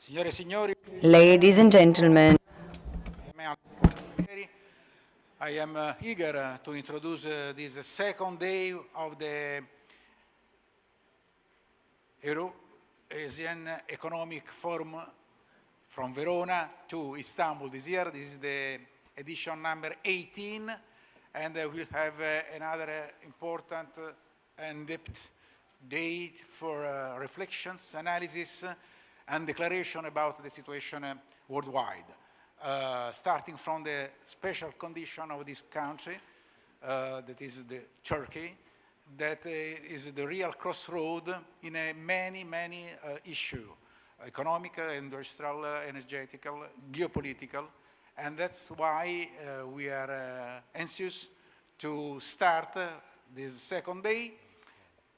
Signore e signori, Ladies and gentlemen, I am eager to introduce this second day of the Euro-Asian Economic Forum from Verona to Istanbul this year. This is the edition number 18, and we'll have another important and depth day for reflections, analysis, and declaration about the situation worldwide. Starting from the special condition of this country, that is the Turkey, that is the real crossroad in many issues, economic, industrial, energetical, geopolitical, and that's why we are anxious to start this second day.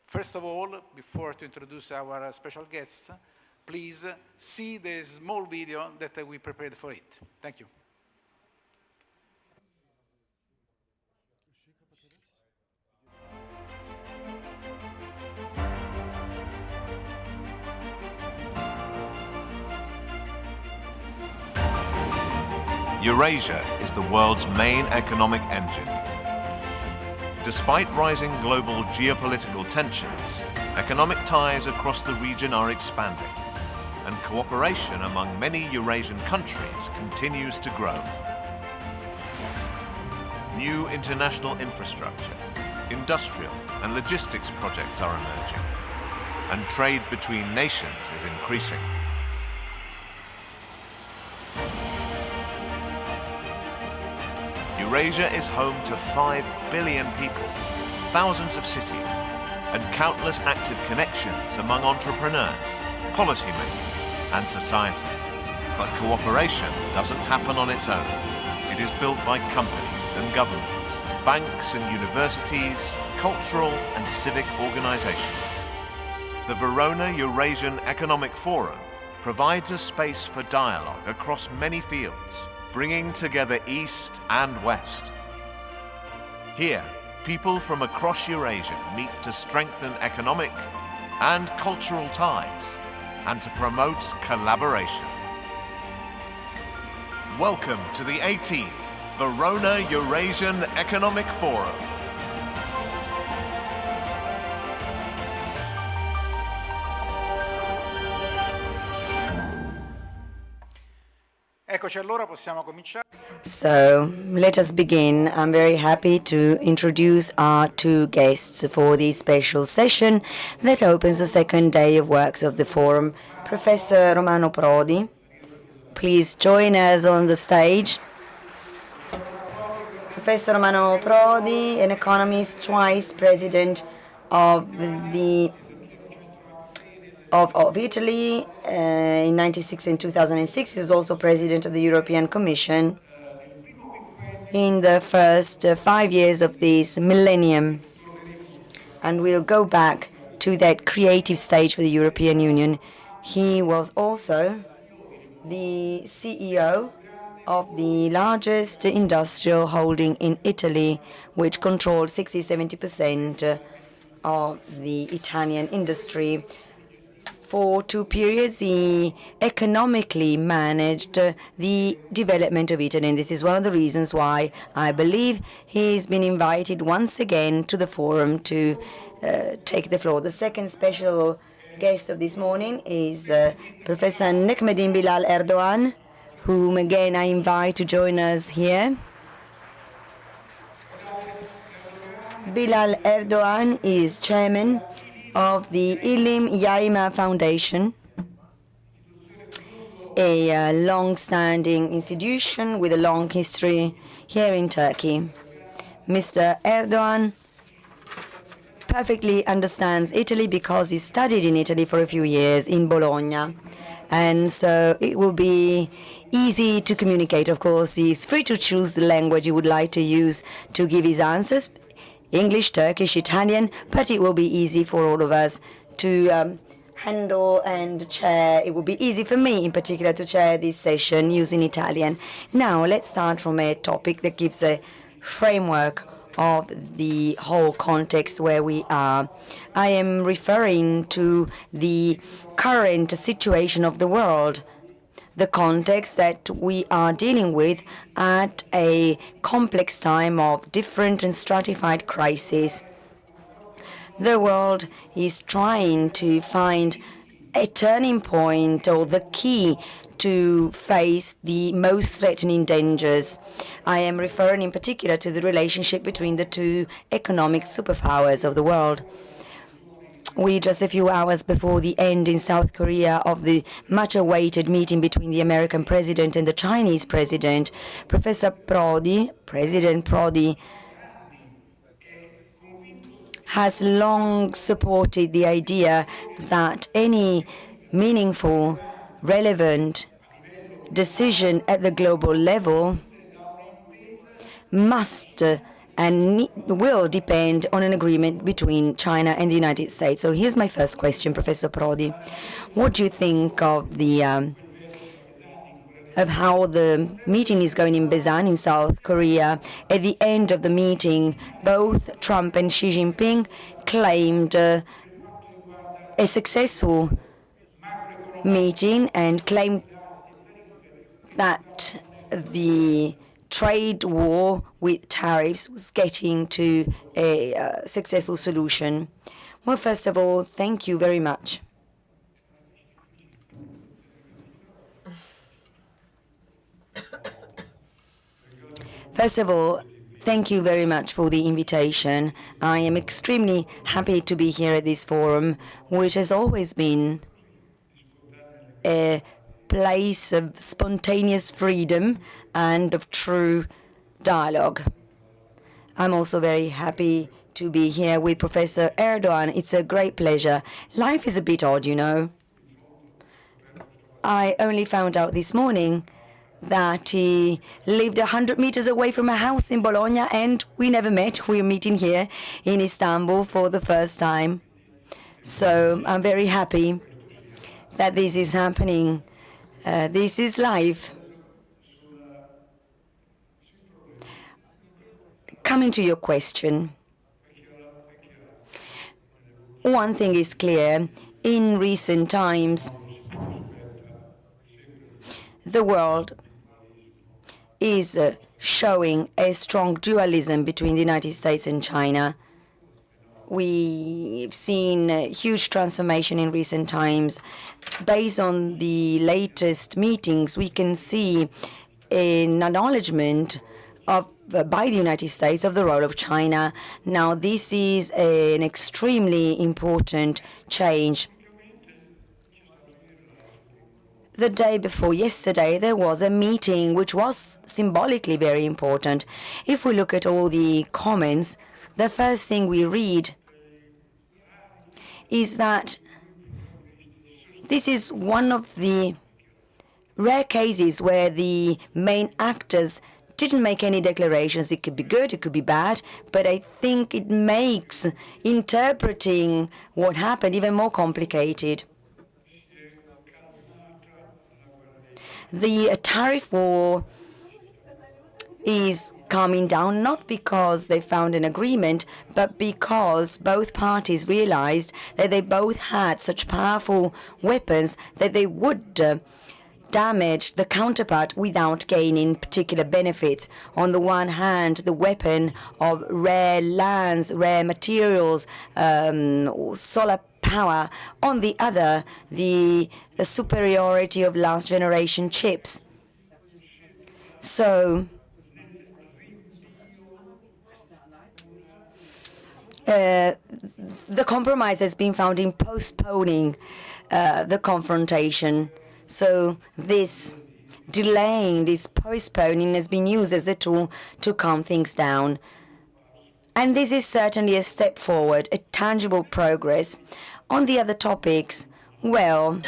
First of all, before to introduce our special guests, please see the small video that we prepared for it. Thank you. Eurasia is the world's main economic engine. Despite rising global geopolitical tensions, economic ties across the region are expanding, and cooperation among many Eurasian countries continues to grow. New international infrastructure, industrial and logistics projects are emerging, and trade between nations is increasing. Eurasia is home to 5 billion people, thousands of cities, and countless active connections among entrepreneurs, policymakers, and societies. But cooperation doesn't happen on its own. It is built by companies and governments, banks and universities, cultural and civic organizations. The Verona Eurasian Economic Forum provides a space for dialogue across many fields, bringing together East and West. Here, people from across Eurasia meet to strengthen economic and cultural ties and to promote collaboration. Welcome to the 18th Verona Eurasian Economic Forum. Eccoci allora, possiamo cominciare. so let us begin. I'm very happy to introduce our two guests for this special session that opens the second day of works of the forum. Professor Romano Prodi, please join us on the stage. Professor Romano Prodi, an economist, twice president of Italy in 1996 and 2006. He was also president of the European Commission in the first 5 years of this millennium. And we'll go back to that creative stage for the European Union. He was also the CEO of the largest industrial holding in Italy, which controlled 60–70% of the Italian industry. For 2 periods, he economically managed the development of Italy, and this is one of the reasons why I believe he's been invited once again to the forum to take the floor. The second special guest of this morning is Professor Nekmeddin Bilal Erdogan, whom again I invite to join us here. Bilal Erdogan is chairman of the Ilim Yaima Foundation, a long-standing institution with a long history here in Turkey. Mr. Erdogan perfectly understands Italy because he studied in Italy for a few years in Bologna, and so it will be easy to communicate. Of course, he's free to choose the language he would like to use to give his answers, English, Turkish, Italian, but it will be easy for all of us to handle and chair. It will be easy for me in particular to chair this session using Italian. Now let's start from a topic that gives a framework of the whole context where we are. I am referring to the current situation of the world the context that we are dealing with at a complex time of different and stratified crises. The world is trying to find a turning point or the key to face the most threatening dangers. I am referring in particular to the relationship between the two economic superpowers of the world. We just a few hours before the end in South Korea of the much-awaited meeting between the American president and the Chinese president, President Prodi, has long supported the idea that any meaningful, relevant decision at the global level must and will depend on an agreement between China and the United States. So here's my first question, Professor Prodi. What do you think of how the meeting is going in Busan in South Korea? At the end of the meeting, both Trump and Xi Jinping claimed a successful meeting and claimed that the trade war with tariffs was getting to a successful solution. Well, first of all, thank you very much. First of all, thank you very much for the invitation. I am extremely happy to be here at this forum, which has always been a place of spontaneous freedom and of true dialogue. I'm also very happy to be here with Professor Erdogan. It's a great pleasure. Life is a bit odd, you know. I only found out this morning that he lived 100 meters away from a house in Bologna, and we never met. We're meeting here in Istanbul for the first time. So I'm very happy that this is happening. This is life. Coming to your question, one thing is clear. In recent times, the world is showing a strong dualism between the United States and China. We've seen a huge transformation in recent times. Based on the latest meetings, we can see an acknowledgement by the United States of the role of China. Now, this is an extremely important change. The day before yesterday, there was a meeting which was symbolically very important. If we look at all the comments, the first thing we read is that this is one of the rare cases where the main actors didn't make any declarations. It could be good, it could be bad, but I think it makes interpreting what happened even more complicated. The tariff war is calming down, not because they found an agreement, but because both parties realized that they both had such powerful weapons that they would damage the counterpart without gaining particular benefits. On the one hand, the weapon of rare lands, rare materials, solar power. On the other, the superiority of last generation chips. So the compromise has been found in postponing the confrontation. So this delaying, this postponing has been used as a tool to calm things down. And this is certainly a step forward, a tangible progress. On the other topics, well,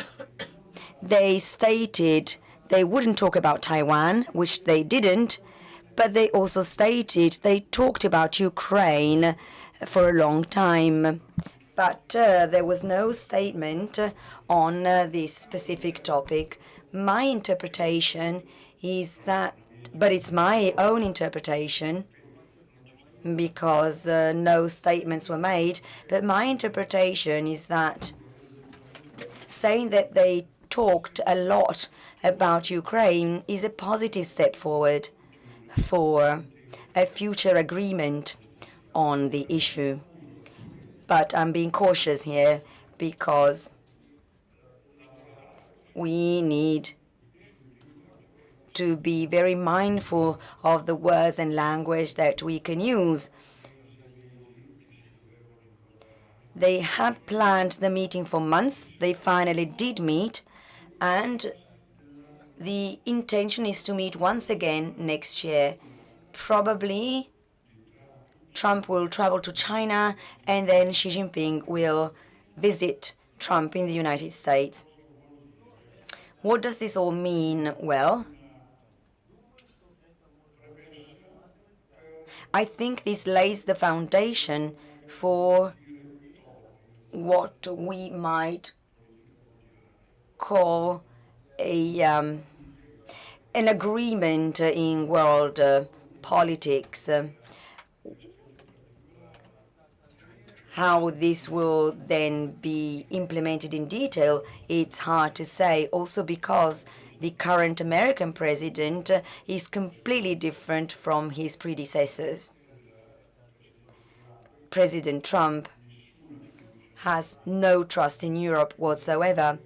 they stated they wouldn't talk about Taiwan, which they didn't, but they also stated they talked about Ukraine for a long time. But there was no statement on this specific topic. My interpretation is that, but it's my own interpretation, because no statements were made, but my interpretation is that saying that they talked a lot about Ukraine is a positive step forward for a future agreement on the issue. But I'm being cautious here because we need to be very mindful of the words and language that we can use. They had planned the meeting for months. They finally did meet, and the intention is to meet once again next year. Probably Trump will travel to China, and then Xi Jinping will visit Trump in the United States. What does this all mean? Well, I think this lays the foundation for what we might call an agreement in world politics. How this will then be implemented in detail, it's hard to say, also because the current American president is completely different from his predecessors. President Trump has no trust in Europe whatsoever.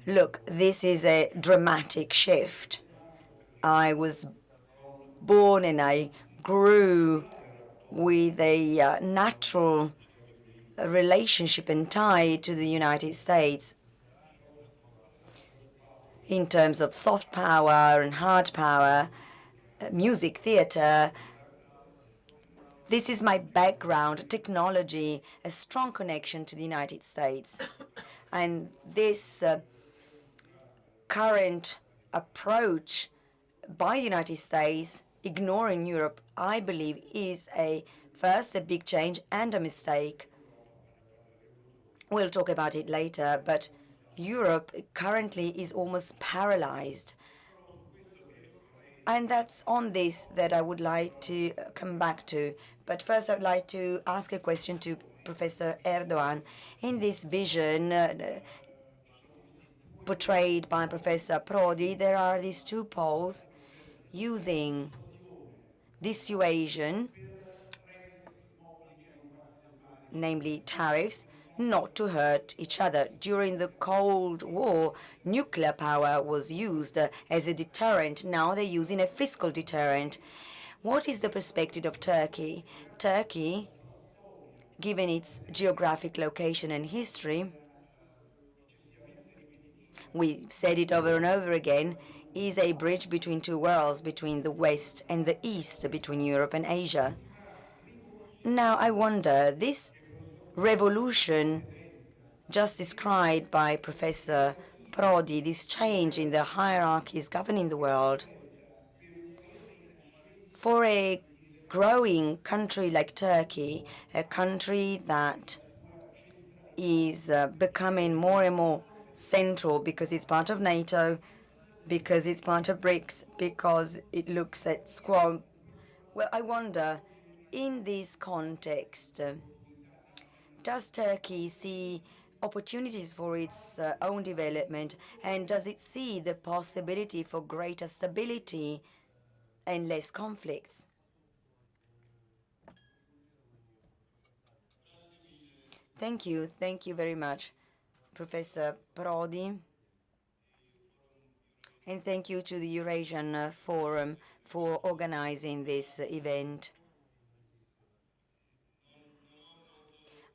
Look, this is a dramatic shift. I was born and I grew with a natural relationship and tie to the United States in terms of soft power and hard power, music, theater. This is my background, technology, a strong connection to the United States. And this current approach by the United States, ignoring Europe, I believe is first a big change and a mistake. We'll talk about it later, but Europe currently is almost paralyzed. And that's on this that I would like to come back to. But first, I'd like to ask a question to Professor Erdogan. In this vision portrayed by Professor Prodi, there are these two poles using dissuasion, namely tariffs, not to hurt each other. During the Cold War, nuclear power was used as a deterrent. Now they're using a fiscal deterrent. What is the perspective of Turkey? Turkey, given its geographic location and history, we said it over and over again, is a bridge between two worlds, between the West and the East, between Europe and Asia. Now I wonder, this revolution just described by Professor Prodi, this change in the hierarchies governing the world, for a growing country like Turkey, a country that is becoming more and more central because it's part of NATO, because it's part of BRICS, because it looks at Squad. Well, I wonder, in this context, does Turkey see opportunities for its own development, and does it see the possibility for greater stability and less conflicts? Thank you very much, Professor Prodi, and thank you to the Eurasian Forum for organizing this event.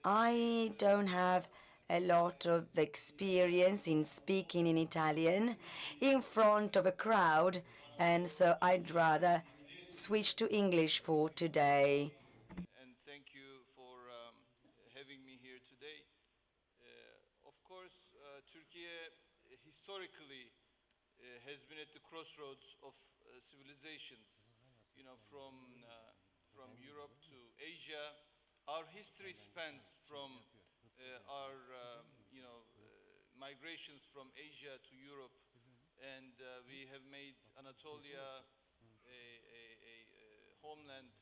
I don't have a lot of experience in speaking in Italian in front of a crowd, and so I'd rather switch to English for today. And thank you for having me here today. Of course, Turkey historically has been at the crossroads of civilizations, from Europe to Asia. Our history spans from our migrations from Asia to Europe, and we have made Anatolia a homeland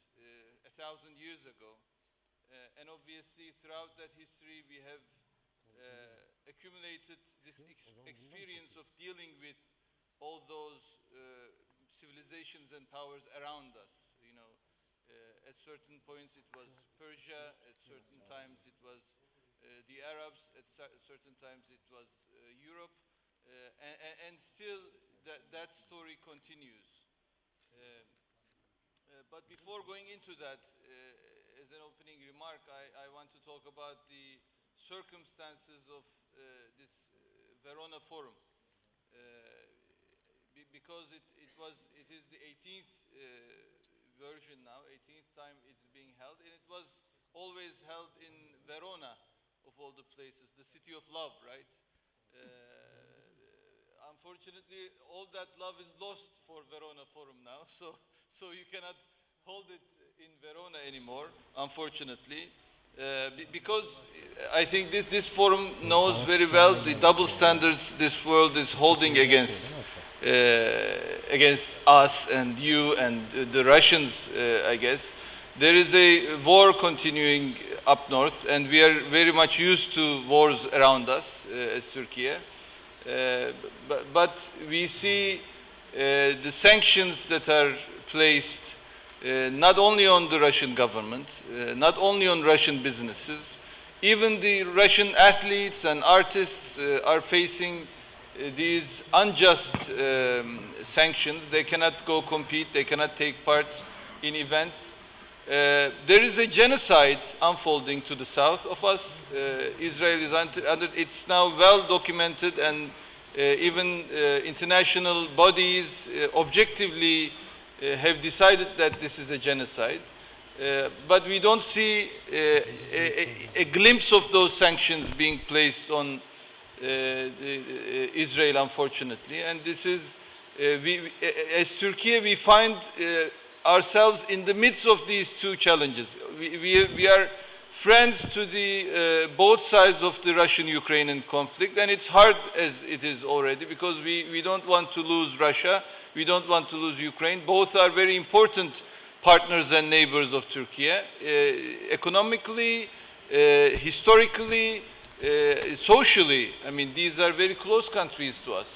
1,000 years ago. And obviously, throughout that history, we have accumulated this experience of dealing with all those civilizations and powers around us. You know, at certain points it was Persia, at certain times it was the Arabs, at certain times it was Europe, and still that story continues. But before going into that, as an opening remark, I want to talk about the circumstances of this Verona Forum, because it is the 18th version now, 18th time it's being held, and it was always held in Verona, of all the places, the city of love, right? Unfortunately, all that love is lost for Verona Forum now, so you cannot hold it in Verona anymore, unfortunately, because I think this forum knows very well the double standards this world is holding against us and you and the Russians, I guess. There is a war continuing up north, and we are very much used to wars around us as Türkiye. But we see the sanctions that are placed not only on the Russian government, not only on Russian businesses, even the Russian athletes and artists are facing these unjust sanctions. They cannot go compete, they cannot take part in events. There is a genocide unfolding to the south of us. Israel is under, it's now well documented, and even international bodies objectively have decided that this is a genocide. But we don't see a glimpse of those sanctions being placed on Israel, unfortunately. And this is, as Türkiye, we find ourselves in the midst of these two challenges. We are friends to the both sides of the Russian-Ukrainian conflict, and it's hard as it is already, because we don't want to lose Russia, we don't want to lose Ukraine. Both are very important partners and neighbors of Türkiye, economically, historically, socially. I mean, these are very close countries to us.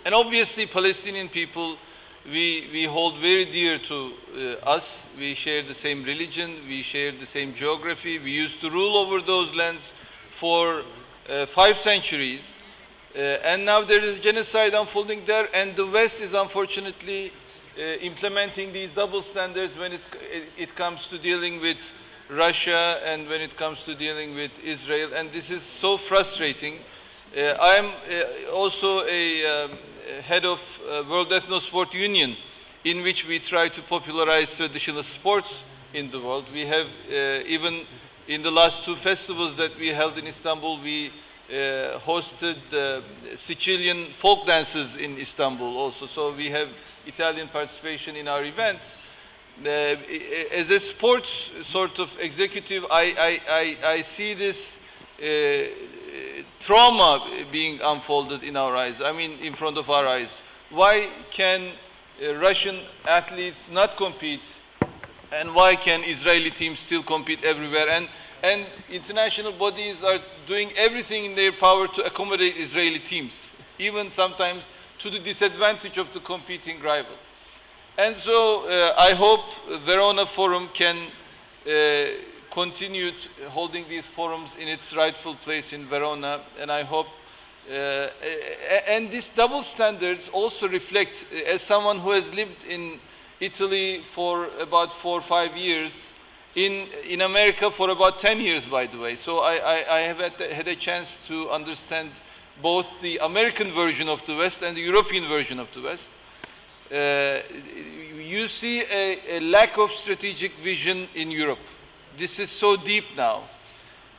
And obviously, Palestinian people, we hold very dear to us. We share the same religion, we share the same geography. We used to rule over those lands for 5 centuries. And now there is genocide unfolding there, and the West is unfortunately implementing these double standards when it comes to dealing with Russia and when it comes to dealing with Israel. And this is so frustrating. I am also a head of World Ethnosport Union, in which we try to popularize traditional sports in the world. We have, even in the last 2 festivals that we held in Istanbul, we hosted Sicilian folk dances in Istanbul also. So we have Italian participation in our events. As a sports sort of executive, I see this trauma being unfolded in our eyes, I mean in front of our eyes. Why can Russian athletes not compete, and why can Israeli teams still compete everywhere? And international bodies are doing everything in their power to accommodate Israeli teams, even sometimes to the disadvantage of the competing rival. And so I hope Verona Forum can continue holding these forums in its rightful place in Verona, and I hope, and these double standards also reflect, as someone who has lived in Italy for about 4 or 5 years, in America for about 10 years, by the way. So I have had a chance to understand both the American version of the West and the European version of the West. You see a lack of strategic vision in Europe. This is so deep now.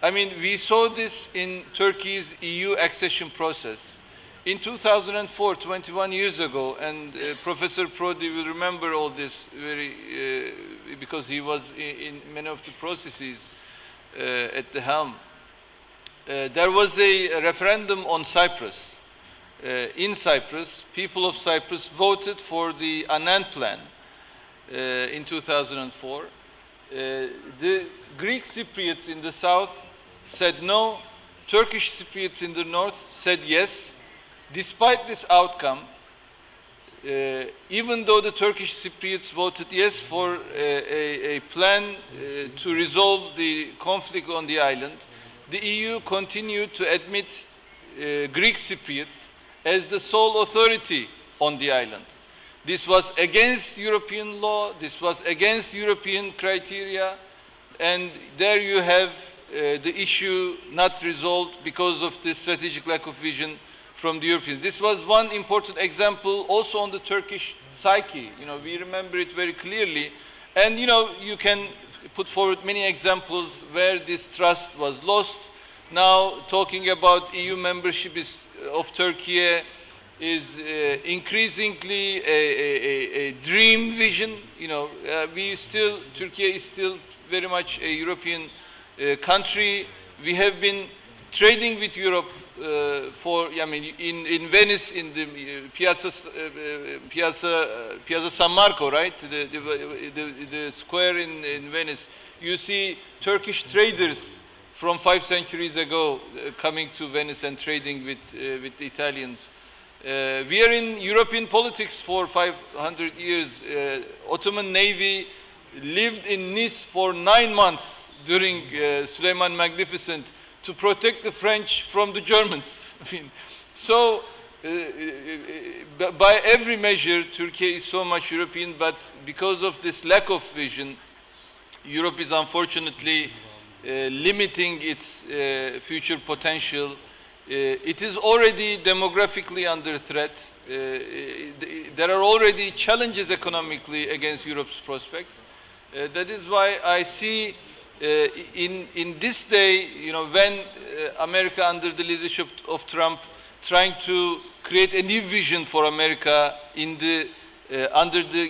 I mean, we saw this in Turkey's EU accession process. In 2004, 21 years ago, and Professor Prodi will remember all this very, because he was in many of the processes at the helm. There was a referendum on Cyprus. In Cyprus, people of Cyprus voted for the Annan Plan in 2004. The Greek Cypriots in the south said no Turkish Cypriots in the north said yes. Despite this outcome, even though the Turkish Cypriots voted yes for a plan to resolve the conflict on the island, the EU continued to admit Greek Cypriots as the sole authority on the island. This was against European law, this was against European criteria, and there you have the issue not resolved because of the strategic lack of vision from the Europeans. This was one important example also on the Turkish psyche. You know, we remember it very clearly. And you know, you can put forward many examples where this trust was lost. Now, talking about EU membership of Turkey is increasingly a dream vision. You know, Turkey is still very much a European country. We have been trading with Europe in Venice, in the Piazza San Marco, right? The square in Venice. You see Turkish traders from 5 centuries ago coming to Venice and trading with the Italians. We are in European politics for 500 years. Ottoman Navy lived in Nice for 9 months during Suleiman Magnificent to protect the French from the Germans. I mean, so by every measure, Turkey is so much European, but because of this lack of vision, Europe is unfortunately limiting its future potential. It is already demographically under threat. There are already challenges economically against Europe's prospects. That is why I see in this day, you know, when America under the leadership of Trump trying to create a new vision for America in the under the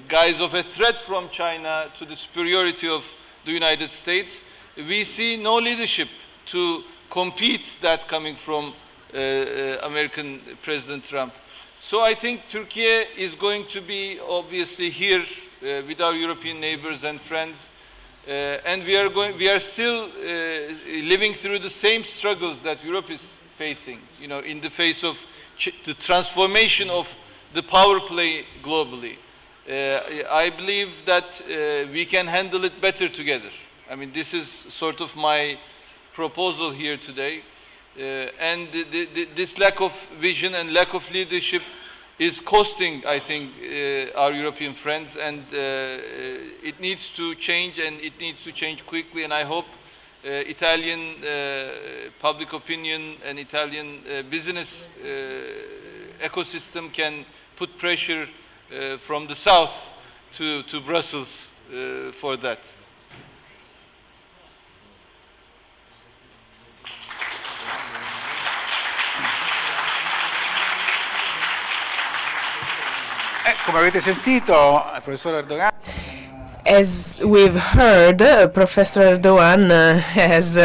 guise of a threat from China to the superiority of the United States, we see no leadership to compete that coming from American President Trump. So I think Turkey is going to be obviously here with our European neighbors and friends, and we are still living through the same struggles that Europe is facing, you know, in the face of the transformation of the power play globally. I believe that we can handle it better together. I mean, this is sort of my proposal here today. And this lack of vision and lack of leadership is costing, I think, our European friends, and it needs to change, and it needs to change quickly. And I hope Italian public opinion and Italian business ecosystem can put pressure from the south to Brussels for that. Come avete sentito, il professor Erdogan. As we've heard, Professor Erdogan has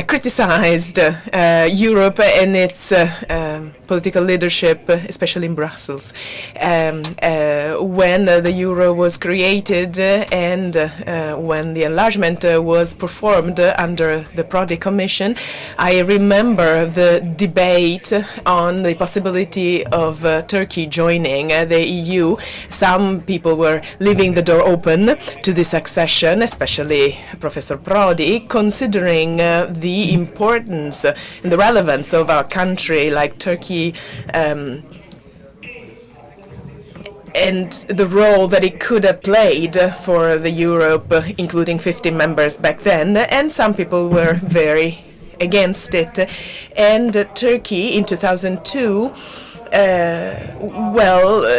criticized Europe and its political leadership, especially in Brussels. When the euro was created and when the enlargement was performed under the Prodi Commission, I remember the debate on the possibility of Turkey joining the EU. Some people were leaving the door open to this accession, especially Professor Prodi, considering the importance and the relevance of our country like Turkey and the role that it could have played for the Europe, including 50 members back then, and some people were very against it. And Turkey in 2002,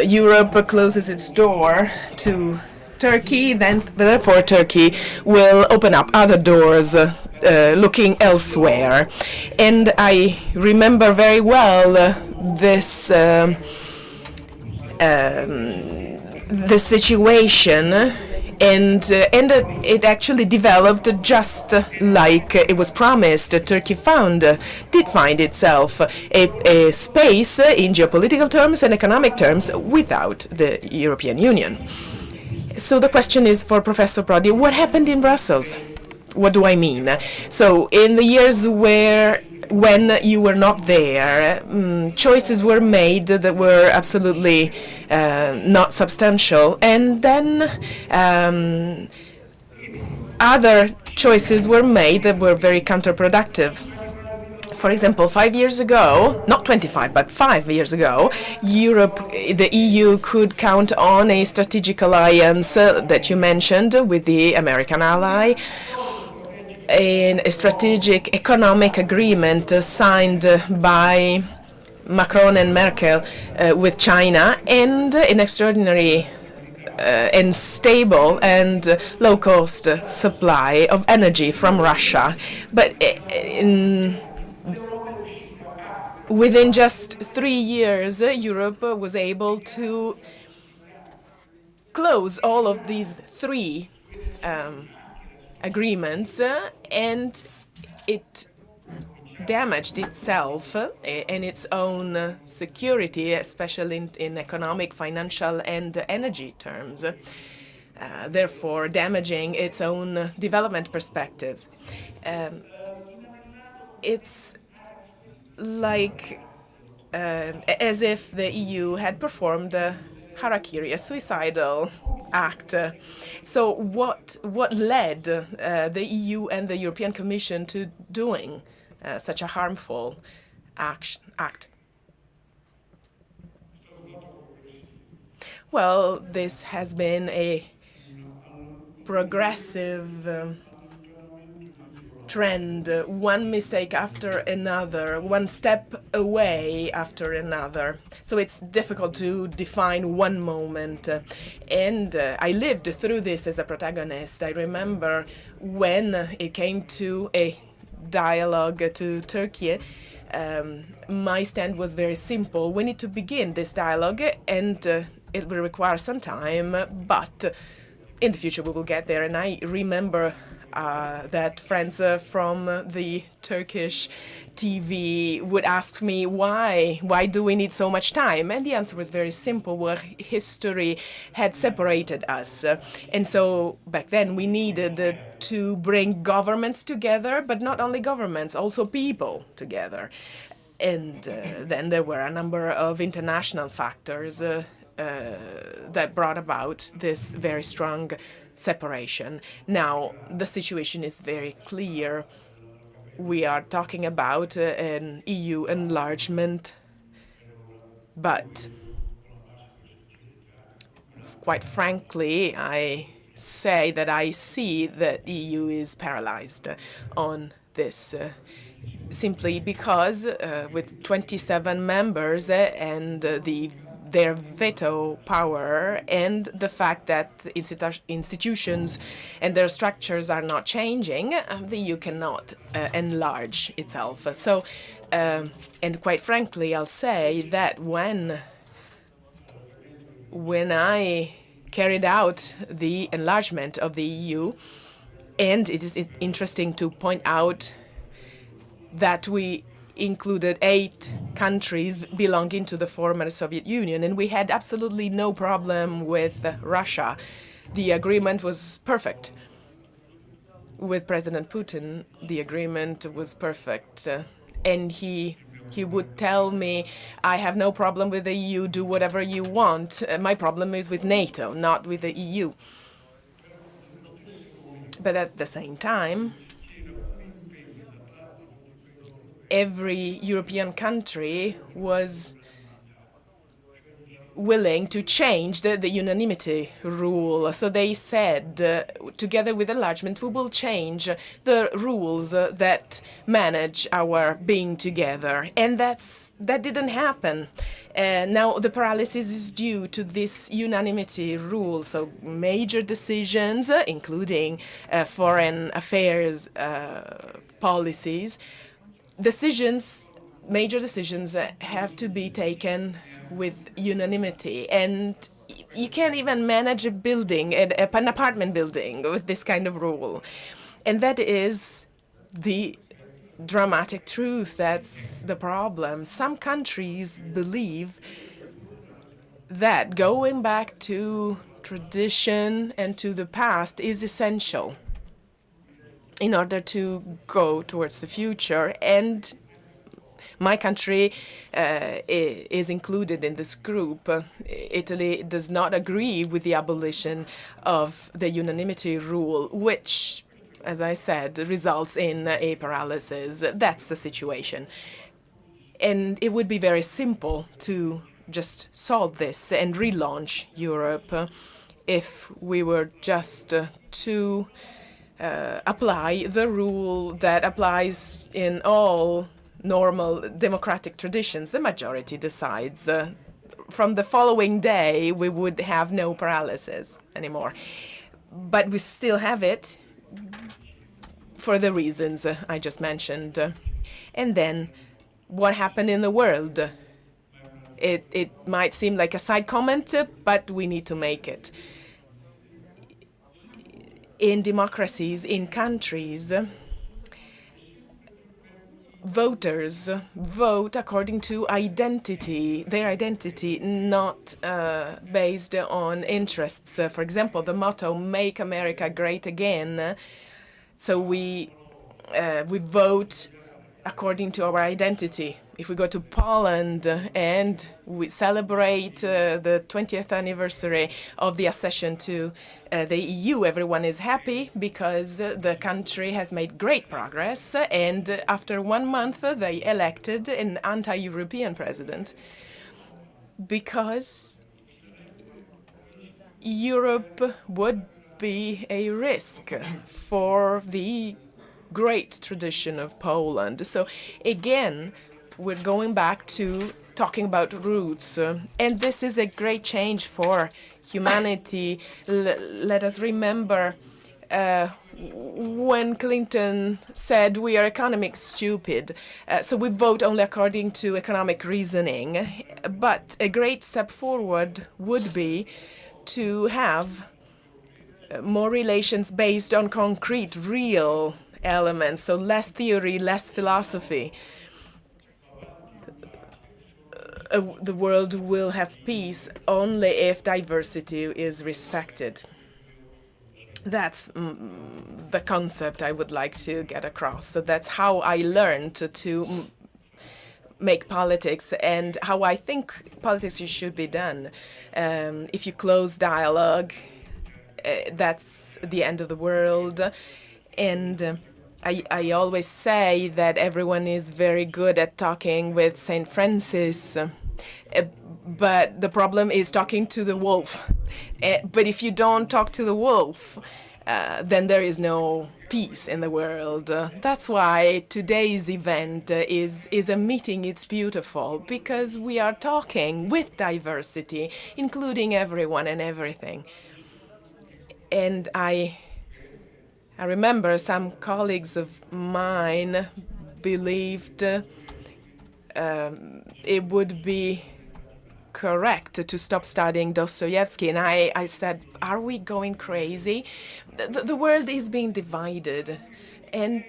Europe closes its door to Turkey, then therefore Turkey will open up other doors looking elsewhere. And I remember very well this situation, and it actually developed just like it was promised. Turkey did find itself a space in geopolitical terms and economic terms without the European Union. So the question is for Professor Prodi, what happened in Brussels? What do I mean? So in the years when you were not there, choices were made that were absolutely not substantial, and then other choices were made that were very counterproductive. For example, 5 years ago, not 25, but 5 years ago, the EU could count on a strategic alliance that you mentioned with the American ally, in a strategic economic agreement signed by Macron and Merkel with China, and an extraordinary and stable and low-cost supply of energy from Russia. But within just 3 years, Europe was able to close all of these three agreements, and it damaged itself and its own security, especially in economic, financial, and energy terms, therefore damaging its own development perspectives. It's like as if the EU had performed a harakiri, a suicidal act. So what led the EU and the European Commission to doing such a harmful act? Well, this has been a progressive trend, one mistake after another, one step away after another. So it's difficult to define one moment. And I lived through this as a protagonist. I remember when it came to a dialogue to Turkey, my stand was very simple. We need to begin this dialogue, and it will require some time, but in the future we will get there. And I remember that friends from the Turkish TV would ask me, why do we need so much time? And the answer was very simple. Well, history had separated us. And so back then we needed to bring governments together, but not only governments, also people together. And then there were a number of international factors that brought about this very strong separation. Now, the situation is very clear. We are talking about an EU enlargement, but quite frankly, I say that I see that the EU is paralyzed on this simply because with 27 members and their veto power and the fact that institutions and their structures are not changing, the EU cannot enlarge itself. So, and quite frankly, I'll say that when I carried out the enlargement of the EU, and it is interesting to point out that we included 8 countries belonging to the former Soviet Union, and we had absolutely no problem with Russia. The agreement was perfect. With President Putin, the agreement was perfect. And he would tell me, I have no problem with the EU, do whatever you want. My problem is with NATO, not with the EU. But at the same time, every European country was willing to change the unanimity rule. So they said, together with enlargement, we will change the rules that manage our being together. And that didn't happen. Now the paralysis is due to this unanimity rule. So major decisions, including foreign affairs policies, major decisions have to be taken with unanimity, and you can't even manage a building, an apartment building, with this kind of rule. And that is the dramatic truth. That's the problem. Some countries believe that going back to tradition and to the past is essential. in order to go towards the future. And my country is included in this group. Italy does not agree with the abolition of the unanimity rule, which, as I said, results in a paralysis. That's the situation. And it would be very simple to just solve this and relaunch Europe if we were just to apply the rule that applies in all normal democratic traditions. The majority decides. From the following day, we would have no paralysis anymore. But we still have it for the reasons I just mentioned. And then what happened in the world? It might seem like a side comment, but we need to make it. In democracies, in countries, voters vote according to identity, their identity, not based on interests. For example, the motto, "Make America Great Again." So we vote according to our identity. If we go to Poland and we celebrate the 20th anniversary of the accession to the EU, everyone is happy because the country has made great progress, and after 1 month they elected an anti-European president because Europe would be a risk for the great tradition of Poland. So again, we're going back to talking about roots. And this is a great change for humanity. Let us remember when Clinton said we are economic stupid, so we vote only according to economic reasoning. But a great step forward would be to have more relations based on concrete, real elements, so less theory, less philosophy. The world will have peace only if diversity is respected. That's the concept I would like to get across. So that's how I learned to make politics and how I think politics should be done. If you close dialogue, that's the end of the world. And I always say that everyone is very good at talking with St. Francis, but the problem is talking to the wolf. But if you don't talk to the wolf, then there is no peace in the world. That's why today's event is a meeting. It's beautiful because we are talking with diversity, including everyone and everything. And I remember some colleagues of mine believed it would be correct to stop studying Dostoevsky. And I said, are we going crazy? The world is being divided. And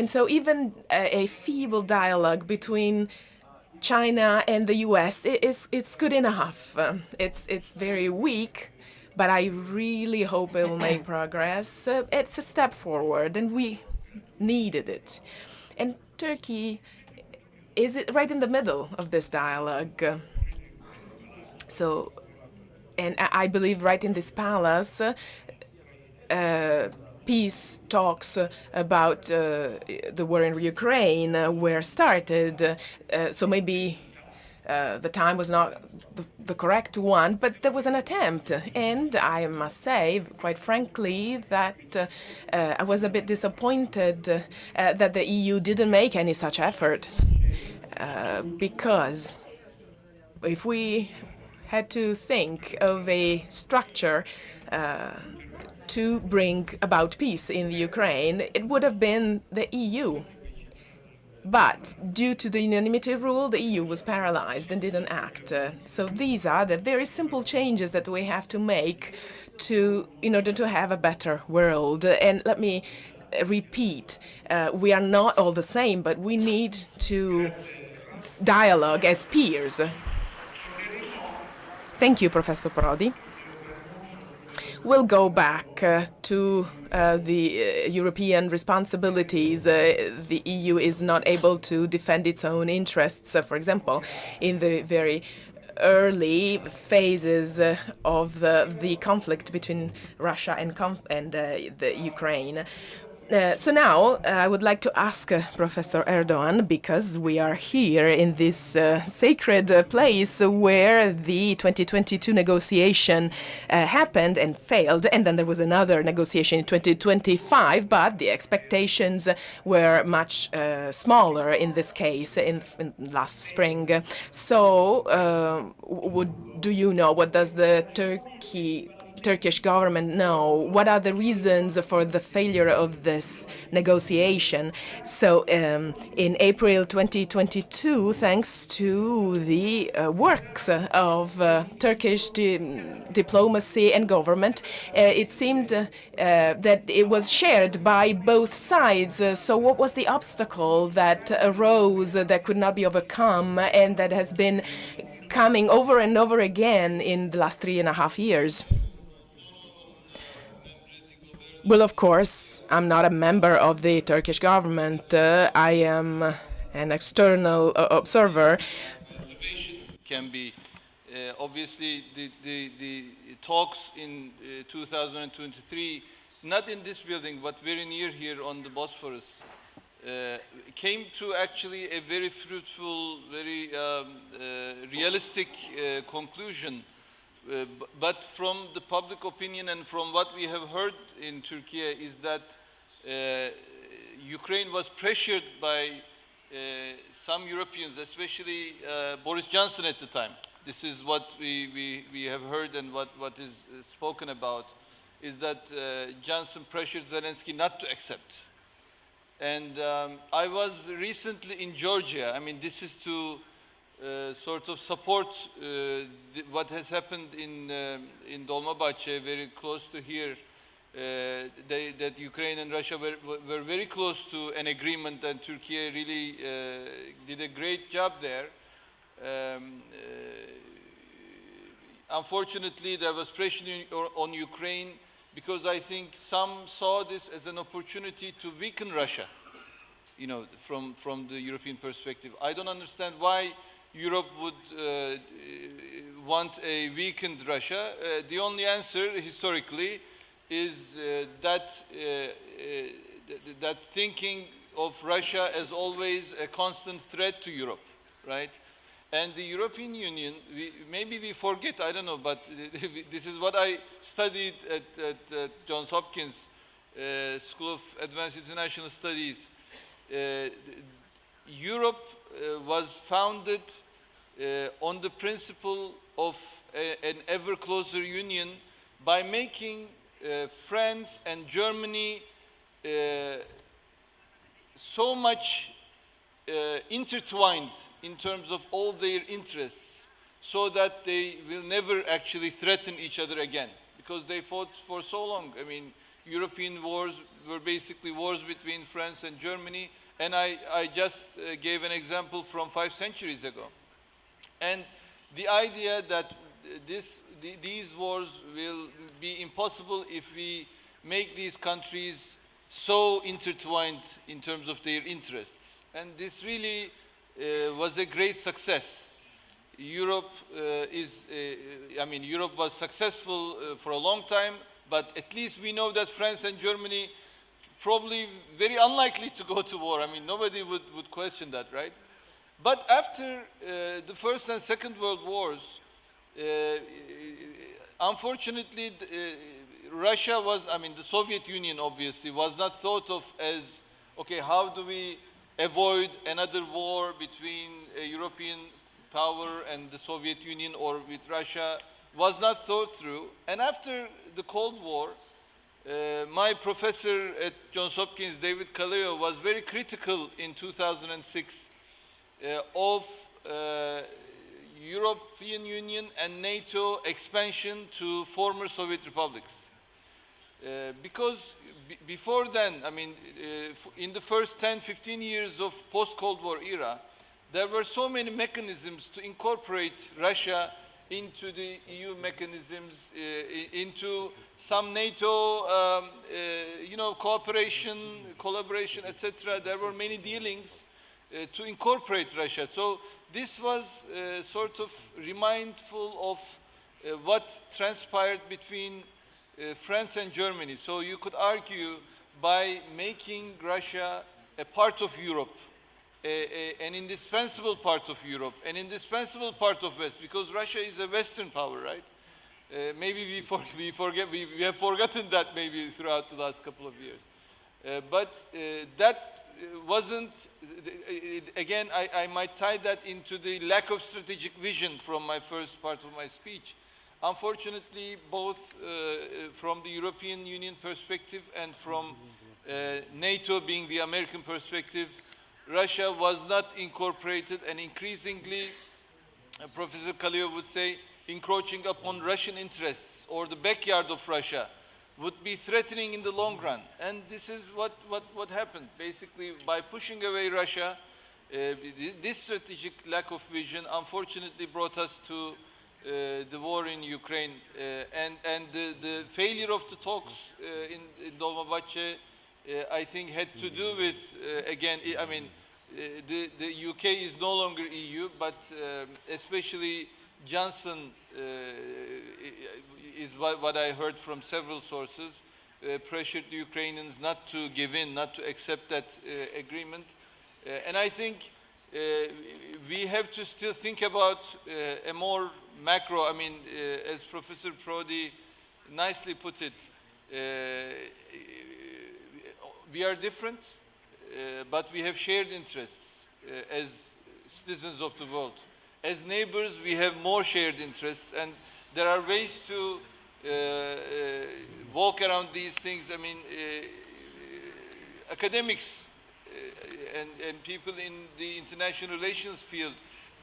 so even a feeble dialogue between China and the US, it's good enough. It's very weak. But I really hope it will make progress. It's a step forward, and we needed it. And Turkey is right in the middle of this dialogue. So, and I believe right in this palace, peace talks about the war in Ukraine were started. So maybe the time was not the correct one, but there was an attempt. And I must say, quite frankly, that I was a bit disappointed that the EU didn't make any such effort. Because if we had to think of a structure to bring about peace in the Ukraine, it would have been the EU. But due to the unanimity rule, the EU was paralyzed and didn't act. So these are the very simple changes that we have to make in order to have a better world. And let me repeat, we are not all the same, but we need to dialogue as peers. Thank you, Professor Prodi. will go back to the European responsibilities. The EU is not able to defend its own interests, for example, in the very early phases of the conflict between Russia and the Ukraine. So now I would like to ask Professor Erdogan, because we are here in this sacred place where the 2022 negotiation happened and failed, and then there was another negotiation in 2025, but the expectations were much smaller in this case in last spring. So do you know, what does the Turkish government know? What are the reasons for the failure of this negotiation? So in April 2022, thanks to the works of Turkish diplomacy and government, it seemed that it was shared by both sides. So what was the obstacle that arose that could not be overcome and that has been coming over and over again in the last 3.5 years? Well, of course, I'm not a member of the Turkish government. I am an external observer. Can be obviously the talks in 2023, not in this building, but very near here on the Bosphorus, came to actually a very fruitful, very realistic conclusion. But from the public opinion and from what we have heard in Turkey is that Ukraine was pressured by some Europeans, especially Boris Johnson at the time. This is what we have heard and what is spoken about, is that Johnson pressured Zelensky not to accept. And I was recently in Georgia. I mean, this is to sort of support what has happened in Dolmabahce, very close to here, that Ukraine and Russia were very close to an agreement, and Turkey really did a great job there. Unfortunately, there was pressure on Ukraine because I think some saw this as an opportunity to weaken Russia, you know, from the European perspective. I don't understand why Europe would want a weakened Russia. The only answer historically is that thinking of Russia as always a constant threat to Europe, right? And the European Union, maybe we forget, I don't know, but this is what I studied at Johns Hopkins School of Advanced International Studies. Europe was founded on the principle of an ever closer union by making France and Germany so much intertwined in terms of all their interests, so that they will never actually threaten each other again, because they fought for so long. I mean, European wars were basically wars between France and Germany, and I just gave an example from 5 centuries ago. And the idea that these wars will be impossible if we make these countries so intertwined in terms of their interests. And this really was a great success. Europe Europe was successful for a long time, but at least we know that France and Germany probably very unlikely to go to war. I mean, nobody would question that, right? But after the First and Second World Wars, unfortunately, Russia was, the Soviet Union obviously was not thought of as, okay, how do we avoid another war between a European power and the Soviet Union or with Russia, was not thought through. And after the Cold War, my professor at Johns Hopkins, David Kaleo, was very critical in 2006 of European Union and NATO expansion to former Soviet republics. Because before then, in the first 10, 15 years of post-Cold War era, there were so many mechanisms to incorporate Russia into the EU mechanisms, into some NATO, cooperation, collaboration, etc. There were many dealings to incorporate Russia. So this was sort of remindful of what transpired between France and Germany. So you could argue by making Russia a part of Europe, an indispensable part of Europe, an indispensable part of West, because Russia is a Western power, right? Maybe we have forgotten that maybe throughout the last couple of years. But that wasn't, again, I might tie that into the lack of strategic vision from my first part of my speech. Unfortunately, both from the European Union perspective and from NATO being the American perspective, Russia was not incorporated, and increasingly, Professor Kaleo would say, encroaching upon Russian interests or the backyard of Russia would be threatening in the long run. And this is what happened. Basically, by pushing away Russia, this strategic lack of vision unfortunately brought us to the war in Ukraine. And the failure of the talks in Dolmabahce, I think, had to do with, again, I mean, the UK is no longer EU, but especially Johnson is what I heard from several sources, pressured the Ukrainians not to give in, not to accept that agreement. And I think we have to still think about a more macro, I mean, as Professor Prodi nicely put it, we are different, but we have shared interests as citizens of the world. As neighbors, we have more shared interests, and there are ways to walk around these things. I mean, academics and people in the international relations field,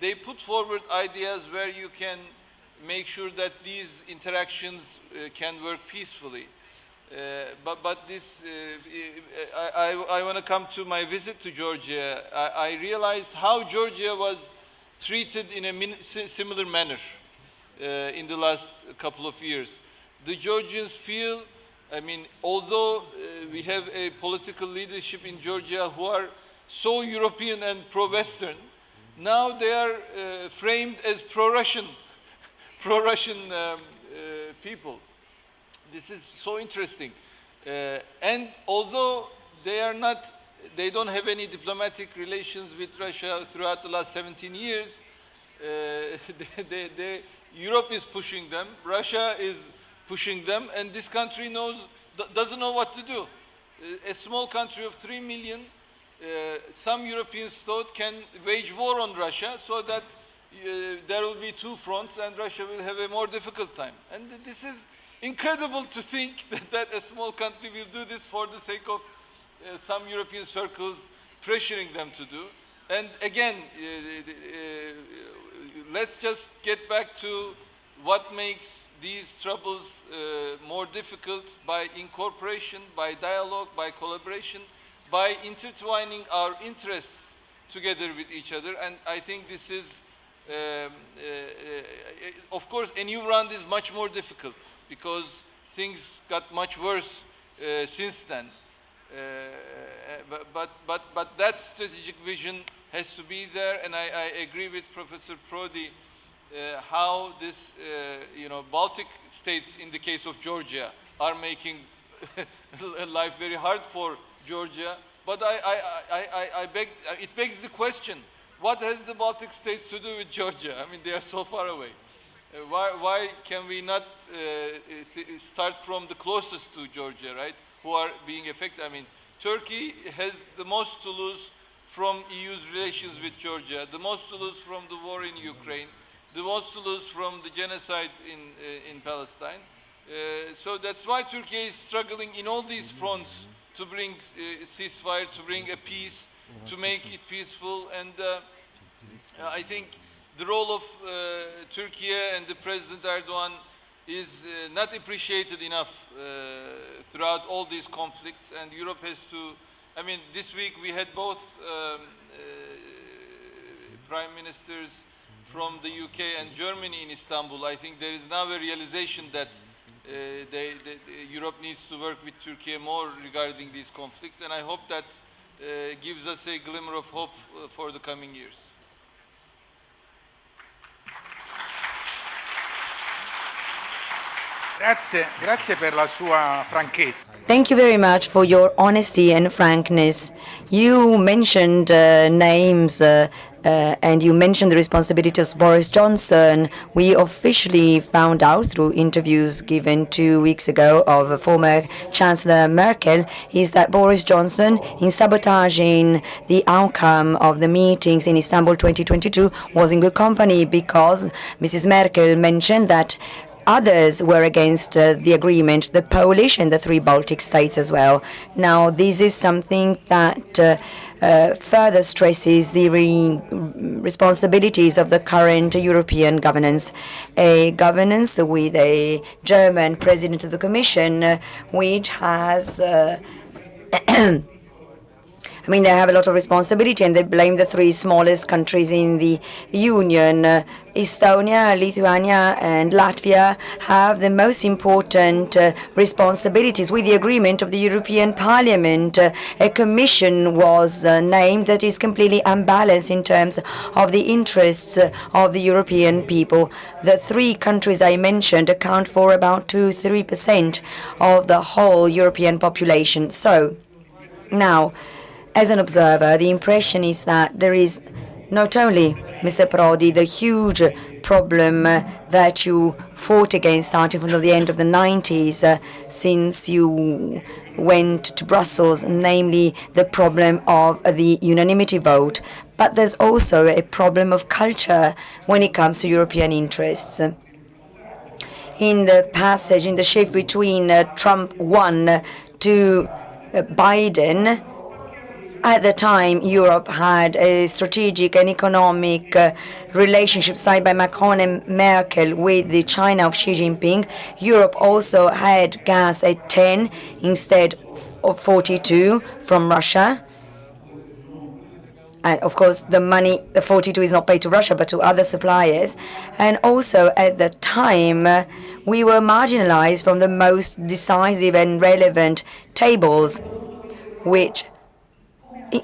they put forward ideas where you can make sure that these interactions can work peacefully. But this, I want to come to my visit to Georgia. I realized how Georgia was treated in a similar manner in the last couple of years. The Georgians feel, I mean, although we have a political leadership in Georgia who are so European and pro-Western, now they are framed as pro-Russian, pro-Russian people. This is so interesting. And although they don't have any diplomatic relations with Russia throughout the last 17 years, Europe is pushing them, Russia is pushing them, and this country doesn't know what to do. A small country of 3 million, some Europeans thought, can wage war on Russia so that there will be two fronts and Russia will have a more difficult time. And this is incredible to think that a small country will do this for the sake of some European circles pressuring them to do. And again, let's just get back to what makes these troubles more difficult: by incorporation, by dialogue, by collaboration, by intertwining our interests together with each other. And I think this is, of course, a new round is much more difficult because things got much worse since then. But that strategic vision has to be there, and I agree with Professor Prodi how this, Baltic states, in the case of Georgia, are making life very hard for Georgia. But it begs the question: what has the Baltic states to do with Georgia? I mean, they are so far away. Why can we not start from the closest to Georgia, right? Who are being affected? I mean, Turkey has the most to lose from EU's relations with Georgia, the most to lose from the war in Ukraine, the most to lose from the genocide in Palestine. So that's why Turkey is struggling in all these fronts to bring ceasefire, to bring a peace, to make it peaceful. And I think the role of Turkey and the President Erdogan is not appreciated enough throughout all these conflicts, and Europe has to, I mean, this week we had both Prime Ministers from the UK and Germany in Istanbul, I think there is now a realization that Europe needs to work with Turkey more regarding these conflicts, and I hope that gives us a glimmer of hope for the coming years. Grazie per la sua franchezza. Thank you very much for your honesty and frankness. You mentioned names and you mentioned the responsibility of Boris Johnson. We officially found out through interviews given 2 weeks ago of former Chancellor Merkel is that Boris Johnson, in sabotaging the outcome of the meetings in Istanbul 2022, was in good company because Mrs. Merkel mentioned that others were against the agreement, the Polish and the 3 Baltic states as well. Now, this is something that further stresses the responsibilities of the current European governance. A governance with a German president of the Commission, which has I mean, they have a lot of responsibility and they blame the 3 smallest countries in the Union. Estonia, Lithuania and Latvia have the most important responsibilities. With the agreement of the European Parliament, a commission was named that is completely unbalanced in terms of the interests of the European people. The 3 countries I mentioned account for about 2-3% of the whole European population. So, now, as an observer, the impression is that there is not only, Mr. Prodi, the huge problem that you fought against starting from the end of the 90s since you went to Brussels, namely the problem of the unanimity vote, but there's also a problem of culture when it comes to European interests. In the passage, in the shift between Trump 1 to Biden, at the time, Europe had a strategic and economic relationship signed by Macron and Merkel with the China of Xi Jinping. Europe also had gas at 10 instead of 42 from Russia. And of course, the money, the 42 is not paid to Russia, but to other suppliers. And also at the time, we were marginalized from the most decisive and relevant tables, which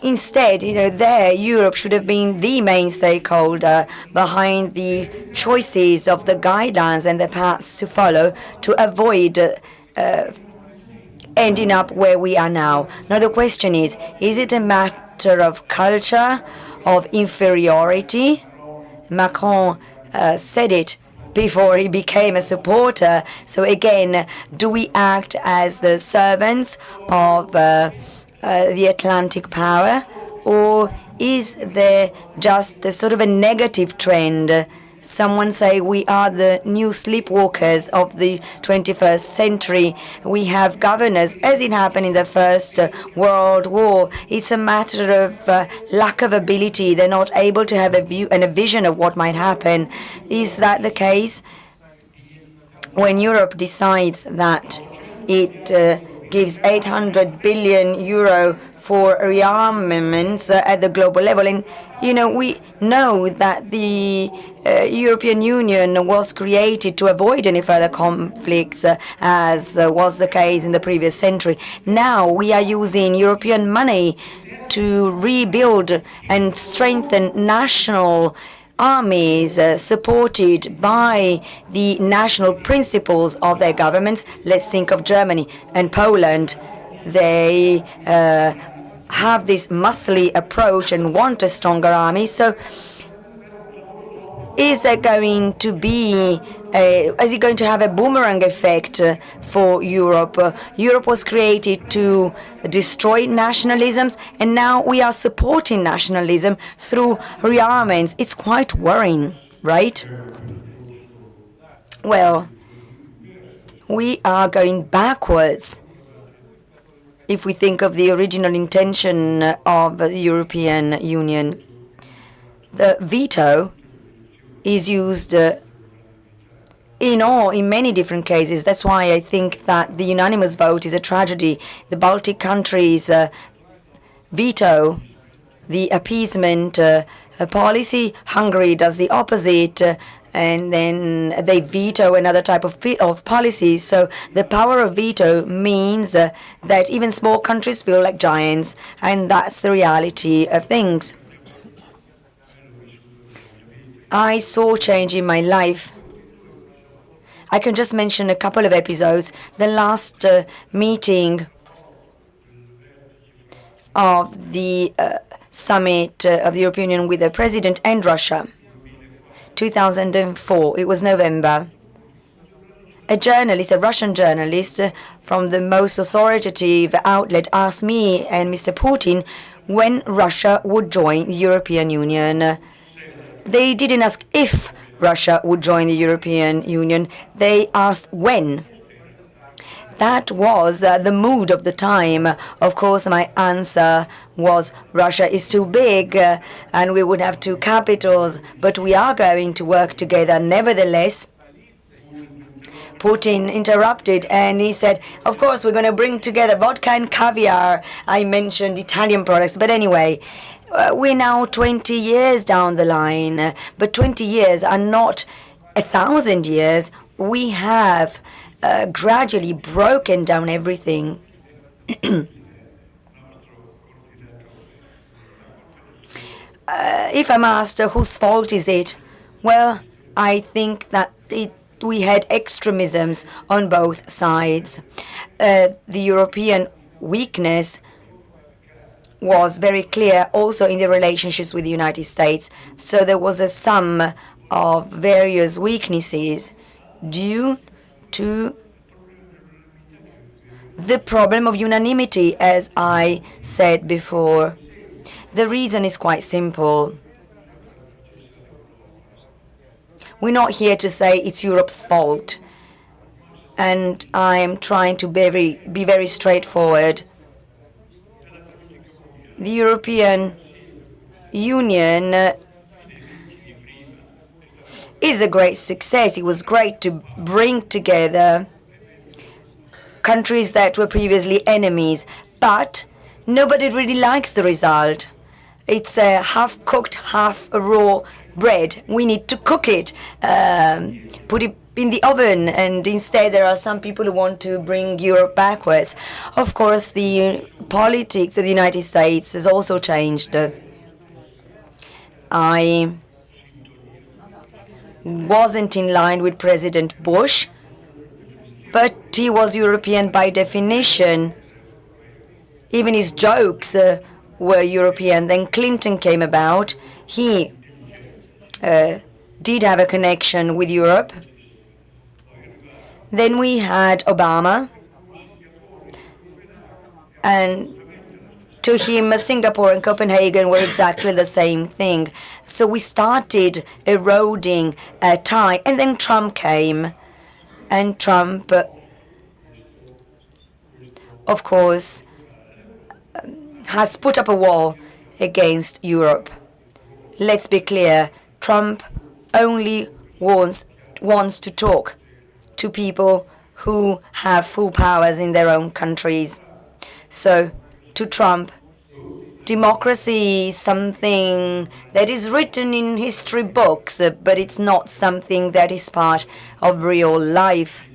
instead, there Europe should have been the main stakeholder behind the choices of the guidelines and the paths to follow to avoid ending up where we are now. Now the question is it a matter of culture, of inferiority? Macron said it before he became a supporter. So again, do we act as the servants of the Atlantic power, or is there just a sort of a negative trend? Someone say we are the new sleepwalkers of the 21st century. We have governors, as it happened in the First World War. It's a matter of lack of ability. They're not able to have a view and a vision of what might happen. Is that the case? When Europe decides that it gives 800 billion euro for rearmaments at the global level. And, we know that the European Union was created to avoid any further conflicts, as was the case in the previous century. Now we are using European money to rebuild and strengthen national armies supported by the national principles of their governments. Let's think of Germany and Poland. They have this muscly approach and want a stronger army. So is there going to be is it going to have a boomerang effect for Europe? Europe was created to destroy nationalisms, and now we are supporting nationalism through rearmaments. It's quite worrying, right? Well, we are going backwards if we think of the original intention of the European Union. The veto is used in many different cases. That's why I think that the unanimous vote is a tragedy. The Baltic countries veto the appeasement policy. Hungary does the opposite, and then they veto another type of policy. So the power of veto means that even small countries feel like giants, and that's the reality of things. I saw change in my life. I can just mention a couple of episodes. The last meeting of the summit of the European Union with the President and Russia, 2004, it was November. A journalist, a Russian journalist from the most authoritative outlet asked me and Mr. Putin when Russia would join the European Union. They didn't ask if Russia would join the European Union, they asked when. That was the mood of the time. Of course, my answer was Russia is too big and we would have two capitals, but we are going to work together. Nevertheless, Putin interrupted and he said, of course, we're going to bring together vodka and caviar. I mentioned Italian products, but anyway, we're now 20 years down the line, but 20 years are not 1,000 years. We have gradually broken down everything. If I'm asked whose fault is it, well, I think that we had extremisms on both sides. The European weakness was very clear also in the relationships with the United States. So there was a sum of various weaknesses due to the problem of unanimity, as I said before. The reason is quite simple. We're not here to say it's Europe's fault. And I'm trying to be very straightforward. The European Union is a great success. It was great to bring together countries that were previously enemies, but nobody really likes the result. It's a half-cooked, half-raw bread. We need to cook it, put it in the oven, and instead there are some people who want to bring Europe backwards. Of course, the politics of the United States has also changed. I wasn't in line with President Bush, but he was European by definition. Even his jokes were European. Then Clinton came about. He did have a connection with Europe. Then we had Obama, and to him, Singapore and Copenhagen were exactly the same thing. So we started eroding a tie, and then Trump came. And Trump, of course, has put up a wall against Europe. Let's be clear, Trump only wants to talk to people who have full powers in their own countries. So, to Trump, democracy is something that is written in history books, but it's not something that is part of real life.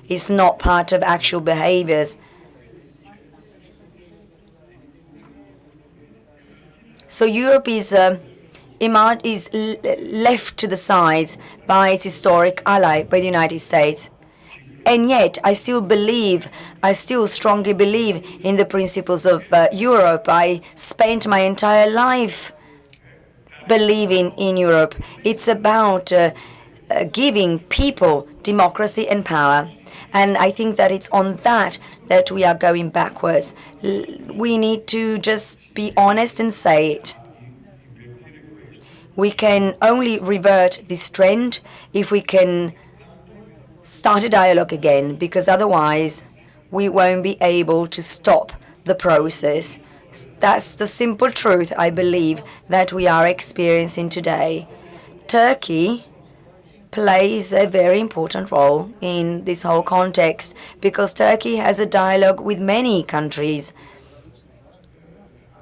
It's not part of actual behaviors. So Europe is left to the sides by its historic ally, by the United States. And yet, I still strongly believe in the principles of Europe. I spent my entire life believing in Europe. It's about giving people democracy and power. And I think that it's on that we are going backwards. We need to just be honest and say it. We can only revert this trend if we can start a dialogue again, because otherwise we won't be able to stop the process. That's the simple truth, I believe, that we are experiencing today. Turkey plays a very important role in this whole context, because Turkey has a dialogue with many countries,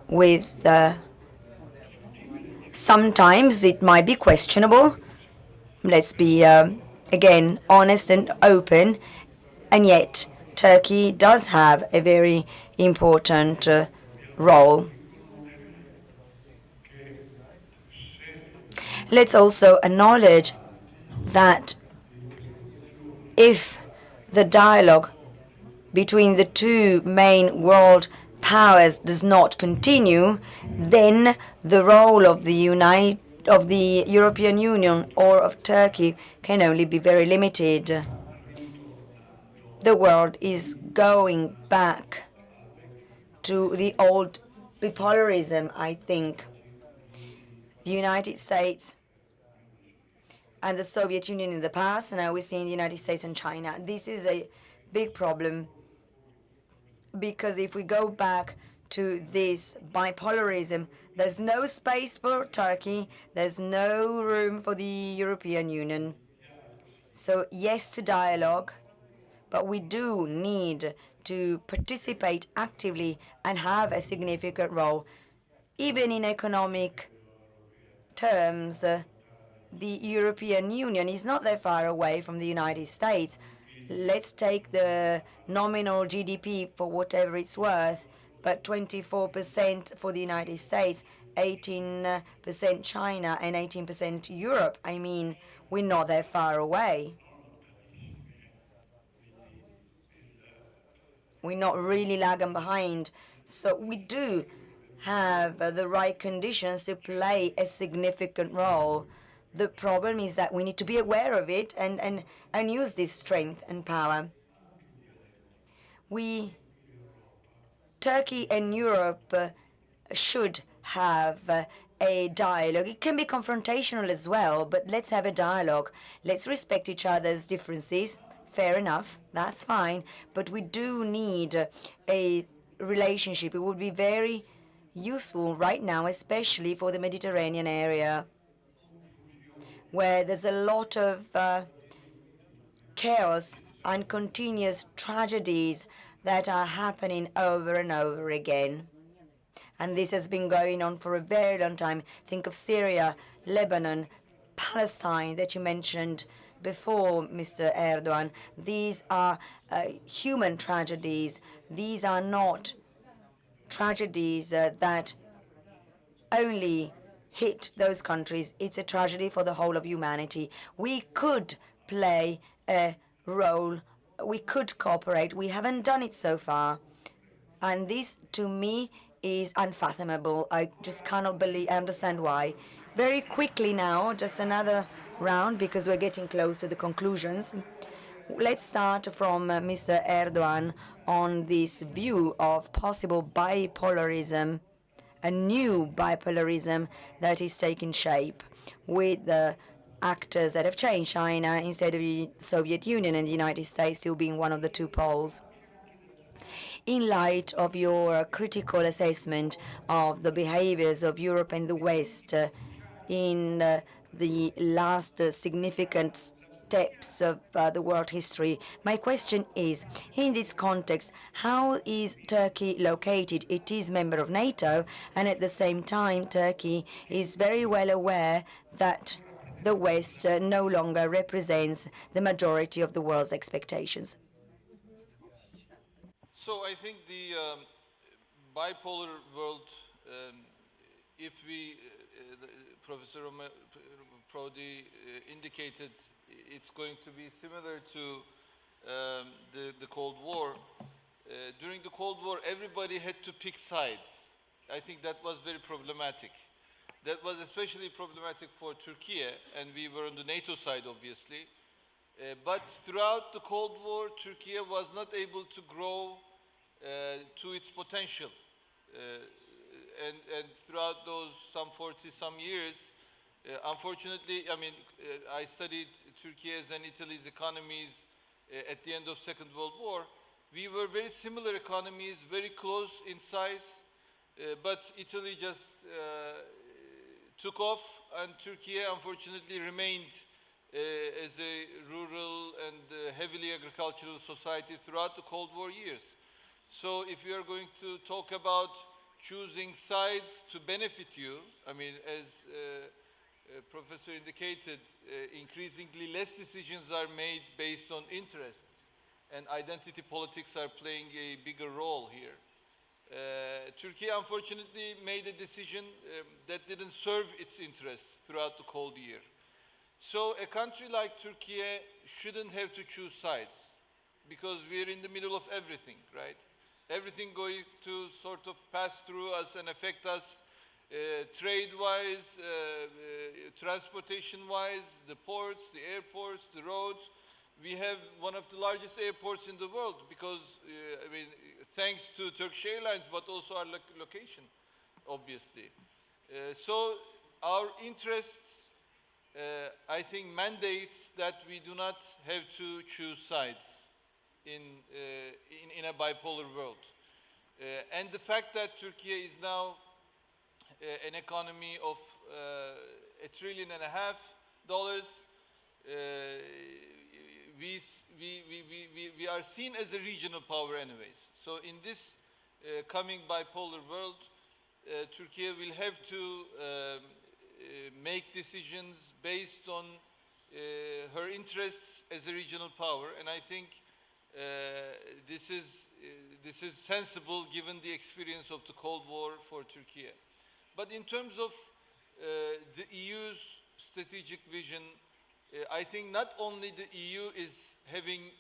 with Sometimes it might be questionable. Let's be, again, honest and open. And yet, Turkey does have a very important role. Let's also acknowledge that if the dialogue between the two main world powers does not continue, then the role of the European Union or of Turkey can only be very limited. The world is going back to the old bipolarism, I think. The United States and the Soviet Union in the past, and now we're seeing the United States and China. This is a big problem, because if we go back to this bipolarism, there's no space for Turkey, there's no room for the European Union. So yes to dialogue, but we do need to participate actively and have a significant role. Even in economic terms, the European Union is not that far away from the United States. Let's take the nominal GDP for whatever it's worth, but 24% for the United States, 18% China, and 18% Europe. I mean, we're not that far away. We're not really lagging behind. So we do have the right conditions to play a significant role. The problem is that we need to be aware of it and use this strength and power. Turkey and Europe should have a dialogue. It can be confrontational as well, but let's have a dialogue. Let's respect each other's differences. Fair enough, that's fine. But we do need a relationship. It would be very useful right now, especially for the Mediterranean area, where there's a lot of chaos and continuous tragedies that are happening over and over again. And this has been going on for a very long time. Think of Syria, Lebanon, Palestine that you mentioned before, Mr. Erdogan. These are human tragedies. These are not tragedies that only hit those countries. It's a tragedy for the whole of humanity. We could play a role. We could cooperate. We haven't done it so far. And this, to me, is unfathomable. I just cannot understand why. Very quickly now, just another round, because we're getting close to the conclusions. Let's start from Mr. Erdogan on this view of possible bipolarism, a new bipolarism that is taking shape with the actors that have changed, China instead of the Soviet Union and the United States still being one of the two poles. In light of your critical assessment of the behaviors of Europe and the West in the last significant steps of the world history, my question is, in this context, how is Turkey located? It is member of NATO, and at the same time, Turkey is very well aware that the West no longer represents the majority of the world's expectations. So I think the bipolar world, if Professor Prodi indicated it's going to be similar to the Cold War. During the Cold War, everybody had to pick sides. I think that was very problematic. That was especially problematic for Türkiye, and we were on the NATO side, obviously. But throughout the Cold War, Türkiye was not able to grow to its potential. And throughout those some 40-some years, unfortunately, I mean, I studied Türkiye's and Italy's economies at the end of Second World War. We were very similar economies, very close in size, but Italy just took off, and Türkiye unfortunately remained as a rural and heavily agricultural society throughout the Cold War years. So if we are going to talk about choosing sides to benefit you. I mean, as Professor indicated, increasingly less decisions are made based on interests, and identity politics are playing a bigger role here. Turkey unfortunately made a decision that didn't serve its interests throughout the Cold Year. So a country like Turkey shouldn't have to choose sides, because we're in the middle of everything, right? Everything going to sort of pass through us and affect us trade-wise, transportation-wise, the ports, the airports, the roads. We have one of the largest airports in the world because, I mean, thanks to Turkish Airlines, but also our location, obviously. So our interests, I think, mandates that we do not have to choose sides in a bipolar world. And the fact that Turkey is now an economy of $1.5 trillion, we are seen as a regional power anyways. So in this coming bipolar world, Turkey will have to make decisions based on her interests as a regional power, and I think this is sensible given the experience of the Cold War for Turkey. But in terms of the EU's strategic vision, I think not only the EU is having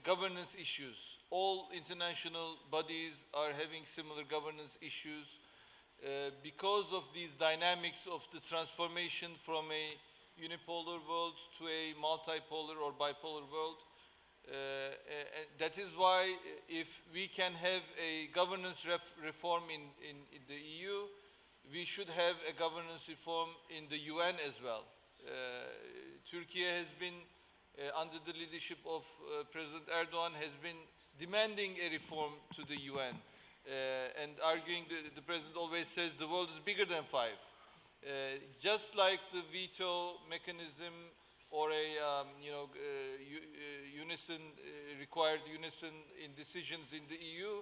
governance issues, all international bodies are having similar governance issues because of these dynamics of the transformation from a unipolar world to a multipolar or bipolar world. That is why if we can have a governance reform in the EU, we should have a governance reform in the UN as well. Turkey has been, under the leadership of President Erdogan, has been demanding a reform to the UN and arguing, the President always says the world is bigger than five. Just like the veto mechanism or a required unison in decisions in the EU,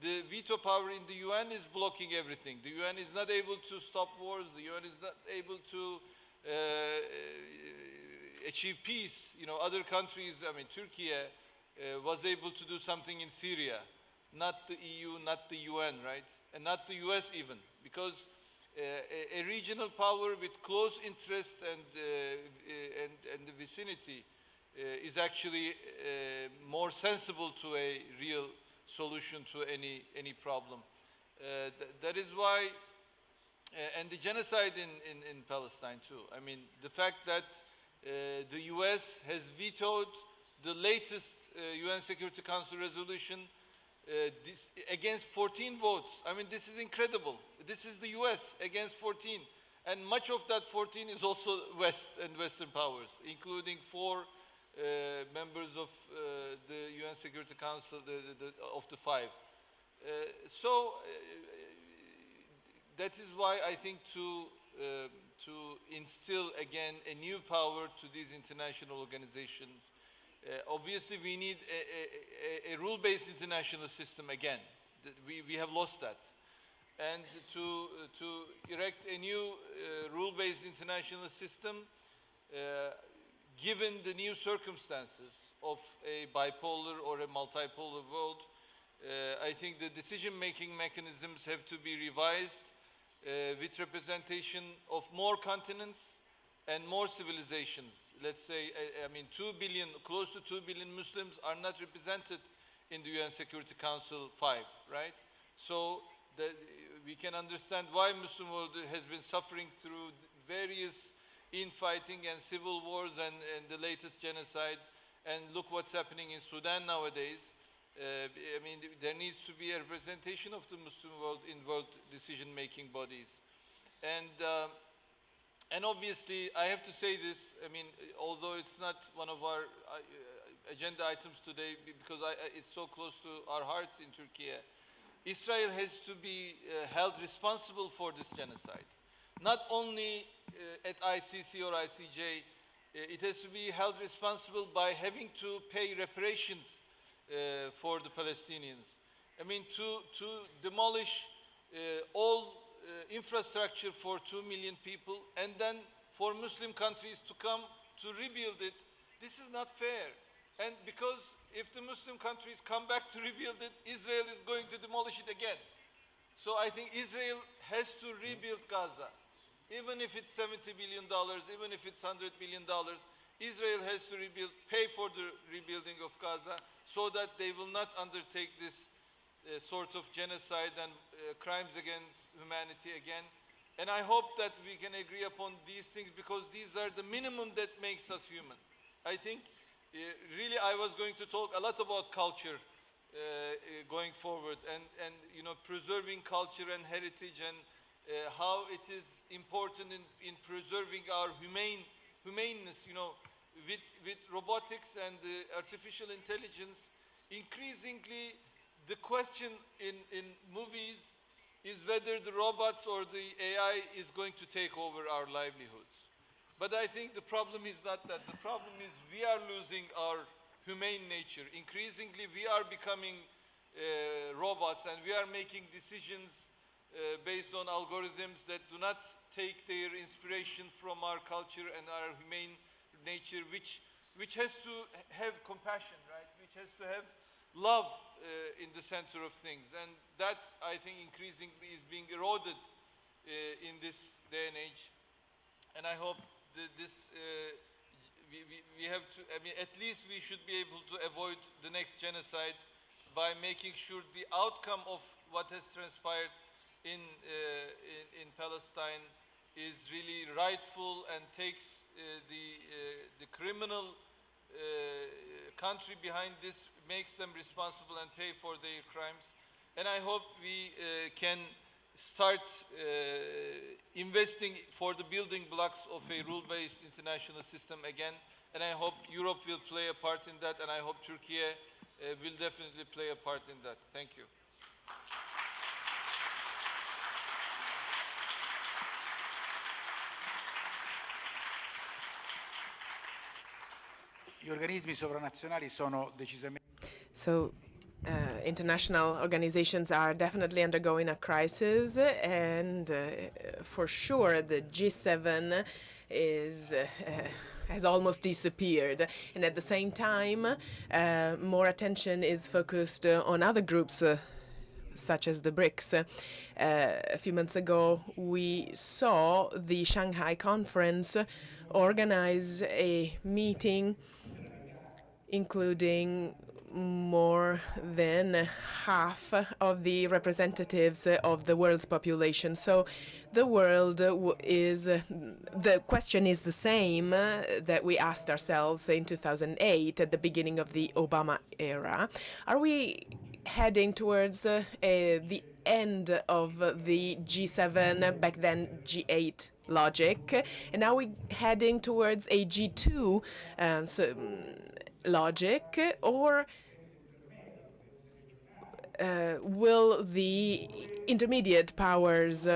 the veto power in the UN is blocking everything. The UN is not able to stop wars. The UN is not able to achieve peace. You know, other countries, I mean, Turkey was able to do something in Syria, not the EU, not the UN, right? And not the US even, because a regional power with close interests and the vicinity is actually more sensible to a real solution to any problem. That is why, and the genocide in Palestine too. I mean, the fact that the US has vetoed the latest UN Security Council resolution against 14 votes. I mean, this is incredible. This is the US against 14. And much of that 14 is also West and Western powers, including 4 members of the UN Security Council of the 5. So that is why I think to instill again a new power to these international organizations, obviously we need a rule-based international system again. We have lost that. And to erect a new rule-based international system, given the new circumstances of a bipolar or a multipolar world, I think the decision-making mechanisms have to be revised with representation of more continents and more civilizations. Let's say, I mean, 2 billion, close to 2 billion Muslims are not represented in the UN Security Council 5, right? So we can understand why Muslim world has been suffering through various infighting and civil wars and the latest genocide. And look what's happening in Sudan nowadays. I mean, there needs to be a representation of the Muslim world in world decision-making bodies. And obviously, I have to say this, I mean, although it's not one of our agenda items today, because it's so close to our hearts in Turkey, Israel has to be held responsible for this genocide. Not only at ICC or ICJ, it has to be held responsible by having to pay reparations for the Palestinians. I mean, to demolish all infrastructure for 2 million people, and then for Muslim countries to come to rebuild it. This is not fair. And because if the Muslim countries come back to rebuild it, Israel is going to demolish it again. So I think Israel has to rebuild Gaza. Even if it's $70 billion, even if it's $100 billion, Israel has to rebuild, pay for the rebuilding of Gaza so that they will not undertake this sort of genocide and crimes against humanity again. And I hope that we can agree upon these things because these are the minimum that makes us human. I think really I was going to talk a lot about culture going forward and you know, preserving culture and heritage and how it is important in preserving our humaneness, you know, with robotics and artificial intelligence. Increasingly, the question in movies is whether the robots or the AI is going to take over our livelihoods. But I think the problem is not that. The problem is we are losing our humane nature. Increasingly, we are becoming robots and we are making decisions based on algorithms that do not take their inspiration from our culture and our humane nature, which has to have compassion, right? Which has to have love in the center of things. And that, I think, increasingly is being eroded in this day and age. And I hope that we have to, I mean, at least we should be able to avoid the next genocide by making sure the outcome of what has transpired in Palestine is really rightful and takes the criminal country behind this, makes them responsible and pay for their crimes. And I hope we can start investing for the building blocks of a rule-based international system again. And I hope Europe will play a part in that, and I hope Turkey will definitely play a part in that. Thank you. Gli organismi sovranazionali sono decisamente... So, international organizations are definitely undergoing a crisis, and for sure the G7 has almost disappeared. And at the same time, more attention is focused on other groups, such as the BRICS. A few months ago, we saw the Shanghai conference organize a meeting including more than half of the representatives of the world's population. So the world the question is the same that we asked ourselves in 2008 at the beginning of the Obama era. Are we heading towards the end of the G7, back then G8 logic, and now we're heading towards a G2 logic, or will the intermediate powers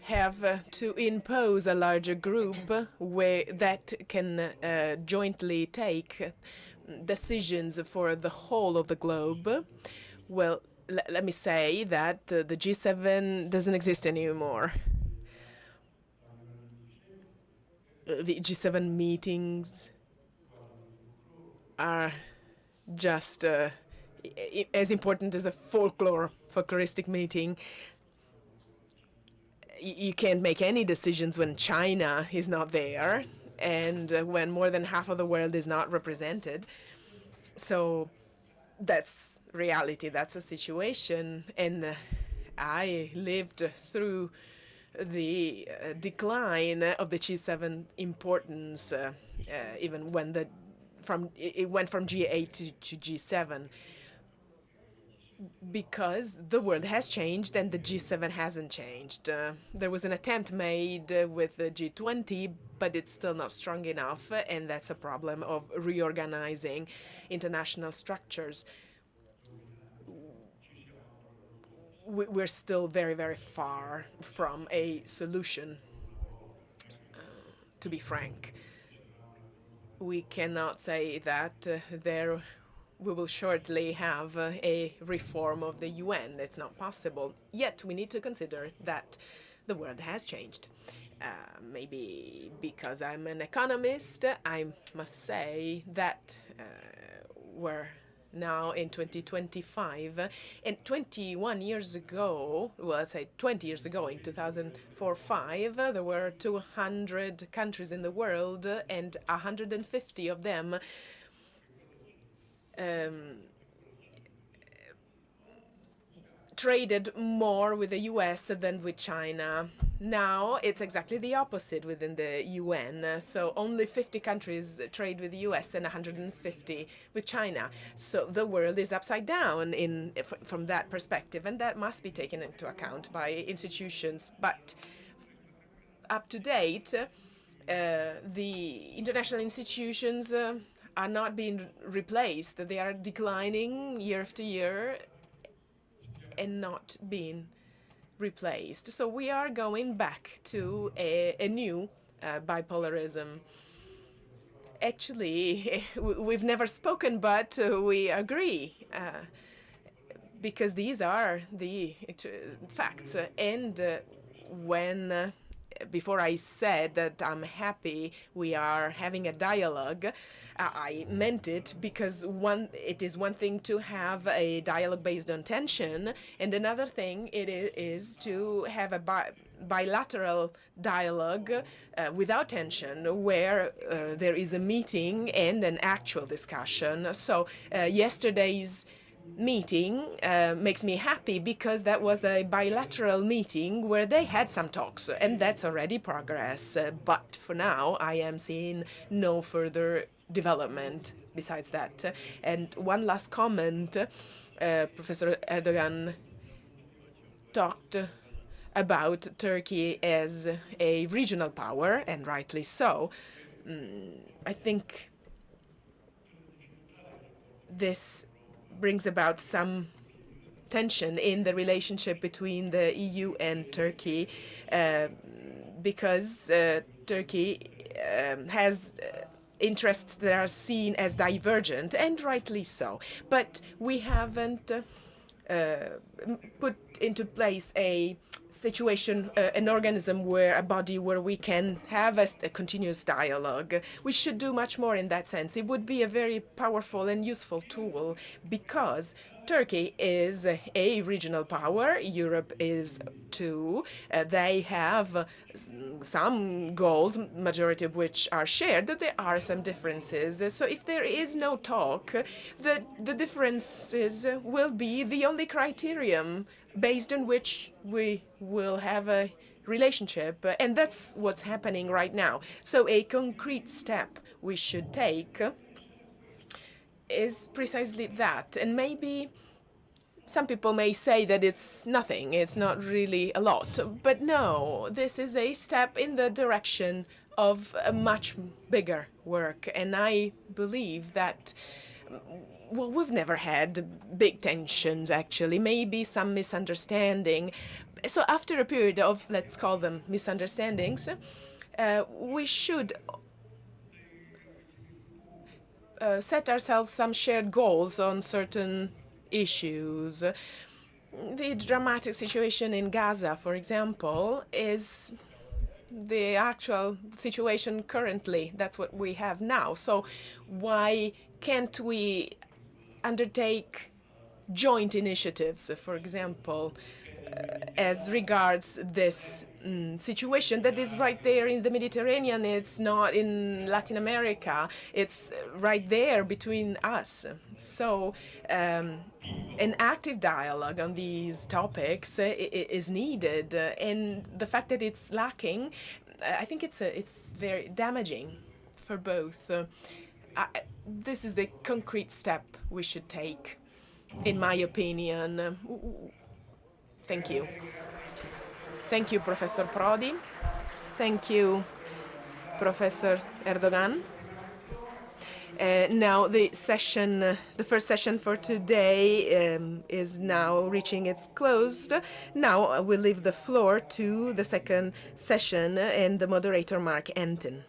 have to impose a larger group that can jointly take decisions for the whole of the globe? Well, let me say that the G7 doesn't exist anymore. The G7 meetings are just as important as a folkloristic meeting. You can't make any decisions when China is not there and when more than half of the world is not represented. So that's reality, that's a situation. And I lived through the decline of the G7 importance, even when it went from G8 to G7, because the world has changed and the G7 hasn't changed. There was an attempt made with the G20, but it's still not strong enough, and that's a problem of reorganizing international structures. We're still very, very far from a solution, to be frank. We cannot say that there we will shortly have a reform of the UN. It's not possible. Yet we need to consider that the world has changed. Maybe because I'm an economist, I must say that we're now in 2025, and 21 years ago, well, let's say 20 years ago, in 2004-5, there were 200 countries in the world, and 150 of them traded more with the US than with China. Now it's exactly the opposite within the UN. So only 50 countries trade with the US and 150 with China. So the world is upside down from that perspective, and that must be taken into account by institutions. But up to date, the international institutions are not being replaced. They are declining year after year and not being replaced. So we are going back to a new bipolarism. Actually, we've never spoken, but we agree, because these are the facts. And when before I said that I'm happy we are having a dialogue, I meant it, because it is one thing to have a dialogue based on tension, and another thing it is to have a bilateral dialogue without tension, where there is a meeting and an actual discussion. So yesterday's meeting makes me happy, because that was a bilateral meeting where they had some talks, and that's already progress. But for now, I am seeing no further development besides that. And one last comment, Professor Erdogan talked about Turkey as a regional power, and rightly so. I think this brings about some tension in the relationship between the EU and Turkey, because Turkey has interests that are seen as divergent, and rightly so. But we haven't put into place a situation, an organism, a body where we can have a continuous dialogue. We should do much more in that sense. It would be a very powerful and useful tool, because Turkey is a regional power. Europe is too. They have some goals, majority of which are shared, but there are some differences. So if there is no talk, the differences will be the only criterion based on which we will have a relationship. And that's what's happening right now. So a concrete step we should take is precisely that. And maybe some people may say that it's nothing, it's not really a lot. But no, this is a step in the direction of a much bigger work. And I believe that, well, we've never had big tensions, actually, maybe some misunderstanding. So after a period of, let's call them misunderstandings, we should set ourselves some shared goals on certain issues. The dramatic situation in Gaza, for example, is the actual situation currently. That's what we have now. So why can't we undertake joint initiatives, for example, as regards this situation that is right there in the Mediterranean? It's not in Latin America. It's right there between us. So an active dialogue on these topics is needed, and the fact that it's lacking, I think it's very damaging for both. This is the concrete step we should take, in my opinion. Thank you. Thank you, Professor Prodi. Thank you, Professor Erdogan. Now the first session for today is now reaching its close. Now I will leave the floor to the second session and the moderator, Mark Anton.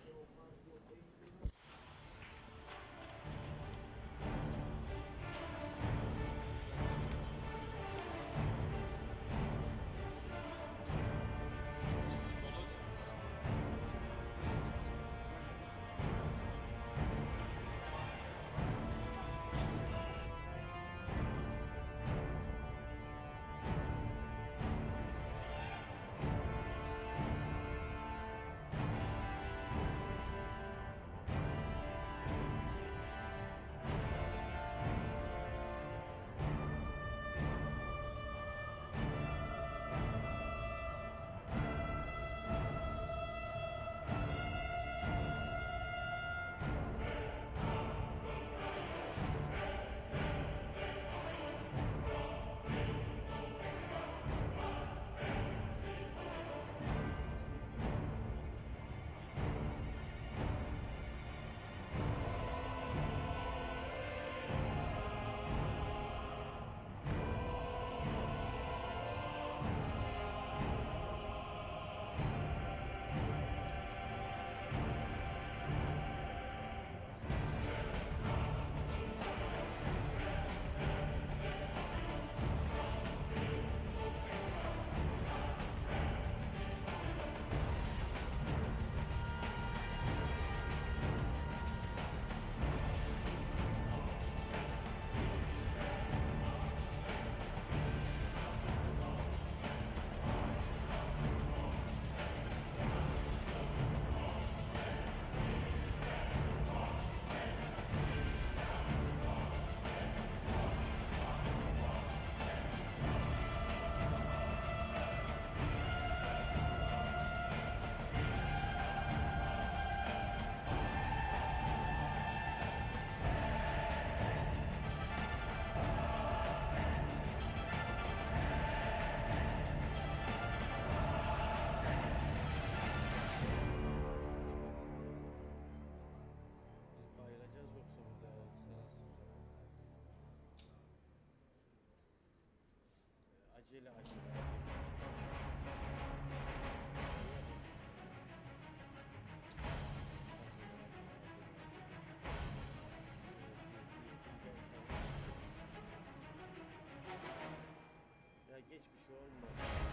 acele acele. Ya geçmiş olmaz.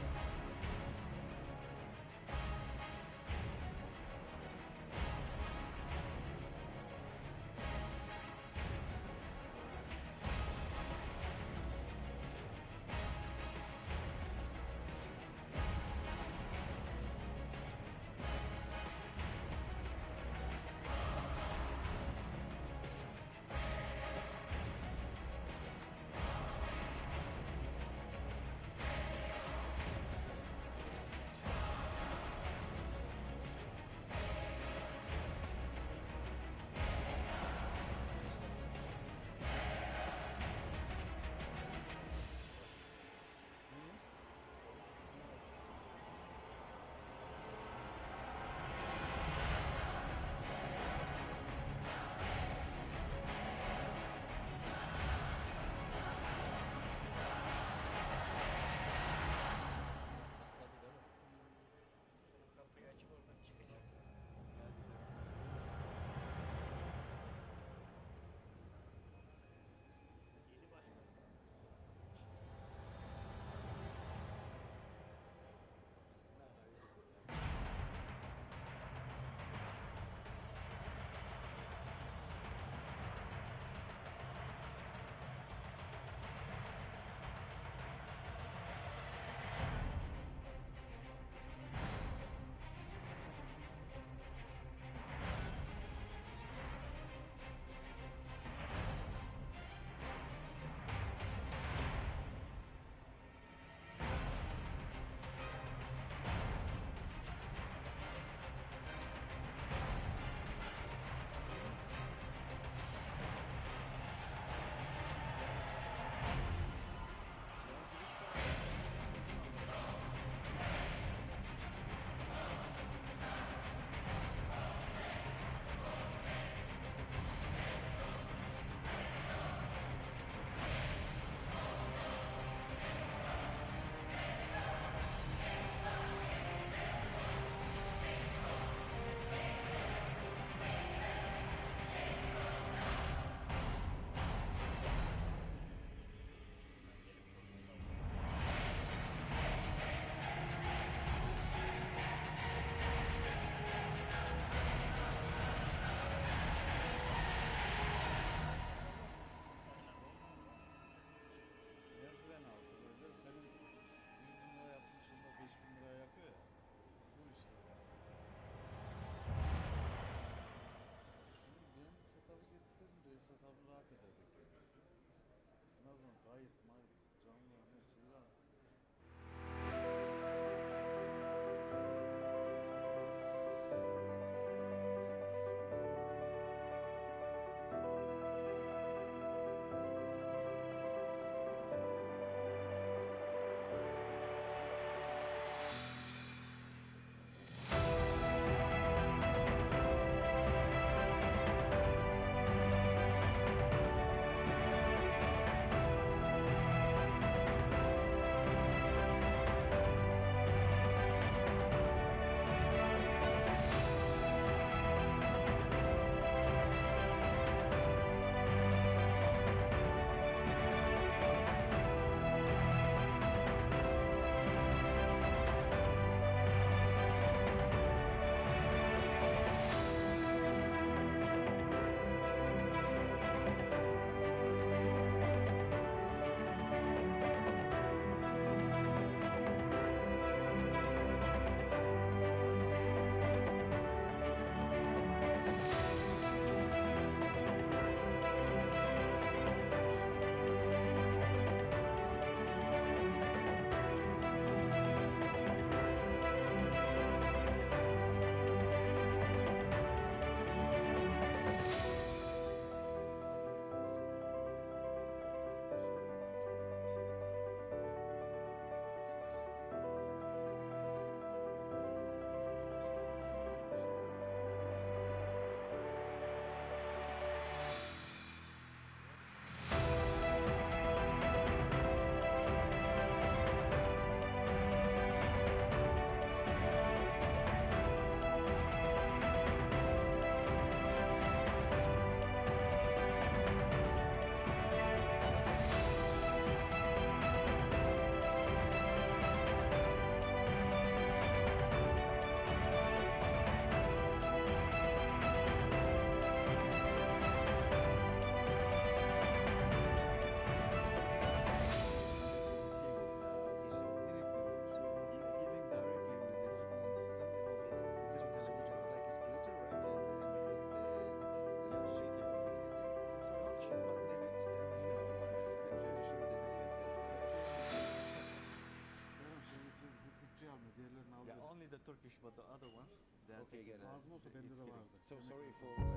Ağzım olsa bende de vardı. So sorry for like.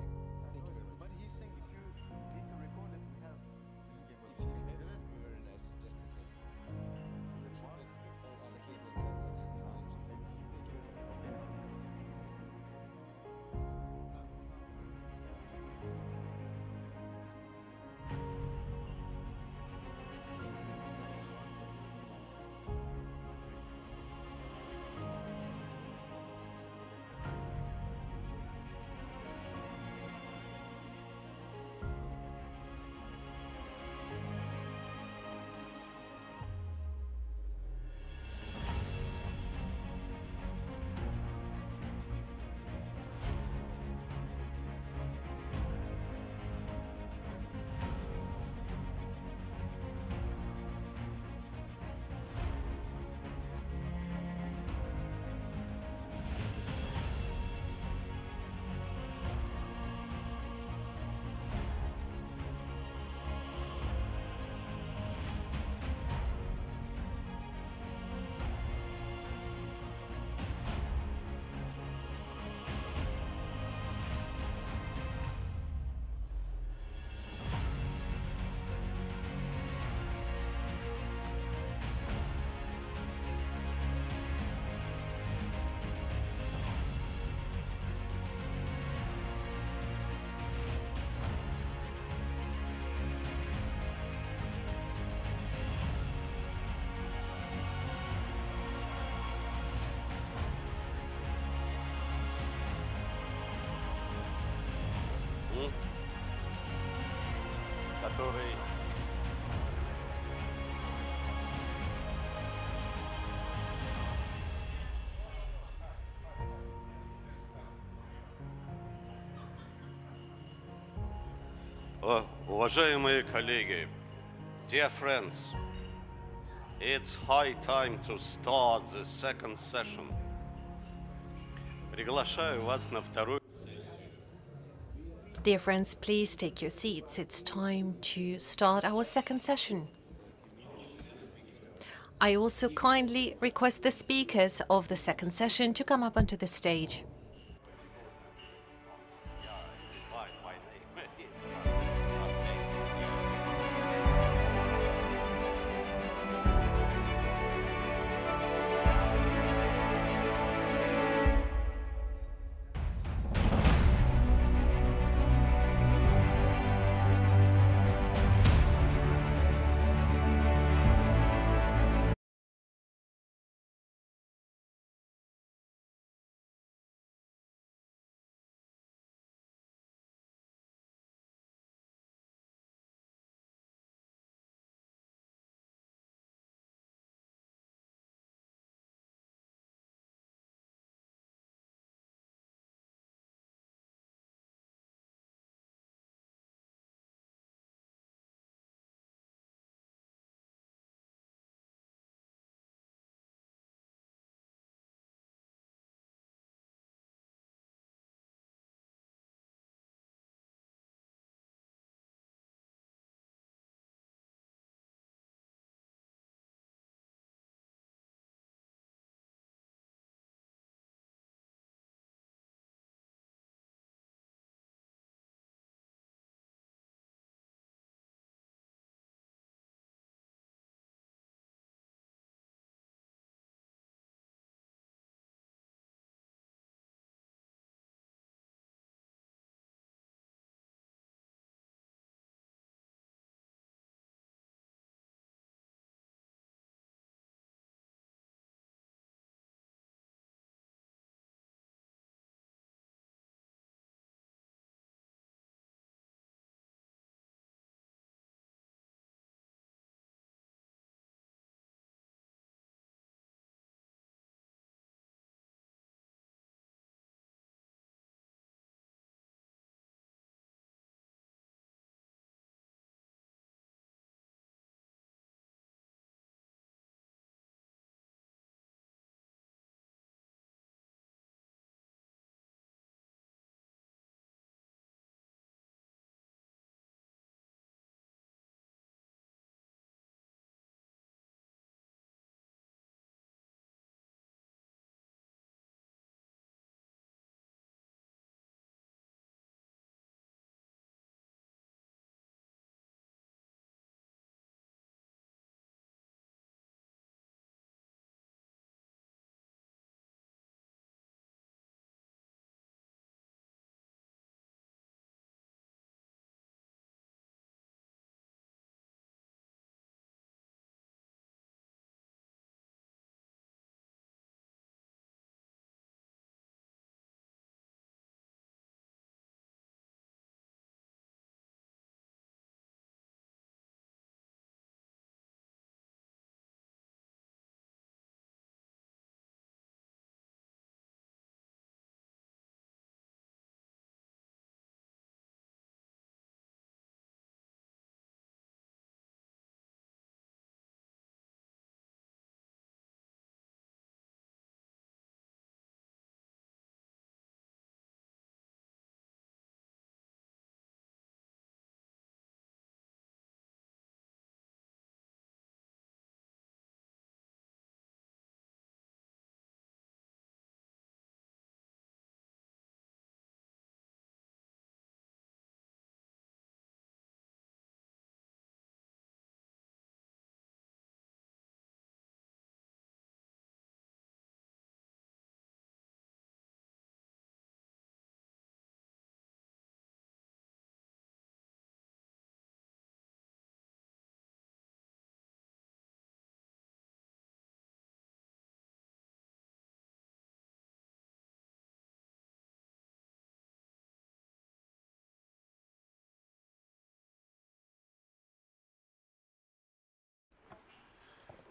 Thank you very much. But he's saying if you need to record it, we have this game. If you have it, very nice. Just in case. All other cables are Thank you. Okay. который Уважаемые коллеги, dear friends, it's high time to start the second session. Приглашаю вас на вторую. Dear friends, please take your seats. It's time to start our second session. I also kindly request the speakers of the second session to come up onto the stage.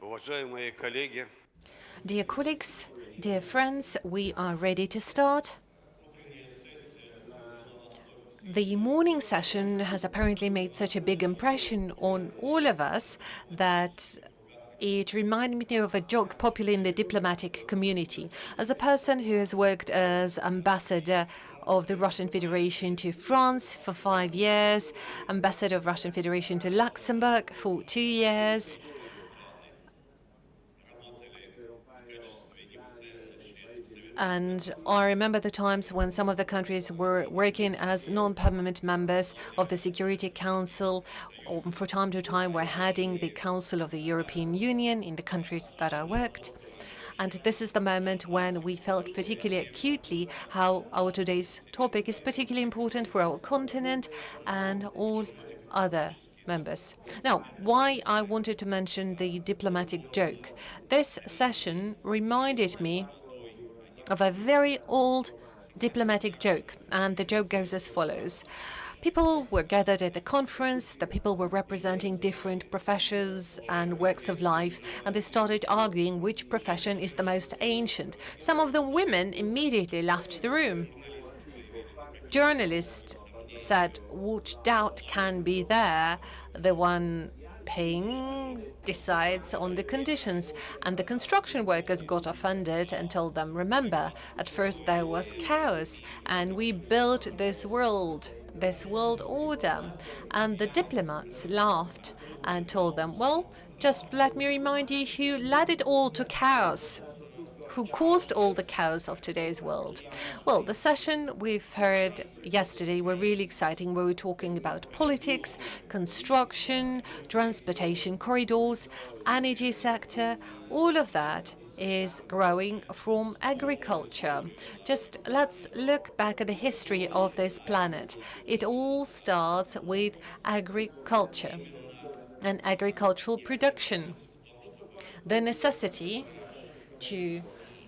Уважаемые коллеги, Dear colleagues, dear friends, we are ready to start. The morning session has apparently made such a big impression on all of us that it reminded me of a joke popular in the diplomatic community. As a person who has worked as ambassador of the Russian Federation to France for 5 years, ambassador of Russian Federation to Luxembourg for 2 years, and I remember the times when some of the countries were working as non-permanent members of the Security Council, or from time to time were heading the Council of the European Union in the countries that I worked. And this is the moment when we felt particularly acutely how our today's topic is particularly important for our continent and all other members. Now, why I wanted to mention the diplomatic joke. This session reminded me of a very old diplomatic joke, and the joke goes as follows. People were gathered at the conference, the people were representing different professions and works of life, and they started arguing which profession is the most ancient. Some of the women immediately left the room. Journalists said, what doubt can be there? The one paying decides on the conditions, and the construction workers got offended and told them, remember, at first there was chaos and we built this world order. And the diplomats laughed and told them, well, just let me remind you who led it all to chaos, who caused all the chaos of today's world. Well, the session we've heard yesterday were really exciting. We were talking about politics, construction, transportation corridors, energy sector. All of that is growing from agriculture. Just let's look back at the history of this planet. It all starts with agriculture and agricultural production. The necessity to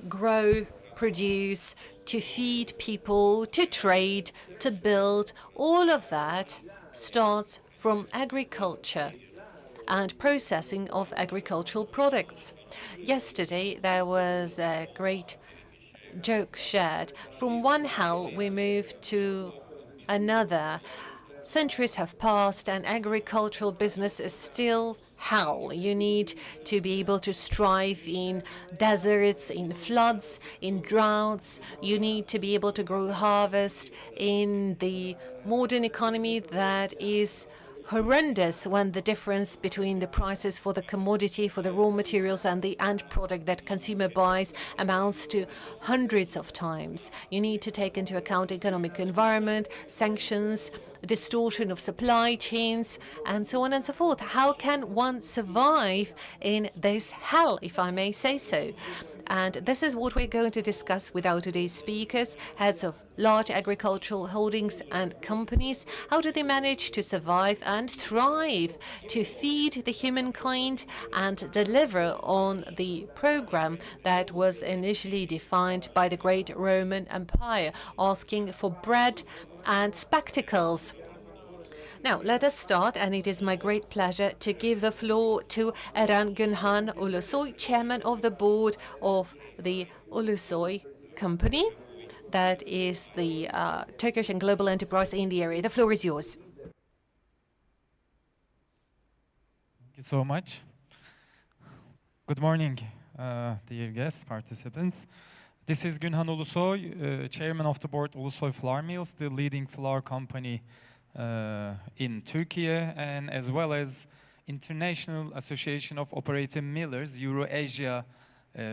grow, produce, to feed people, to trade, to build, all of that starts from agriculture and processing of agricultural products. Yesterday, there was a great joke shared. From one hell, we moved to another. Centuries have passed, and agricultural business is still hell. You need to be able to strive in deserts, in floods, in droughts. You need to be able to grow harvest in the modern economy that is horrendous, when the difference between the prices for the commodity, for the raw materials, and the end product that consumer buys amounts to hundreds of times. You need to take into account economic environment, sanctions, distortion of supply chains, and so on and so forth. How can one survive in this hell, if I may say so? And this is what we're going to discuss with our today's speakers, heads of large agricultural holdings and companies. How do they manage to survive and thrive, to feed the humankind and deliver on the program that was initially defined by the great Roman Empire, asking for bread and spectacles? Now, let us start, and it is my great pleasure to give the floor to Eren Günhan Ulusoy, chairman of the board of the Ulusoy company, that is the Turkish and global enterprise in the area. The floor is yours. Thank you so much. Good morning, dear guests, participants. This is Günhan Ulusoy, chairman of the board Ulusoy Flour Mills, the leading flour company in Turkey, and as well as International Association of Operating Millers, Eurasia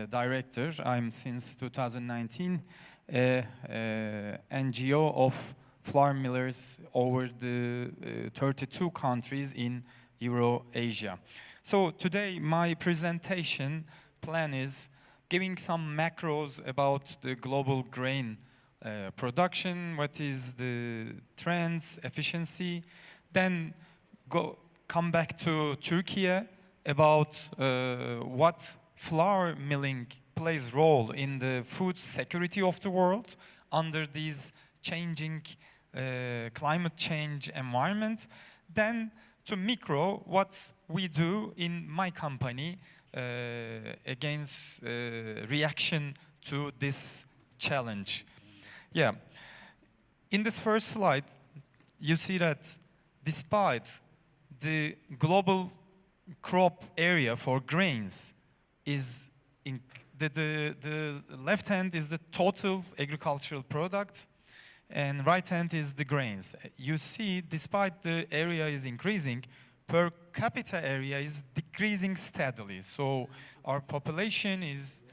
director. I'm since 2019 NGO of flour millers over the 32 countries in Eurasia. So today my presentation plan is giving some macros about the global grain production, what is the trends, efficiency, then come back to Turkey about what flour milling plays role in the food security of the world under these changing climate change environment, then to micro what we do in my company against reaction to this challenge. Yeah. In this first slide, you see that despite the global crop area for grains is in the left hand is the total agricultural product and right hand is the grains. You see, despite the area is increasing, per capita area is decreasing steadily. So our population is,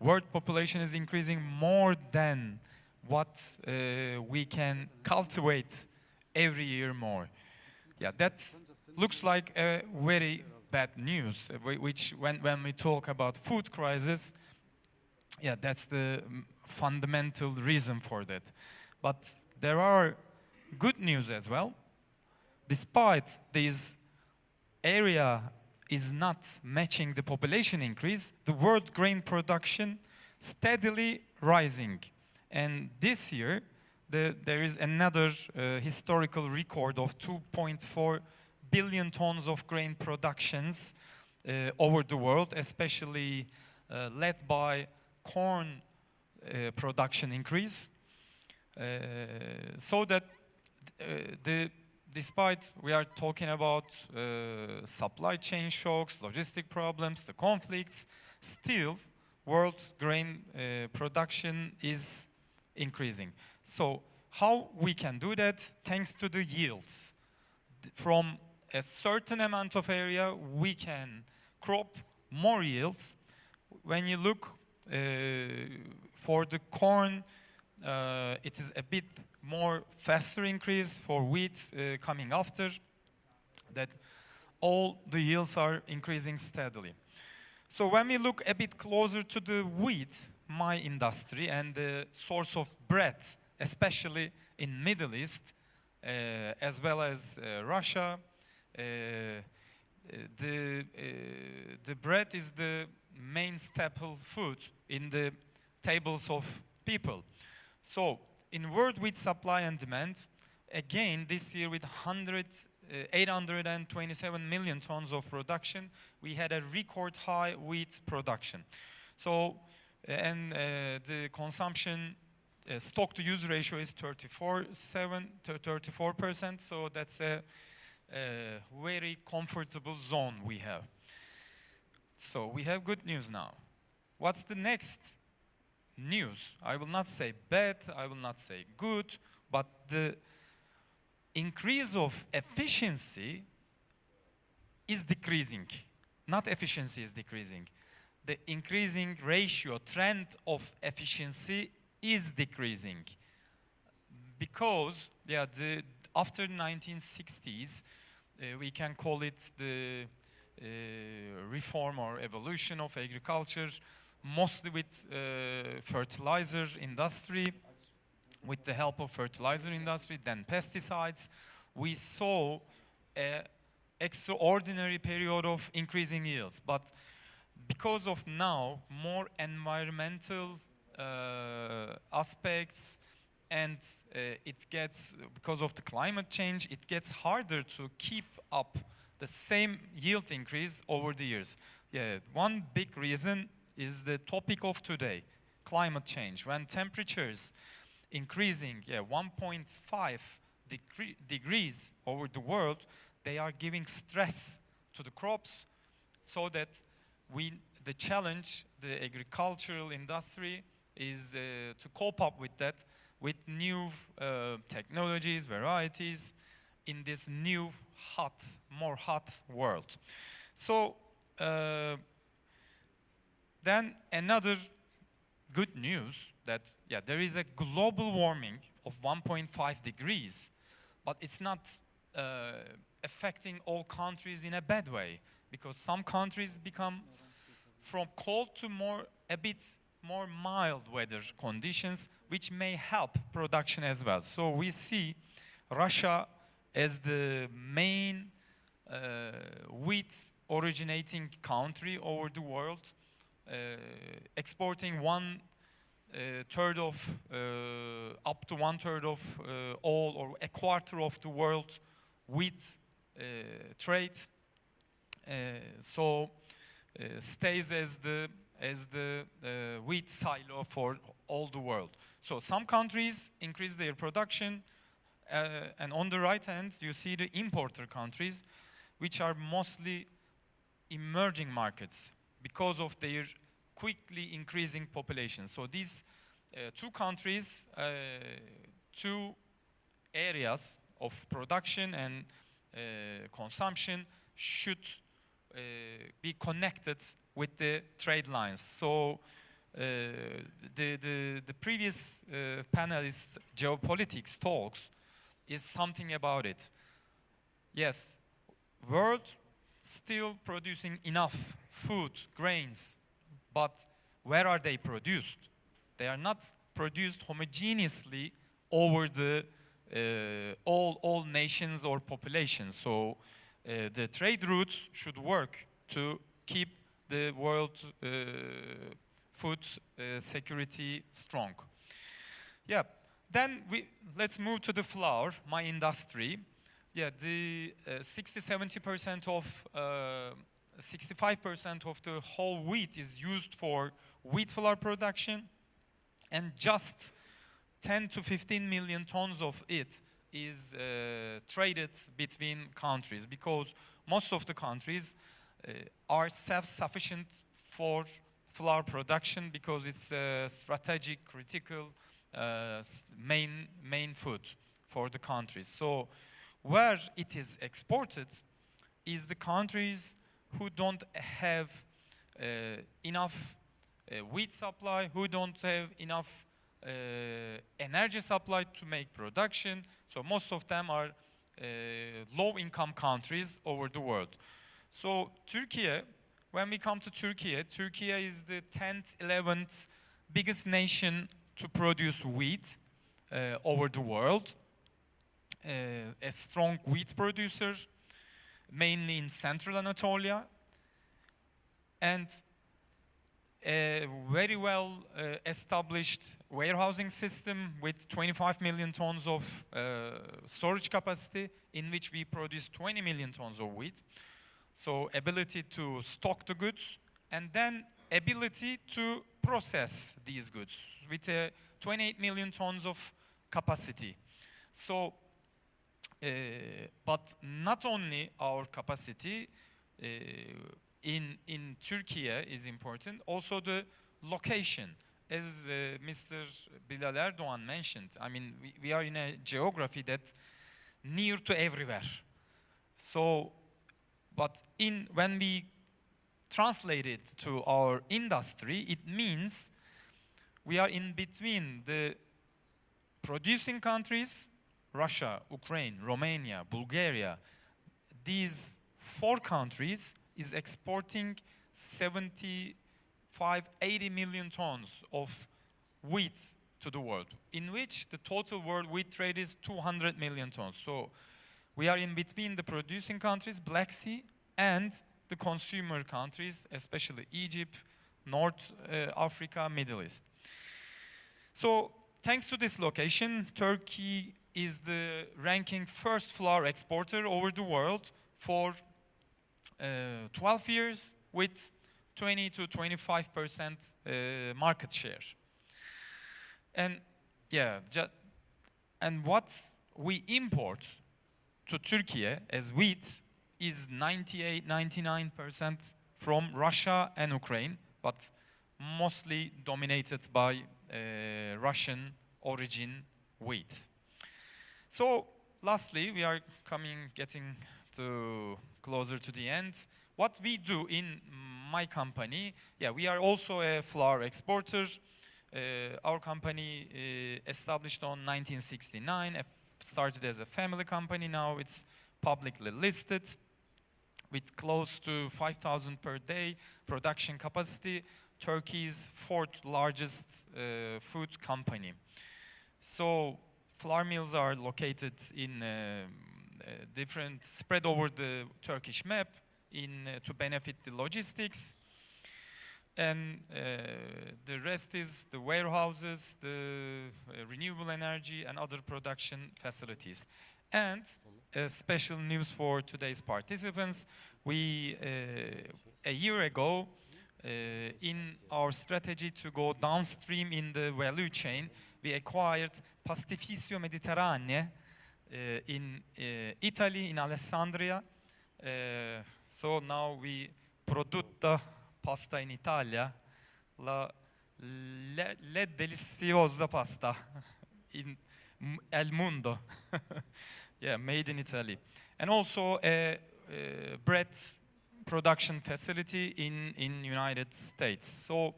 world population is increasing more than what we can cultivate every year more. Yeah, that looks like a very bad news, which when we talk about food crisis, yeah, that's the fundamental reason for that. But there are good news as well. Despite this area is not matching the population increase, the world grain production steadily rising. And this year, there is another historical record of 2.4 billion tons of grain productions over the world, especially led by corn production increase. So that despite we are talking about supply chain shocks, logistic problems, the conflicts, still world grain production is increasing. So how we can do that? Thanks to the yields. From a certain amount of area, we can crop more yields. When you look for the corn, it is a bit more faster increase. For wheat coming after that, all the yields are increasing steadily. So when we look a bit closer to the wheat, my industry and the source of bread, especially in Middle East, as well as Russia, the bread is the main staple food in the tables of people. So in world wheat supply and demand, again this year with 827 million tons of production, we had a record high wheat production. So, and the consumption stock to use ratio is 34%, so that's a very comfortable zone we have. So we have good news now. What's the next news? I will not say bad, I will not say good, but the increase of efficiency is decreasing. Not efficiency is decreasing. The increasing ratio, trend of efficiency is decreasing. Because, yeah, after 1960s, we can call it the reform or evolution of agriculture, mostly with fertilizer industry, with the help of fertilizer industry, then pesticides, we saw an extraordinary period of increasing yields. But because of now more environmental aspects, and it gets, because of the climate change, it gets harder to keep up the same yield increase over the years. Yeah, one big reason is the topic of today, climate change. When temperatures increasing 1.5 degrees over the world, they are giving stress to the crops, so that the challenge, the agricultural industry is to cope up with that with new technologies, varieties in this new more hot world. So then another good news that there is a global warming of 1.5 degrees, but it's not affecting all countries in a bad way, because some countries become from cold to a bit more mild weather conditions, which may help production as well. So we see Russia as the main wheat originating country over the world, exporting up to one third of all, or a quarter of the world wheat trade. So stays as the wheat silo for all the world. So some countries increase their production, and on the right hand you see the importer countries, which are mostly emerging markets because of their quickly increasing population. So these two countries, two areas of production and consumption should be connected with the trade lines. So the previous panelist geopolitics talks is something about it. Yes, world still producing enough food, grains, but where are they produced? They are not produced homogeneously over the all nations or populations. So the trade routes should work to keep the world food security strong. Yeah, then let's move to the flour, my industry. Yeah, the 60-70% of 65% of the whole wheat is used for wheat flour production, and just 10 to 15 million tons of it is traded between countries, because most of the countries are self-sufficient for flour production because it's a strategic, critical main food for the countries. So where it is exported is the countries who don't have enough wheat supply, who don't have enough energy supply to make production. So most of them are low-income countries over the world. So Türkiye, when we come to Türkiye, Türkiye is the 10th, 11th biggest nation to produce wheat over the world. A strong wheat producer, mainly in central Anatolia, and a very well established warehousing system with 25 million tons of storage capacity, in which we produce 20 million tons of wheat. So ability to stock the goods, and then ability to process these goods with 28 million tons of capacity. So, but not only our capacity in Türkiye is important, also the location. As Mr. Bilal Erdoğan mentioned, I mean, we are in a geography that near to everywhere. So, but when we translate it to our industry, it means we are in between the producing countries, Russia, Ukraine, Romania, Bulgaria. These 4 countries is exporting 75-80 million tons of wheat to the world, in which the total world wheat trade is 200 million tons. So we are in between the producing countries, Black Sea, and the consumer countries, especially Egypt, North Africa, Middle East. So thanks to this location, Turkey is the ranking first flour exporter over the world for 12 years with 20 to 25% market share. And yeah, and what we import to Turkey as wheat is 98-99% from Russia and Ukraine, but mostly dominated by Russian origin wheat. So lastly, we are getting closer to the end. What we do in my company, yeah, we are also a flour exporter. Our company established on 1969, started as a family company. Now it's publicly listed with close to 5,000 per day production capacity. Turkey's 4th largest food company. So flour mills are located in different, spread over the Turkish map to benefit the logistics. And the rest is the warehouses, the renewable energy and other production facilities. And special news for today's participants, we a year ago, in our strategy to go downstream in the value chain, we acquired Pastificio Mediterranee in Italy, in Alessandria. So now we produtta pasta in Italia, le deliciosa pasta in El Mundo. Yeah, made in Italy. And also a bread production facility in United States. So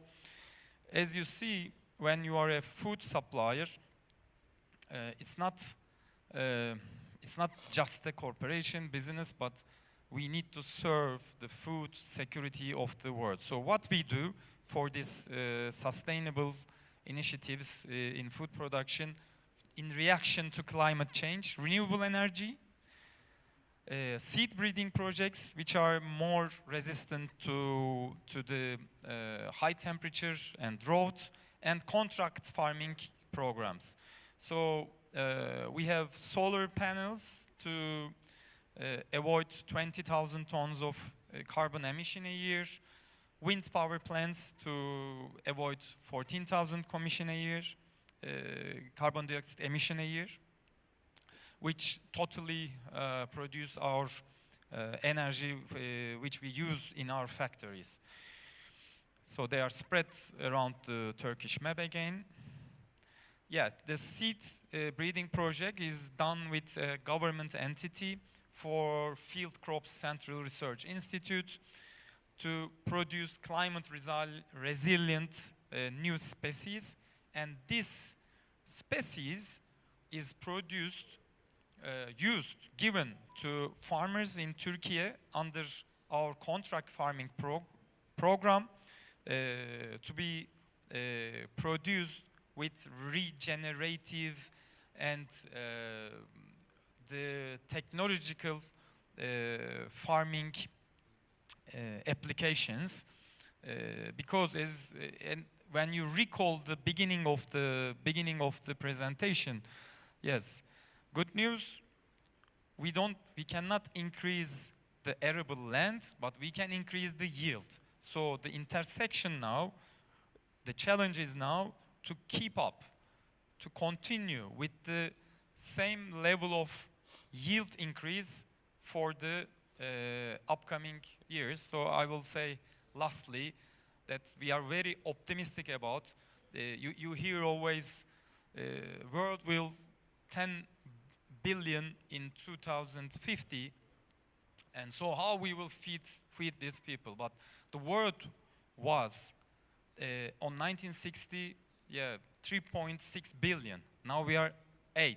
as you see, when you are a food supplier, it's not just a corporation business, but we need to serve the food security of the world. So what we do for these sustainable initiatives in food production in reaction to climate change, renewable energy, seed breeding projects which are more resistant to the high temperature and drought, and contract farming programs. So we have solar panels to avoid 20,000 tons of carbon emission a year, wind power plants to avoid 14,000 emission a year, carbon dioxide emission a year, which totally produce our energy which we use in our factories. So they are spread around the Turkish map again. Yeah, the seed breeding project is done with a government entity for Field Crops Central Research Institute to produce climate resilient new species, and this species is produced, given to farmers in Turkey under our contract farming program to be produced with regenerative and the technological farming applications, because when you recall the beginning of the presentation, yes, good news, we cannot increase the arable land, but we can increase the yield. So the intersection now, the challenge is now to keep up, to continue with the same level of yield increase for the upcoming years. So I will say lastly that we are very optimistic about, you hear always world will 10 billion in 2050, and so how we will feed these people. But the world was on 1960, 3.6 billion. Now we are 8,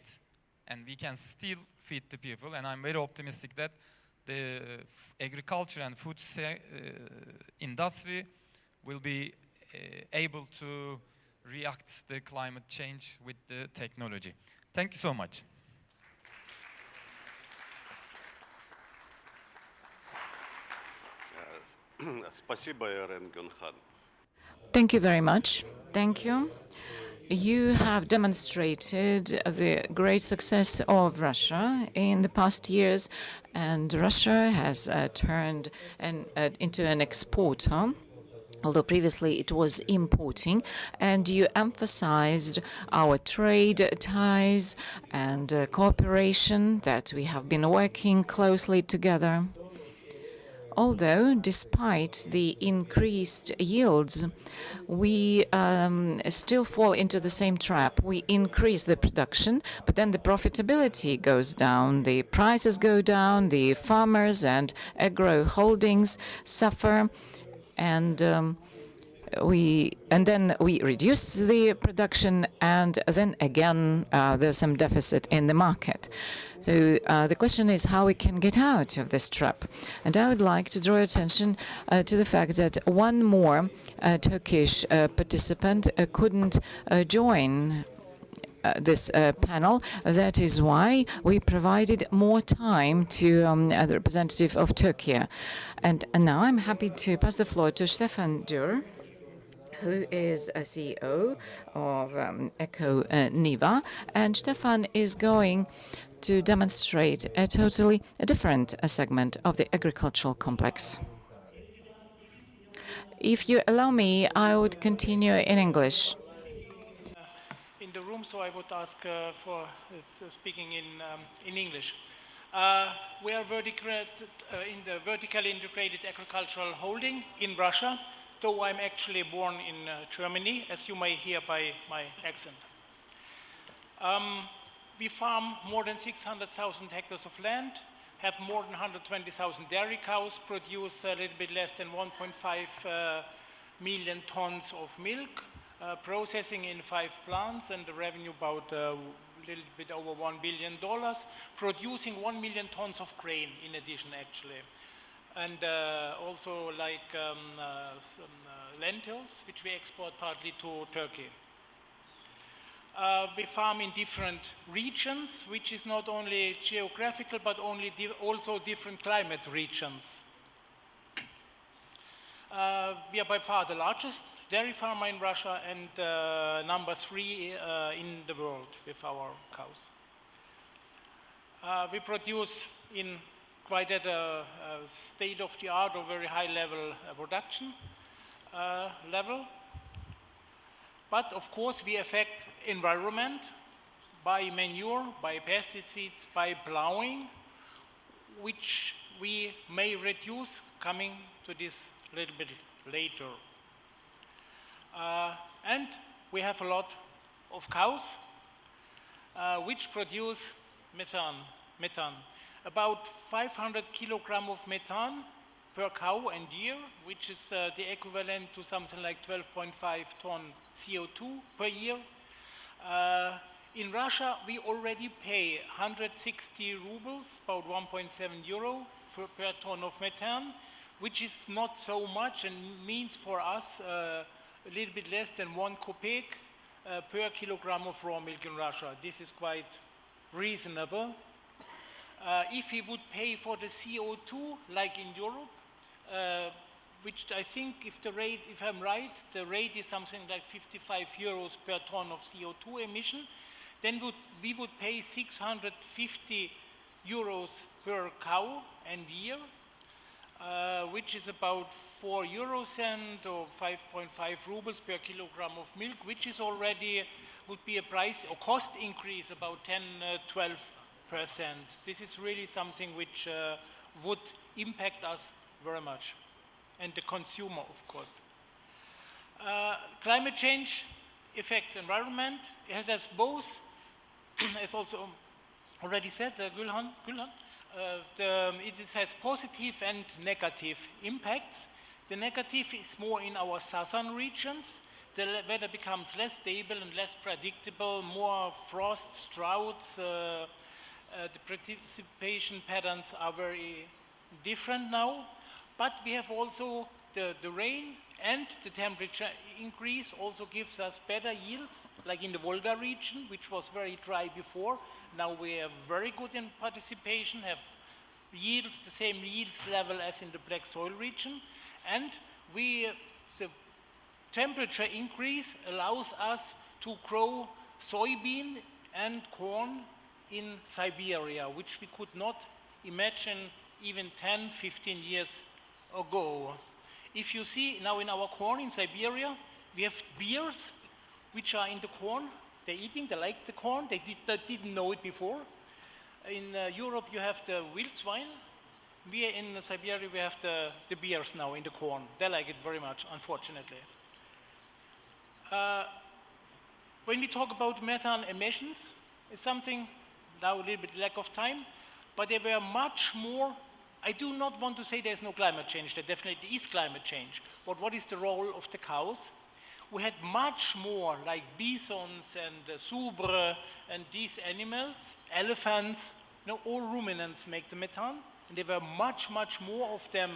and we can still feed the people, and I'm very optimistic that the agriculture and food industry will be able to react the climate change with the technology. Thank you so much. Спасибо, Eren Günhan. Thank you very much. Thank you. You have demonstrated the great success of Russia in the past years, and Russia has turned into an exporter, although previously it was importing, and you emphasized our trade ties and cooperation, that we have been working closely together. Although, despite the increased yields, we still fall into the same trap. We increase the production, but then the profitability goes down, the prices go down, the farmers and agro holdings suffer, and then we reduce the production, and then again there's some deficit in the market. So the question is how we can get out of this trap. And I would like to draw attention to the fact that one more Turkish participant couldn't join this panel. That is why we provided more time to the representative of Turkey. And now I'm happy to pass the floor to Stefan Dürr, who is a CEO of Eco Niva, and Stefan is going to demonstrate a totally different segment of the agricultural complex. If you allow me, I would continue in English. In the room, so I would ask for speaking in English. We are in the vertically integrated agricultural holding in Russia, though I'm actually born in Germany, as you may hear by my accent. We farm more than 600,000 hectares of land, have more than 120,000 dairy cows, produce a little bit less than 1.5 million tons of milk, processing in 5 plants, and the revenue about a little bit over $1 billion, producing 1 million tons of grain in addition, actually. And also like some lentils, which we export partly to Turkey. We farm in different regions, which is not only geographical, but also different climate regions. We are by far the largest dairy farmer in Russia and number 3 in the world with our cows. We produce in quite at a state-of-the-art or very high-level production level. But of course, we affect environment by manure, by pesticides, by plowing, which we may reduce, coming to this a little bit later. And we have a lot of cows, which produce methane. About 500 kilograms of methane per cow and year, which is the equivalent to something like 12.5 ton CO2 per year. In Russia, we already pay 160 rubles, about 1.7 euro per ton of methane, which is not so much and means for us a little bit less than 1 kopeck per kilogram of raw milk in Russia. This is quite reasonable. If we would pay for the CO2, like in Europe, which I think, if I'm right, the rate is something like 55 euros per ton of CO2 emission, then we would pay 650 euros per cow and year, which is about 4 euro cent or 5.5 rubles per kilogram of milk, which is already, would be a price or cost increase about 10-12%. This is really something which would impact us very much, and the consumer, of course. Climate change affects environment. It has both, as also already said, Gülhan, it has positive and negative impacts. The negative is more in our southern regions. The weather becomes less stable and less predictable, more frosts, droughts. The precipitation patterns are very different now. But we have also the rain and the temperature increase also gives us better yields, like in the Volga region, which was very dry before. Now we have very good in participation, have yields, the same yields level as in the black soil region. And the temperature increase allows us to grow soybean and corn in Siberia, which we could not imagine even 10, 15 years ago. If you see now in our corn in Siberia, we have bears which are in the corn. They're eating, they like the corn, they didn't know it before. In Europe you have the wild swine. In Siberia we have the bears now in the corn. They like it very much, unfortunately. When we talk about methane emissions, it's something, now a little bit lack of time, but there were much more. I do not want to say there's no climate change, there definitely is climate change, but what is the role of the cows? We had much more, like bisons and zebra and these animals, elephants, all ruminants make the methane, and there were much, much more of them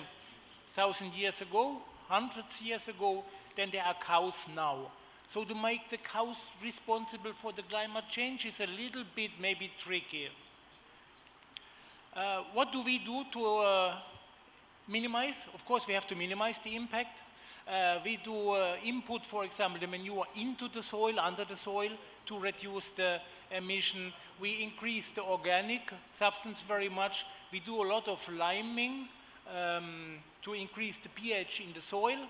1,000 years ago, hundreds years ago, than there are cows now. So to make the cows responsible for the climate change is a little bit maybe tricky. What do we do to minimize? Of course, we have to minimize the impact. We do input, for example, the manure into the soil, under the soil, to reduce the emission. We increase the organic substance very much. We do a lot of liming to increase the pH in the soil.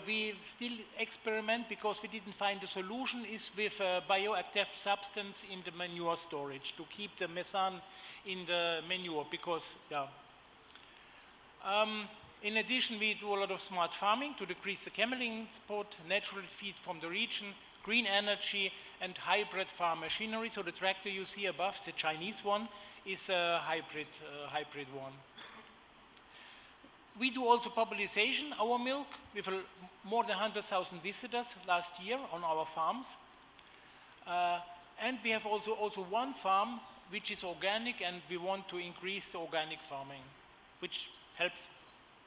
We still experiment because we didn't find a solution is with a bioactive substance in the manure storage to keep the methane in the manure because, yeah. In addition, we do a lot of smart farming to decrease the chemical input, natural feed from the region, green energy, and hybrid farm machinery. So the tractor you see above, the Chinese one, is a hybrid one. We do also popularization, our milk, with more than 100,000 visitors last year on our farms. And we have also one farm which is organic, and we want to increase the organic farming, which helps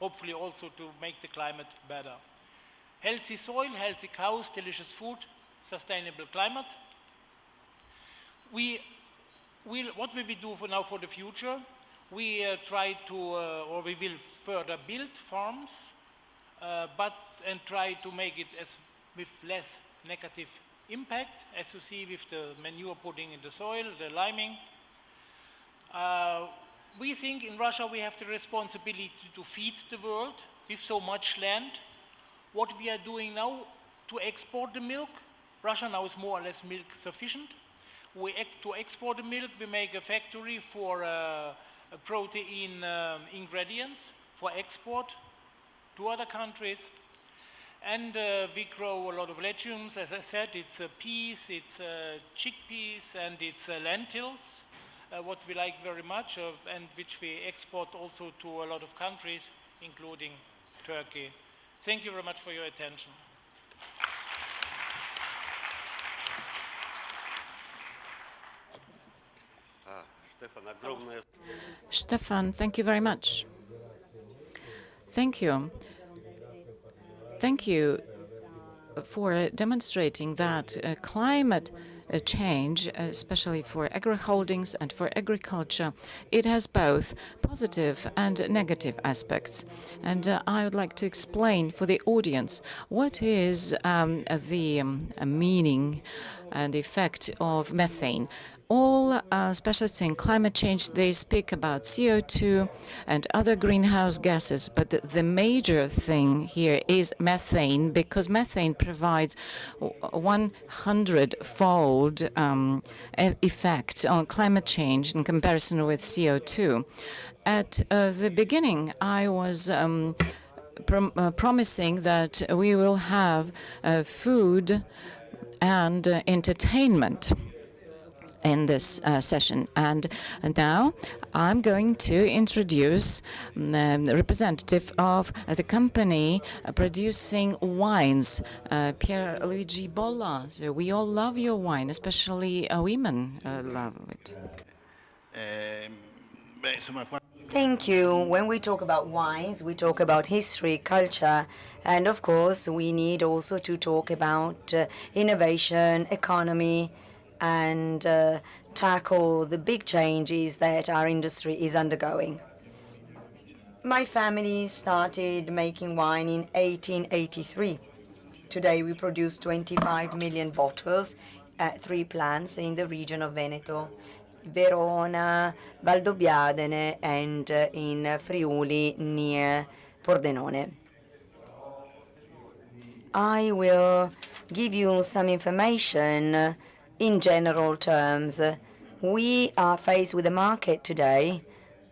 hopefully also to make the climate better. Healthy soil, healthy cows, delicious food, sustainable climate. What will we do now for the future? We try to, or we will further build farms, and try to make it with less negative impact, as you see with the manure putting in the soil, the liming. We think in Russia we have the responsibility to feed the world with so much land. What we are doing now to export the milk, Russia now is more or less milk sufficient. To export the milk, we make a factory for protein ingredients for export to other countries. And we grow a lot of legumes. As I said, it's peas, it's chickpeas, and it's lentils, what we like very much, and which we export also to a lot of countries, including Turkey. Thank you very much for your attention. Stefan, thank you very much. Thank you. Thank you for demonstrating that climate change, especially for agri-holdings and for agriculture, it has both positive and negative aspects. And I would like to explain for the audience what is the meaning and effect of methane. All specialists in climate change, they speak about CO2 and other greenhouse gases, but the major thing here is methane, because methane provides 100-fold effect on climate change in comparison with CO2. At the beginning, I was promising that we will have food and entertainment in this session. And now I'm going to introduce the representative of the company producing wines, Pierluigi Bolla. So we all love your wine, especially women love it. Thank you. When we talk about wines, we talk about history, culture, and of course we need also to talk about innovation, economy, and tackle the big changes that our industry is undergoing. My family started making wine in 1883. Today we produce 25 million bottles at 3 plants in the region of Veneto, Verona, Valdobbiadene, and in Friuli near Pordenone. I will give you some information in general terms. We are faced with a market today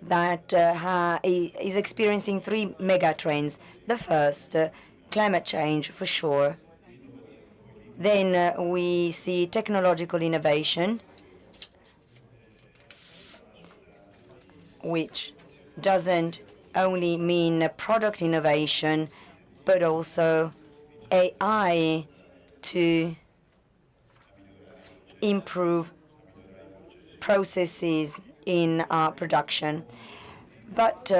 that is experiencing 3 mega trends. The first, climate change for sure. Then we see technological innovation, which doesn't only mean product innovation, but also AI to improve processes in our production. But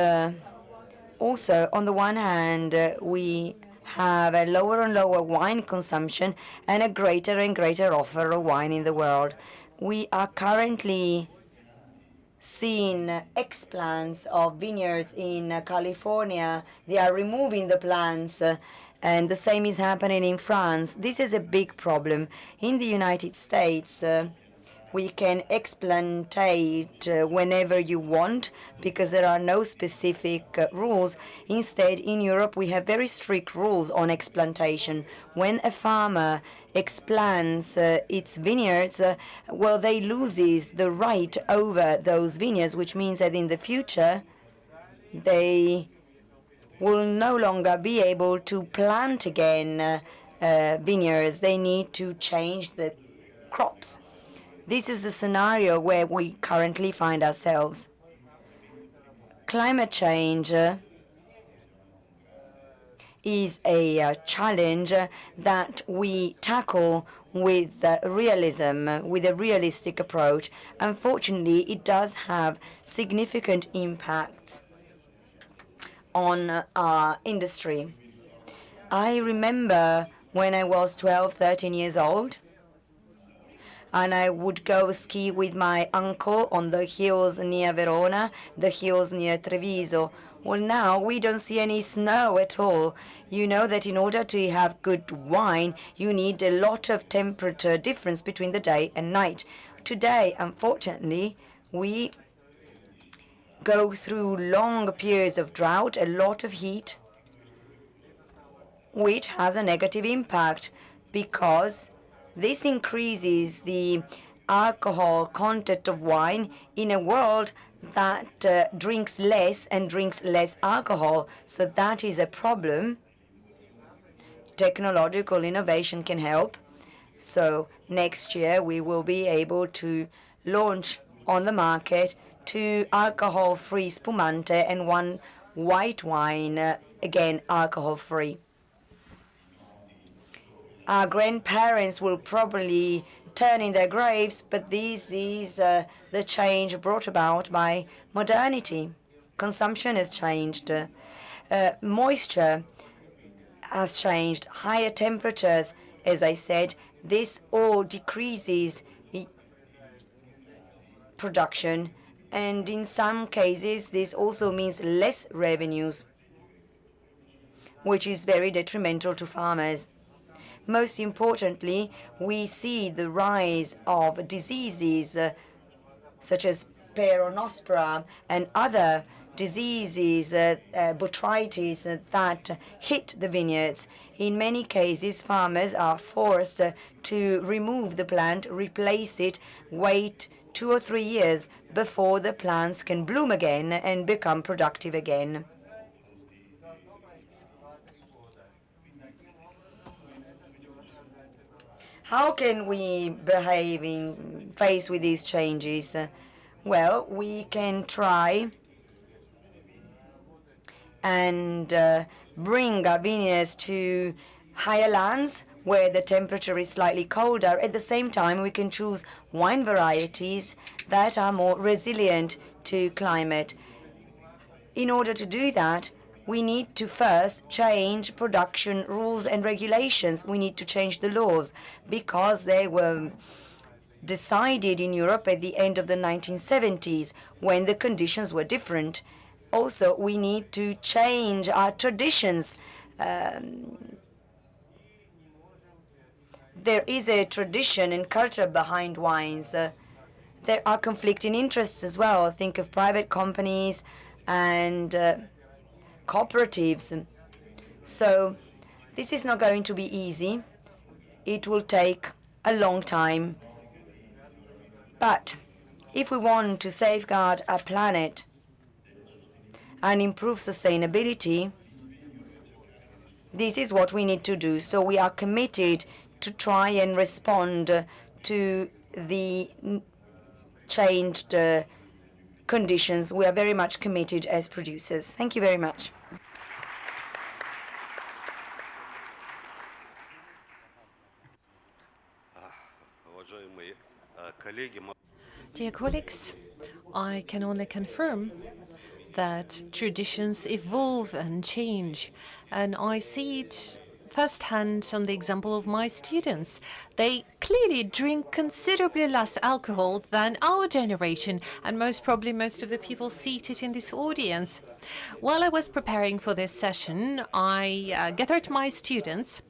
also, on the one hand, we have a lower and lower wine consumption and a greater and greater offer of wine in the world. We are currently seeing explants of vineyards in California. They are removing the plants, and the same is happening in France. This is a big problem. In the United States, We can explantate whenever you want because there are no specific rules. Instead, in Europe, we have very strict rules on explantation. When a farmer explants its vineyards, well, they loses the right over those vineyards, which means that in the future, they will no longer be able to plant again vineyards. They need to change the crops. This is the scenario where we currently find ourselves. Climate change is a challenge that we tackle with realism, with a realistic approach. Unfortunately, it does have significant impacts on our industry. I remember when I was 12, 13 years old, and I would go ski with my uncle on the hills near Verona, the hills near Treviso. Well, now we don't see any snow at all. You know that in order to have good wine, you need a lot of temperature difference between the day and night. Today, unfortunately, we go through long periods of drought, a lot of heat, which has a negative impact because this increases the alcohol content of wine in a world that drinks less and drinks less alcohol. So that is a problem. Technological innovation can help. So next year we will be able to launch on the market 2 alcohol-free spumante and 1 white wine, again alcohol-free. Our grandparents will probably turn in their graves, but this is the change brought about by modernity. Consumption has changed. Moisture has changed. Higher temperatures, as I said, this all decreases production, and in some cases this also means less revenues, which is very detrimental to farmers. Most importantly, we see the rise of diseases such as peronospora and other diseases, botrytis, that hit the vineyards. In many cases, farmers are forced to remove the plant, replace it, wait 2 or 3 years before the plants can bloom again and become productive again. How can we behave in face with these changes? Well, we can try and bring our vineyards to higher lands where the temperature is slightly colder. At the same time, we can choose wine varieties that are more resilient to climate. In order to do that, we need to first change production rules and regulations. We need to change the laws because they were decided in Europe at the end of the 1970s when the conditions were different. Also, we need to change our traditions. There is a tradition and culture behind wines. There are conflicting interests as well. Think of private companies and cooperatives. So this is not going to be easy. It will take a long time. But if we want to safeguard our planet and improve sustainability, this is what we need to do. So we are committed to try and respond to the changed conditions. We are very much committed as producers. Thank you very much. Dear colleagues, I can only confirm that traditions evolve and change, and I see it firsthand on the example of my students. They clearly drink considerably less alcohol than our generation, and most probably most of the people seated in this audience. While I was preparing for this session, I gathered my students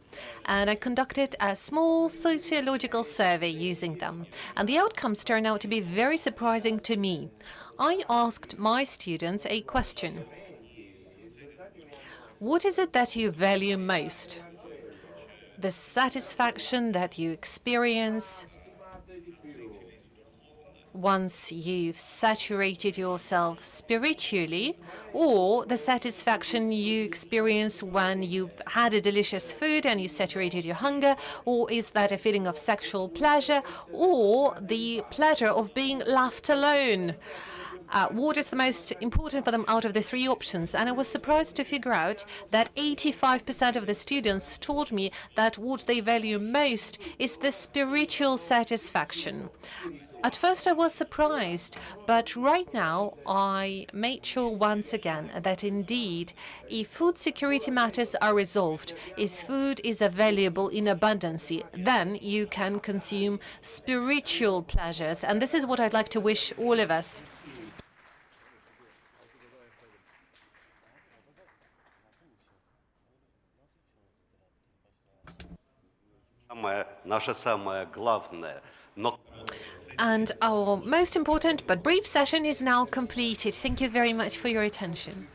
And I conducted a small sociological survey using them. And the outcomes turned out to be very surprising to me. I asked my students a question. What is it that you value most? The satisfaction that you experience once you've saturated yourself spiritually, or the satisfaction you experience when you've had a delicious food and you saturated your hunger, or is that a feeling of sexual pleasure, or the pleasure of being left alone? What is the most important for them out of the three options? And I was surprised to figure out that 85% of the students told me that what they value most is the spiritual satisfaction. At first I was surprised, but right now I made sure once again that indeed, if food security matters are resolved, if food is available in abundance, then you can consume spiritual pleasures. And this is what I'd like to wish all of us. Наше самое главное. Но And our most important but brief session is now completed. Thank you very much for your attention.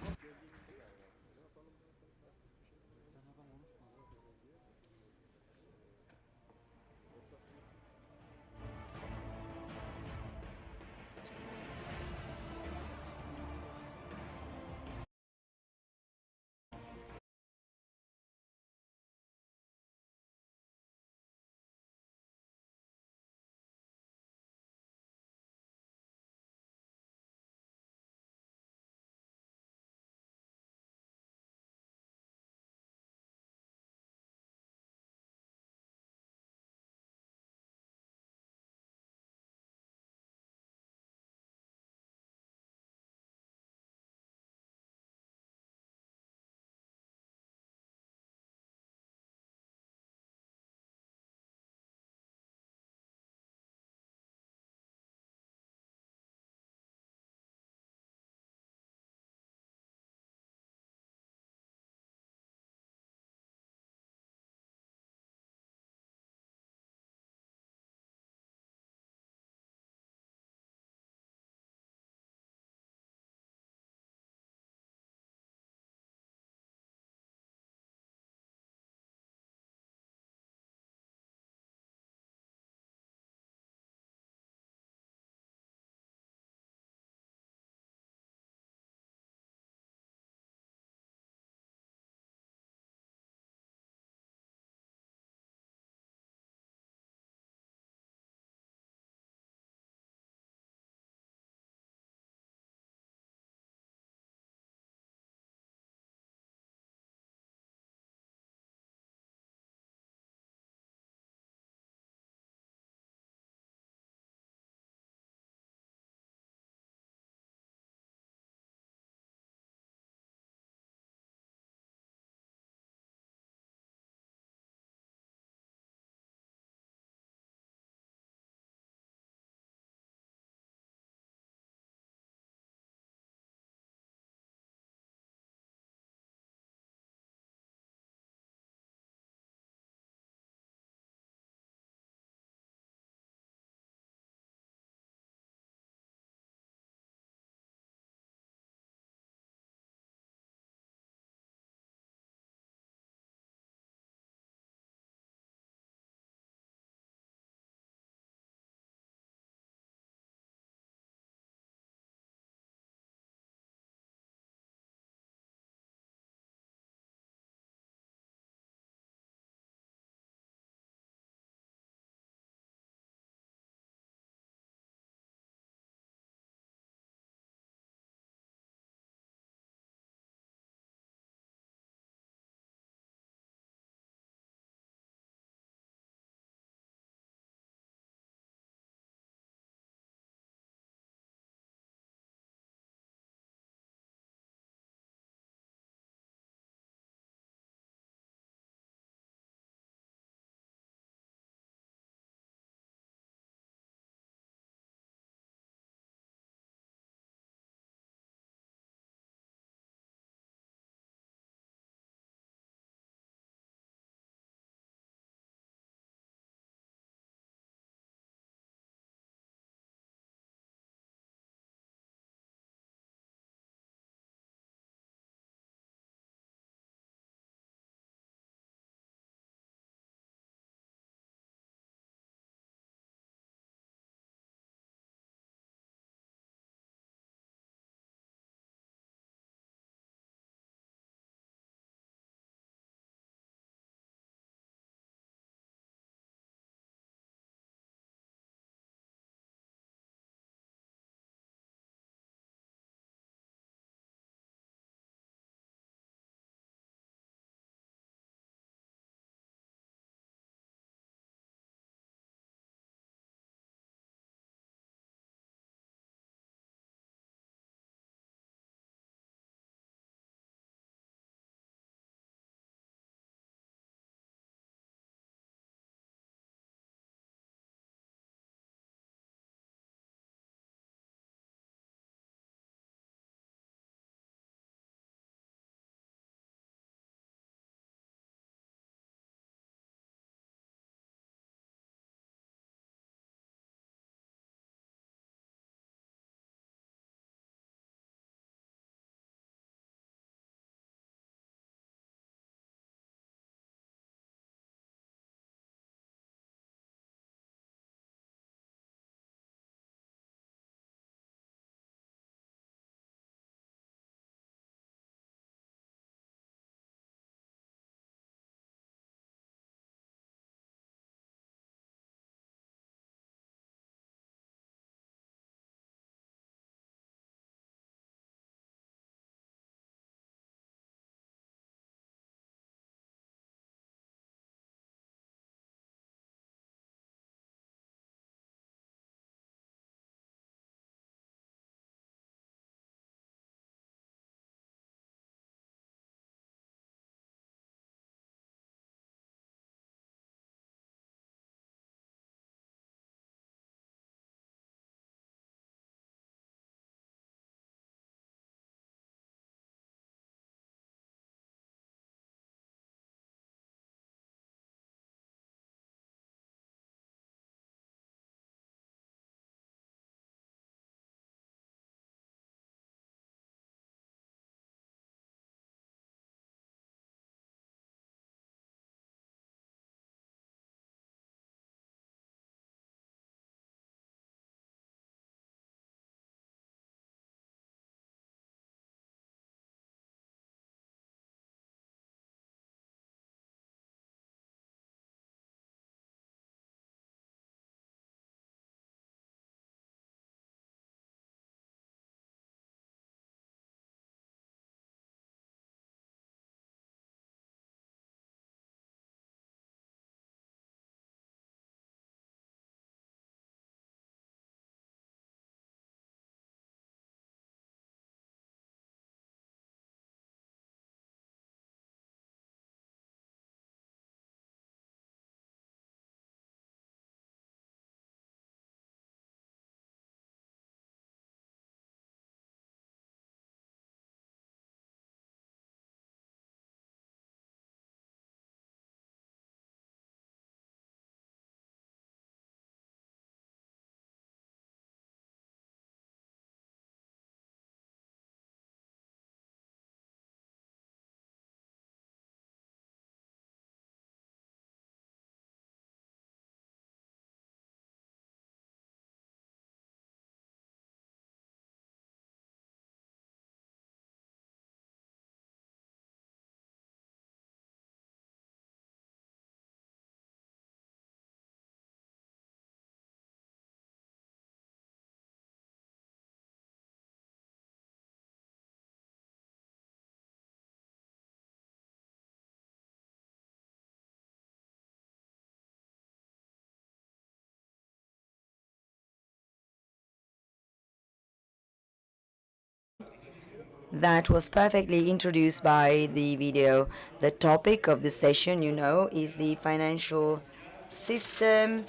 that was perfectly introduced by the video. The topic of the session, you know, is the financial system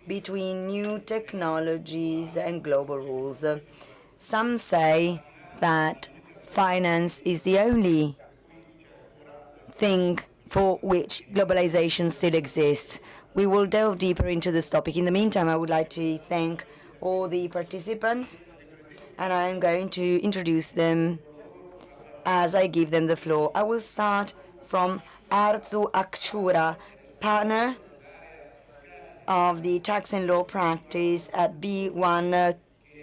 between new technologies and global rules. Some say that finance is the only thing for which globalization still exists. We will delve deeper into this topic. In the meantime, I would like to thank all the participants, and I am going to introduce them as I give them the floor. I will start from Arzu Akçura, partner of the tax and law practice at B1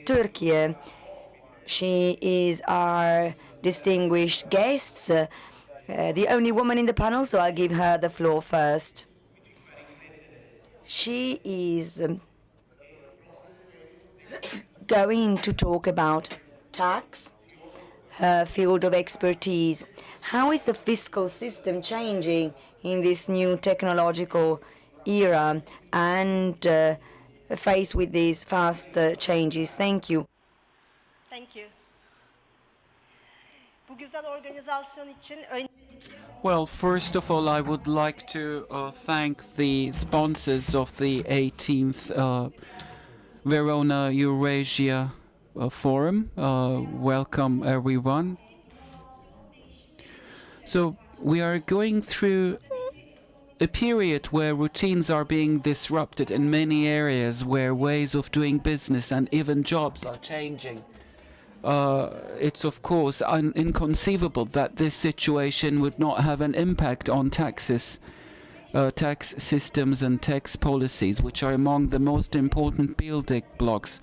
Türkiye. She is our distinguished guest, the only woman in the panel, so I'll give her the floor first. She is going to talk about tax, her field of expertise. How is the fiscal system changing in this new technological era and faced with these fast changes? Thank you. Thank you. Bu güzel organizasyon için Well, first of all, I would like to thank the sponsors of the 18th Verona Eurasia Forum. Welcome, everyone. So we are going through a period where routines are being disrupted in many areas, where ways of doing business and even jobs are changing. It's of course inconceivable that this situation would not have an impact on taxes, tax systems and tax policies, which are among the most important building blocks.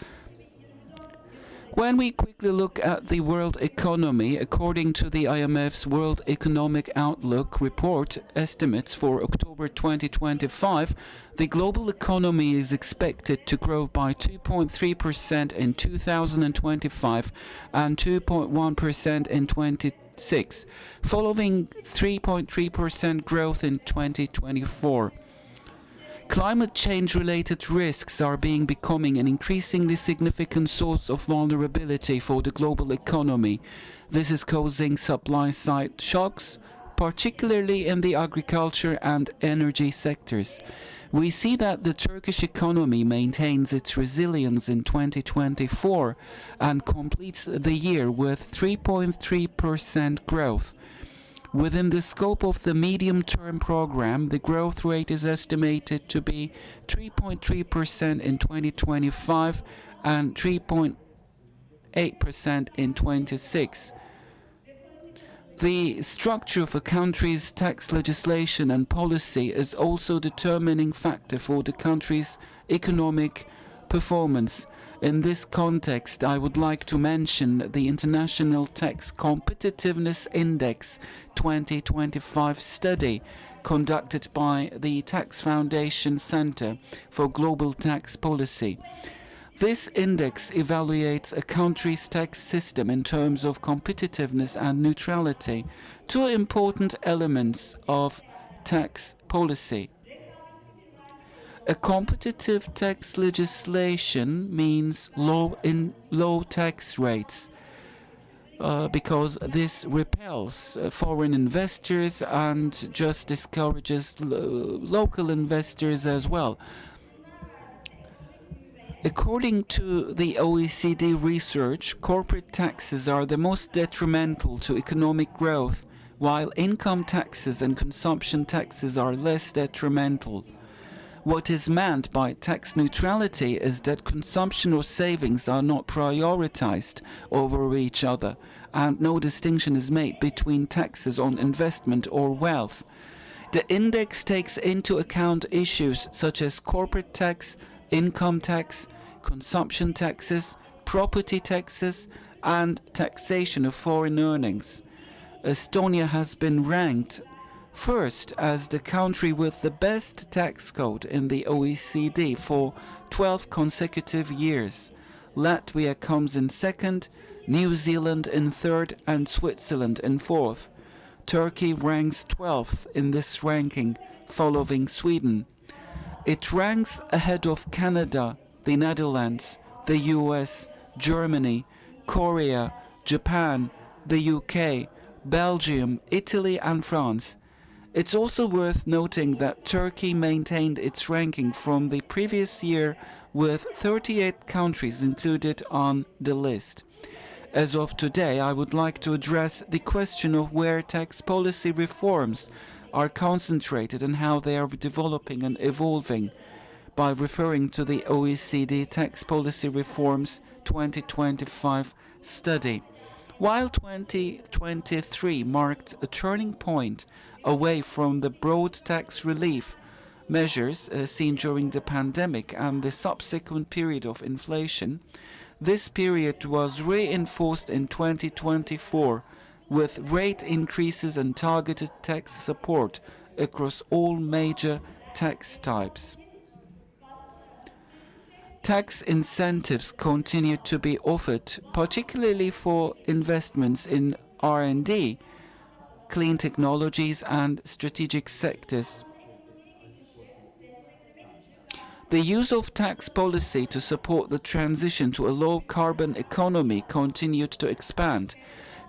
When we quickly look at the world economy, according to the IMF's World Economic Outlook report estimates for October 2025, the global economy is expected to grow by 2.3% in 2025 and 2.1% in 2026, following 3.3% growth in 2024. Climate change-related risks are becoming an increasingly significant source of vulnerability for the global economy. This is causing supply-side shocks, particularly in the agriculture and energy sectors. We see that the Turkish economy maintains its resilience in 2024 and completes the year with 3.3% growth. Within the scope of the medium-term program, the growth rate is estimated to be 3.3% in 2025 and 3.8% in 2026. The structure of a country's tax legislation and policy is also a determining factor for the country's economic performance. In this context, I would like to mention the International Tax Competitiveness Index 2025 study conducted by the Tax Foundation Center for Global Tax Policy. This index evaluates a country's tax system in terms of competitiveness and neutrality, two important elements of tax policy. A competitive tax legislation means low tax rates because this repels foreign investors and just discourages local investors as well. According to the OECD research, corporate taxes are the most detrimental to economic growth, while income taxes and consumption taxes are less detrimental. What is meant by tax neutrality is that consumption or savings are not prioritized over each other, and no distinction is made between taxes on investment or wealth. The index takes into account issues such as corporate tax, income tax, consumption taxes, property taxes, and taxation of foreign earnings. Estonia has been ranked first as the country with the best tax code in the OECD for 12 consecutive years. Latvia comes in second, New Zealand in third, and Switzerland in fourth. Turkey ranks 12th in this ranking, following Sweden. It ranks ahead of Canada, the Netherlands, the US, Germany, Korea, Japan, the UK, Belgium, Italy and France. It's also worth noting that Turkey maintained its ranking from the previous year with 38 countries included on the list. As of today, I would like to address the question of where tax policy reforms are concentrated and how they are developing and evolving by referring to the OECD Tax Policy Reforms 2025 study. While 2023 marked a turning point away from the broad tax relief measures seen during the pandemic and the subsequent period of inflation, this period was reinforced in 2024 with rate increases and targeted tax support across all major tax types. Tax incentives continue to be offered, particularly for investments in R&D, clean technologies and strategic sectors. The use of tax policy to support the transition to a low-carbon economy continued to expand.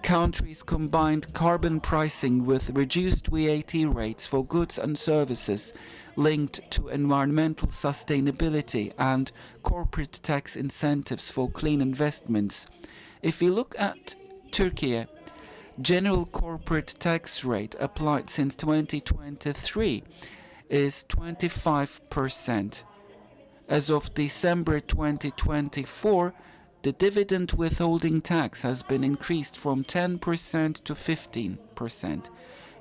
Countries combined carbon pricing with reduced VAT rates for goods and services linked to environmental sustainability and corporate tax incentives for clean investments. If we look at Turkey, general corporate tax rate applied since 2023 is 25%. As of December 2024, the dividend withholding tax has been increased from 10% to 15%.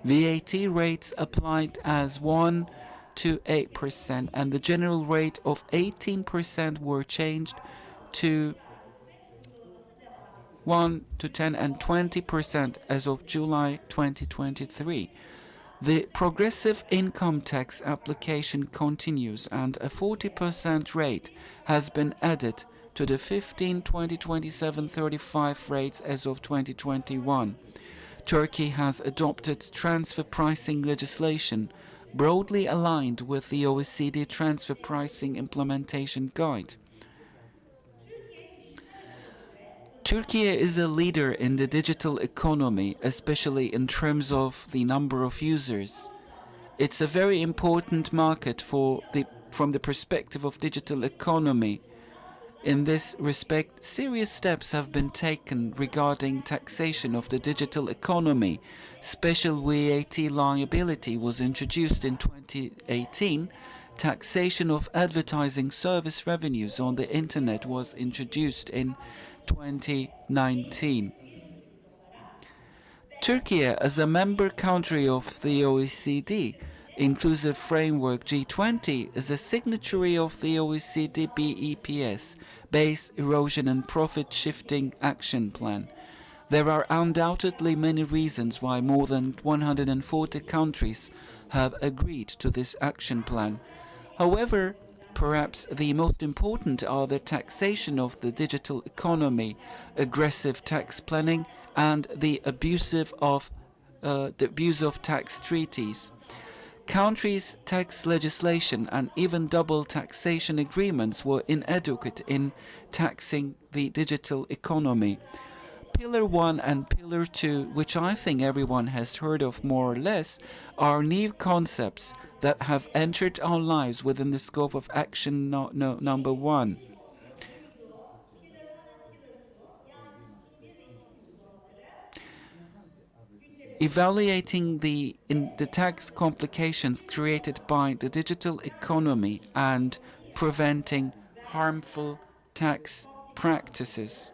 VAT rates applied as 1 to 8%, and the general rate of 18% were changed to 1 to 10 and 20% as of July 2023. The progressive income tax application continues, and a 40% rate has been added to the 15, 20, 27, 35 rates as of 2021. Turkey has adopted transfer pricing legislation broadly aligned with the OECD Transfer Pricing Implementation Guide. Turkey is a leader in the digital economy, especially in terms of the number of users. It's a very important market from the perspective of digital economy. In this respect, serious steps have been taken regarding taxation of the digital economy. Special VAT liability was introduced in 2018. Taxation of advertising service revenues on the internet was introduced in 2019. Turkey, as a member country of the OECD Inclusive Framework G20, is a signatory of the OECD BEPS, Base Erosion and Profit Shifting Action Plan. There are undoubtedly many reasons why more than 140 countries have agreed to this action plan. However, perhaps the most important are the taxation of the digital economy, aggressive tax planning, and the abuse of tax treaties. Countries' tax legislation and even double taxation agreements were inadequate in taxing the digital economy. Pillar 1 and Pillar 2, which I think everyone has heard of more or less, are new concepts that have entered our lives within the scope of action number 1. Evaluating the tax complications created by the digital economy and preventing harmful tax practices.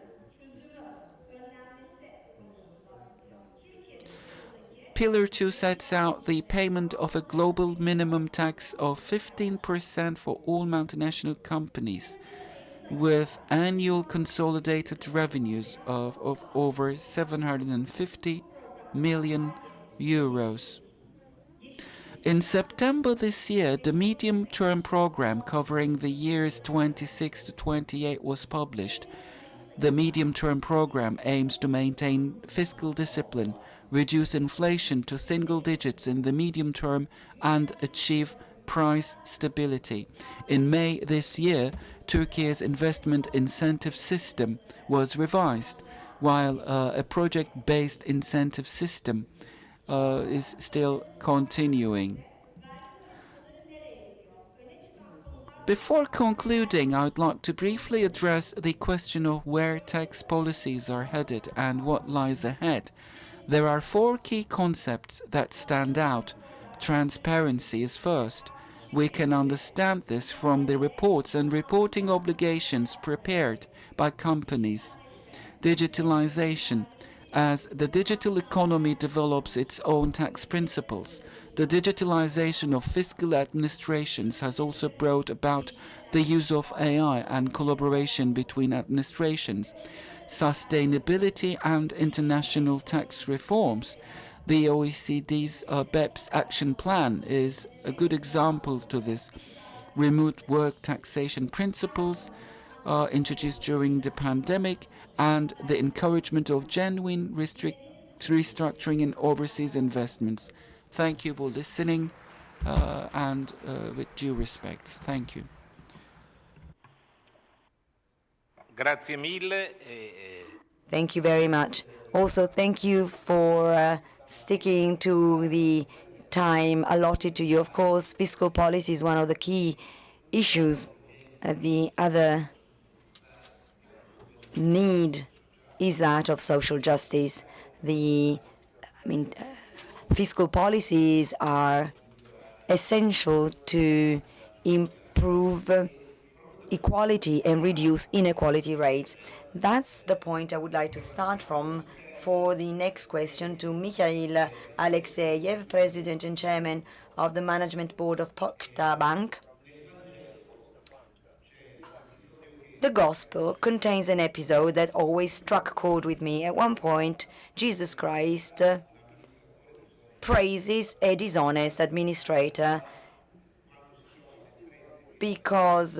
Pillar 2 sets out the payment of a global minimum tax of 15% for all multinational companies with annual consolidated revenues of over 750 million euros. In September this year, the medium-term program covering the years 26 to 28 was published. The medium-term program aims to maintain fiscal discipline, reduce inflation to single digits in the medium term, and achieve price stability. In May this year, Turkey's investment incentive system was revised, while a project-based incentive system is still continuing. Before concluding, I would like to briefly address the question of where tax policies are headed and what lies ahead. There are four key concepts that stand out. Transparency is first. We can understand this from the reports and reporting obligations prepared by companies. Digitalization. As the digital economy develops its own tax principles, the digitalization of fiscal administrations has also brought about the use of AI and collaboration between administrations. Sustainability and international tax reforms. The OECD's BEPS action plan is a good example to this. Remote work taxation principles introduced during the pandemic, and the encouragement of genuine restructuring in overseas investments. Thank you for listening, and with due respect. Thank you. Grazie mille. Thank you very much. Also, thank you for sticking to the time allotted to you. Of course, fiscal policy is one of the key issues. The other need is that of social justice. Fiscal policies are essential to improve equality and reduce inequality rates. That's the point I would like to start from for the next question to Mikhail Alexeyev, President and Chairman of the Management Board of Pochta Bank. The Gospel contains an episode that always struck a chord with me. At one point, Jesus Christ praises a dishonest administrator because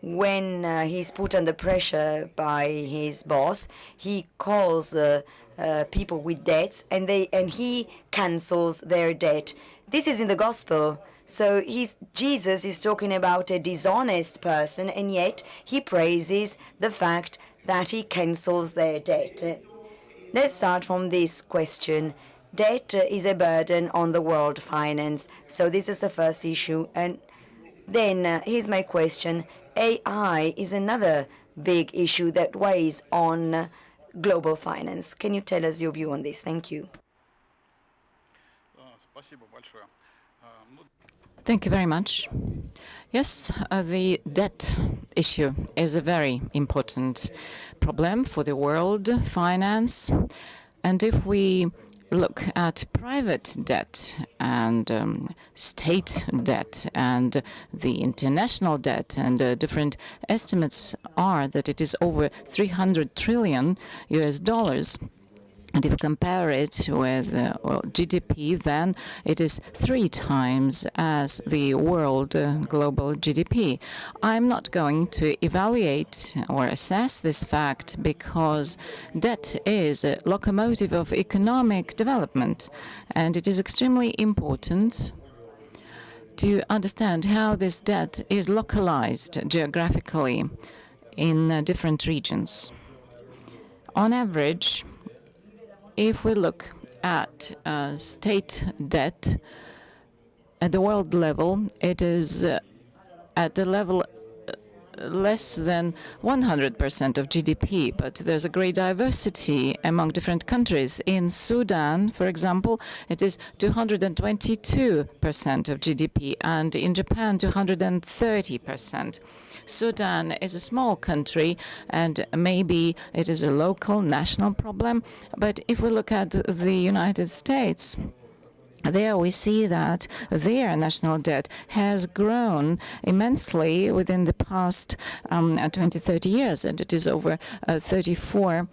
when he's put under pressure by his boss, he calls people with debts and he cancels their debt. This is in the Gospel. So Jesus is talking about a dishonest person, and yet he praises the fact that he cancels their debt. Let's start from this question. Debt is a burden on the world finance. So this is the first issue. And then here's my question. AI is another big issue that weighs on global finance. Can you tell us your view on this? Thank you. Thank you very much. Yes, the debt issue is a very important problem for the world finance. And if we look at private debt and state debt and the international debt, and different estimates are that it is over $300 trillion US. And if you compare it with GDP, then it is 3 times as the world global GDP. I'm not going to evaluate or assess this fact because debt is a locomotive of economic development, and it is extremely important to understand how this debt is localized geographically in different regions. On average, if we look at state debt at the world level, it is at the level less than 100% of GDP, but there's a great diversity among different countries. In Sudan, for example, it is 222% of GDP, and in Japan, 230%. Sudan is a small country, and maybe it is a local, national problem. But if we look at the United States, there we see that their national debt has grown immensely within the past 20, 30 years, and it is over 34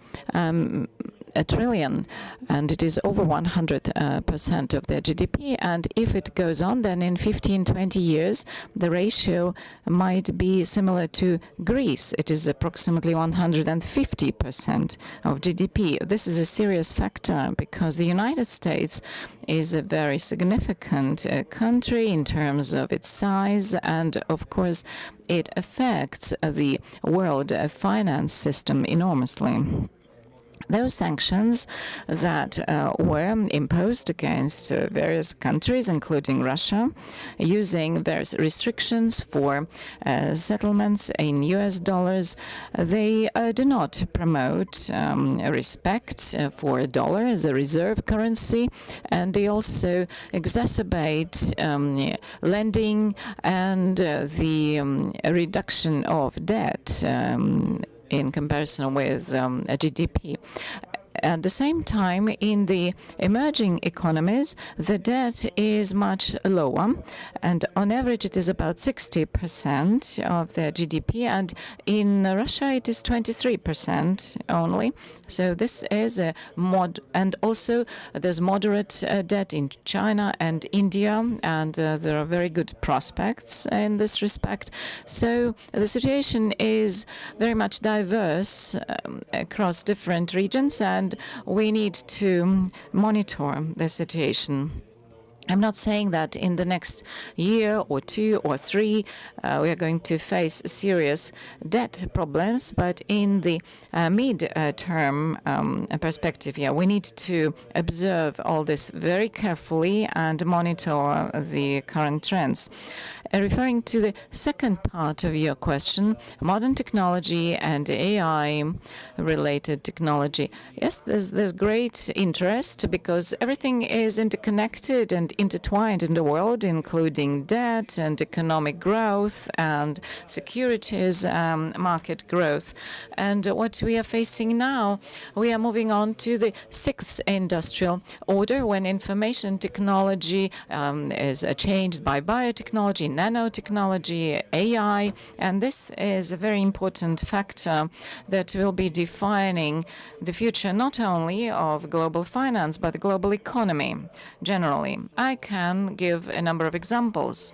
trillion, and it is over 100% of their GDP. And if it goes on, then in 15, 20 years, the ratio might be similar to Greece. It is approximately 150% of GDP. This is a serious factor because the United States is a very significant country in terms of its size, and of course, it affects the world finance system enormously. Those sanctions that were imposed against various countries, including Russia, using various restrictions for settlements in US dollars, they do not promote respect for dollar as a reserve currency, and they also exacerbate lending and the reduction of debt in comparison with GDP. At the same time, in the emerging economies, the debt is much lower, and on average it is about 60% of their GDP, and in Russia it is 23% only. So this is a and also there's moderate debt in China and India, and there are very good prospects in this respect. So the situation is very much diverse across different regions, and we need to monitor the situation. I'm not saying that in the next year or 2 or 3 we are going to face serious debt problems, but in the mid-term perspective, we need to observe all this very carefully and monitor the current trends. Referring to the second part of your question, modern technology and AI-related technology. Yes, there's great interest because everything is interconnected and intertwined in the world, including debt and economic growth and securities market growth. And what we are facing now, we are moving on to the 6th industrial order, when information technology is changed by biotechnology, nanotechnology, AI, and this is a very important factor that will be defining the future not only of global finance, but the global economy generally. I can give a number of examples,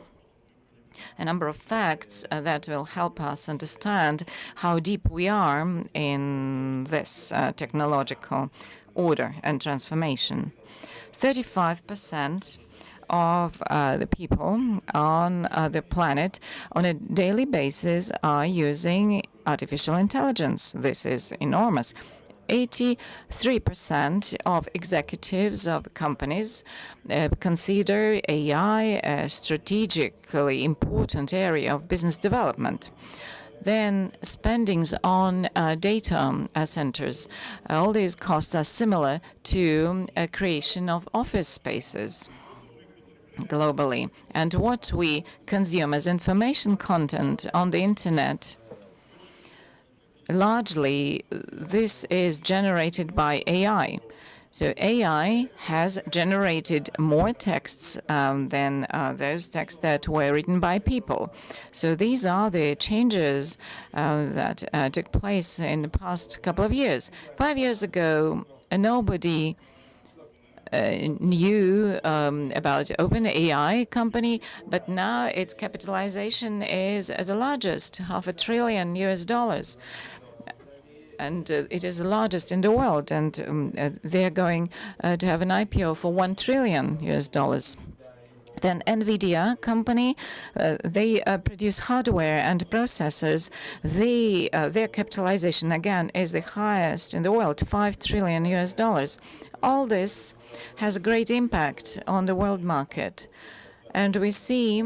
a number of facts that will help us understand how deep we are in this technological order and transformation. 35% of the people on the planet on a daily basis are using artificial intelligence. This is enormous. 83% of executives of companies consider AI a strategically important area of business development. Then spendings on data centers. All these costs are similar to a creation of office spaces globally. And what we consume as information content on the internet, largely this is generated by AI. So AI has generated more texts than those texts that were written by people. So these are the changes that took place in the past couple of years. 5 years ago, nobody knew about OpenAI company, but now its capitalization is the largest, $500 billion US. And it is the largest in the world, and they're going to have an IPO for $1 trillion US. Then NVIDIA company, they produce hardware and processors. Their capitalization, again, is the highest in the world, $5 trillion US. All this has a great impact on the world market. And we see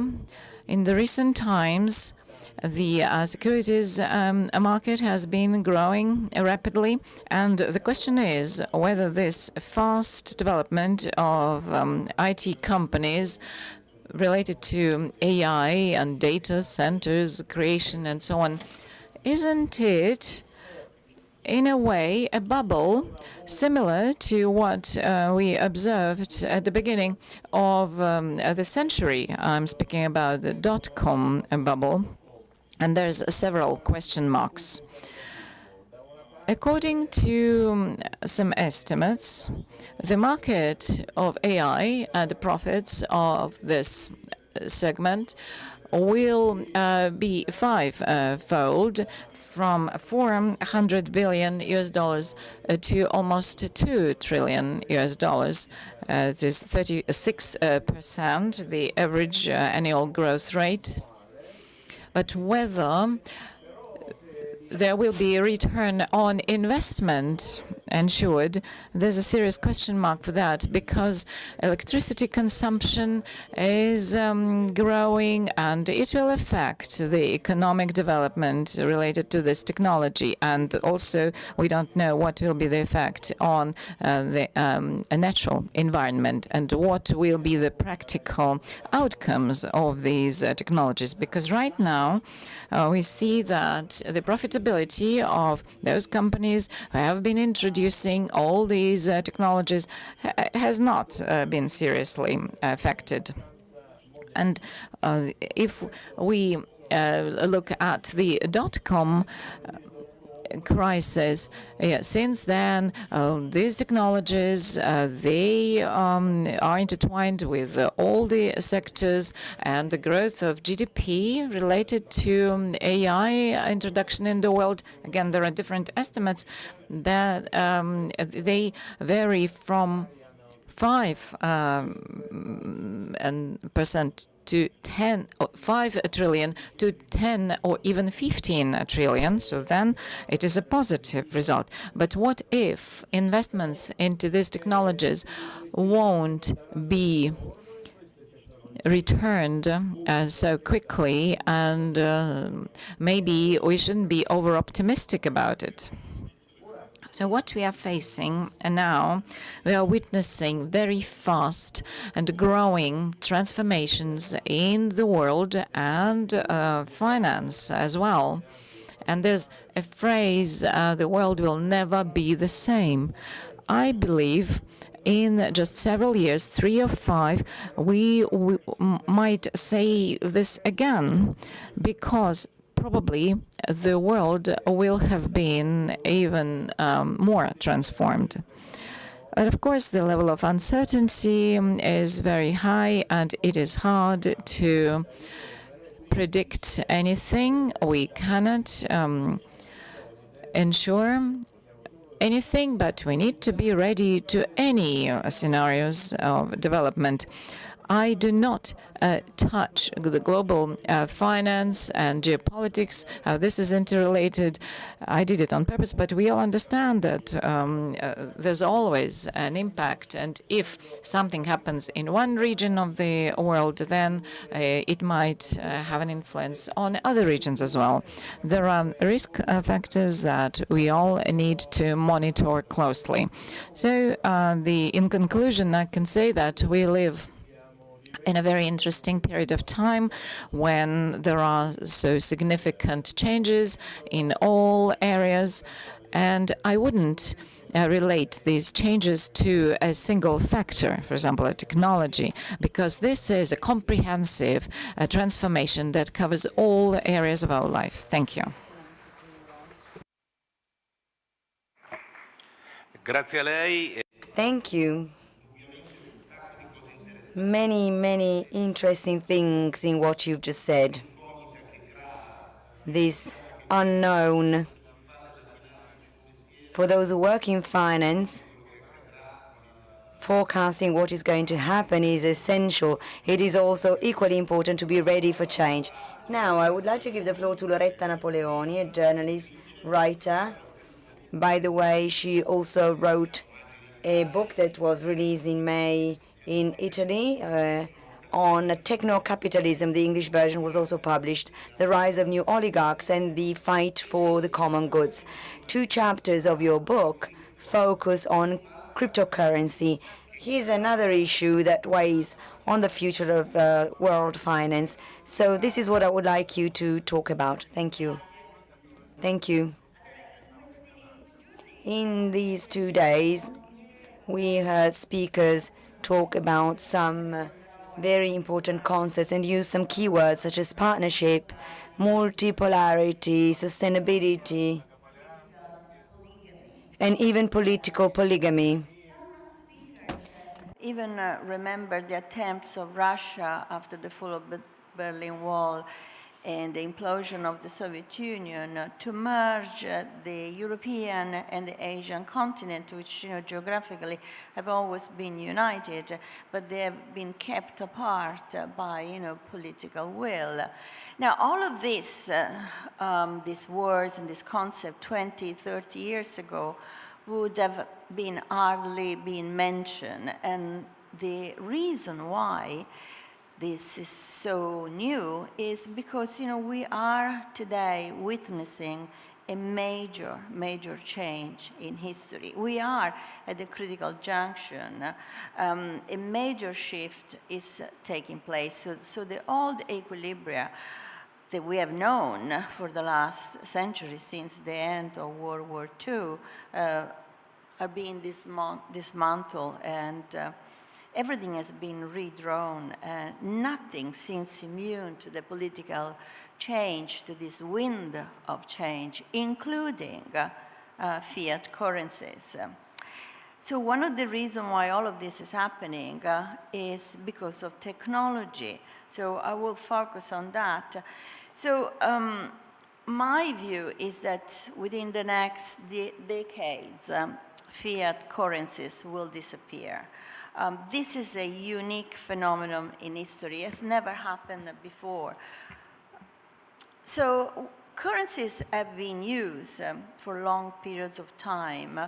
in the recent times the securities market has been growing rapidly, and the question is whether this fast development of IT companies related to AI and data centers creation and so on, isn't it in a way a bubble similar to what we observed at the beginning of the century? I'm speaking about the dot-com bubble. And there's several question marks. According to some estimates, the market of AI and the profits of this segment will be 5-fold, from $400 billion US to almost $2 trillion US. It is 36%, the average annual growth rate. But whether there will be a return on investment ensured, there's a serious question mark for that, because electricity consumption is growing, and it will affect the economic development related to this technology. And also, we don't know what will be the effect on the natural environment and what will be the practical outcomes of these technologies. Because right now, we see that the profitability of those companies who have been introducing all these technologies has not been seriously affected. And if we look at the dot-com crisis, since then, these technologies, they are intertwined with all the sectors, and the growth of GDP related to AI introduction in the world, again, there are different estimates that they vary from 5% to 5 trillion to 10 or even 15 trillion. So then it is a positive result. But what if investments into these technologies won't be returned so quickly, and maybe we shouldn't be over-optimistic about it? So what we are facing now, we are witnessing very fast and growing transformations in the world and finance as well. And there's a phrase, the world will never be the same. I believe in just several years, 3 or 5, we might say this again, because probably the world will have been even more transformed. But of course, the level of uncertainty is very high, and it is hard to predict anything. We cannot ensure anything, but we need to be ready to any scenarios of development. I do not touch the global finance and geopolitics. This is interrelated. I did it on purpose, but we all understand that there's always an impact. And if something happens in one region of the world, then it might have an influence on other regions as well. There are risk factors that we all need to monitor closely. So in conclusion, I can say that we live in a very interesting period of time when there are so significant changes in all areas, and I wouldn't relate these changes to a single factor, for example, a technology, because this is a comprehensive transformation that covers all areas of our life. Thank you. Grazie a lei. Thank you. Many interesting things in what you've just said. This unknown, for those who work in finance, forecasting what is going to happen is essential. It is also equally important to be ready for change. Now, I would like to give the floor to Loretta Napoleoni, a journalist, writer. By the way, she also wrote a book that was released in May in Italy on techno-capitalism. The English version was also published, The Rise of New Oligarchs and the Fight for the Common Goods. 2 chapters of your book focus on cryptocurrency. Here's another issue that weighs on the future of world finance. So this is what I would like you to talk about. Thank you. Thank you. In these 2 days, we heard speakers talk about some very important concepts and use some keywords such as partnership, multipolarity, sustainability, and even political polygamy. Even remember the attempts of Russia after the fall of the Berlin Wall and the implosion of the Soviet Union to merge the European and the Asian continent, which geographically have always been united, but they have been kept apart by political will. Now, all of this, these words and this concept 20, 30 years ago would have been hardly been mentioned. And the reason why this is so new is because, we are today witnessing a major, major change in history. We are at a critical junction. A major shift is taking place. So the old equilibria that we have known for the last century, since the end of World War II, are being dismantled, and everything has been redrawn. Nothing seems immune to the political change, to this wind of change, including fiat currencies. So one of the reasons why all of this is happening is because of technology. So I will focus on that. So my view is that within the next decades, fiat currencies will disappear. This is a unique phenomenon in history. It has never happened before. So currencies have been used for long periods of time.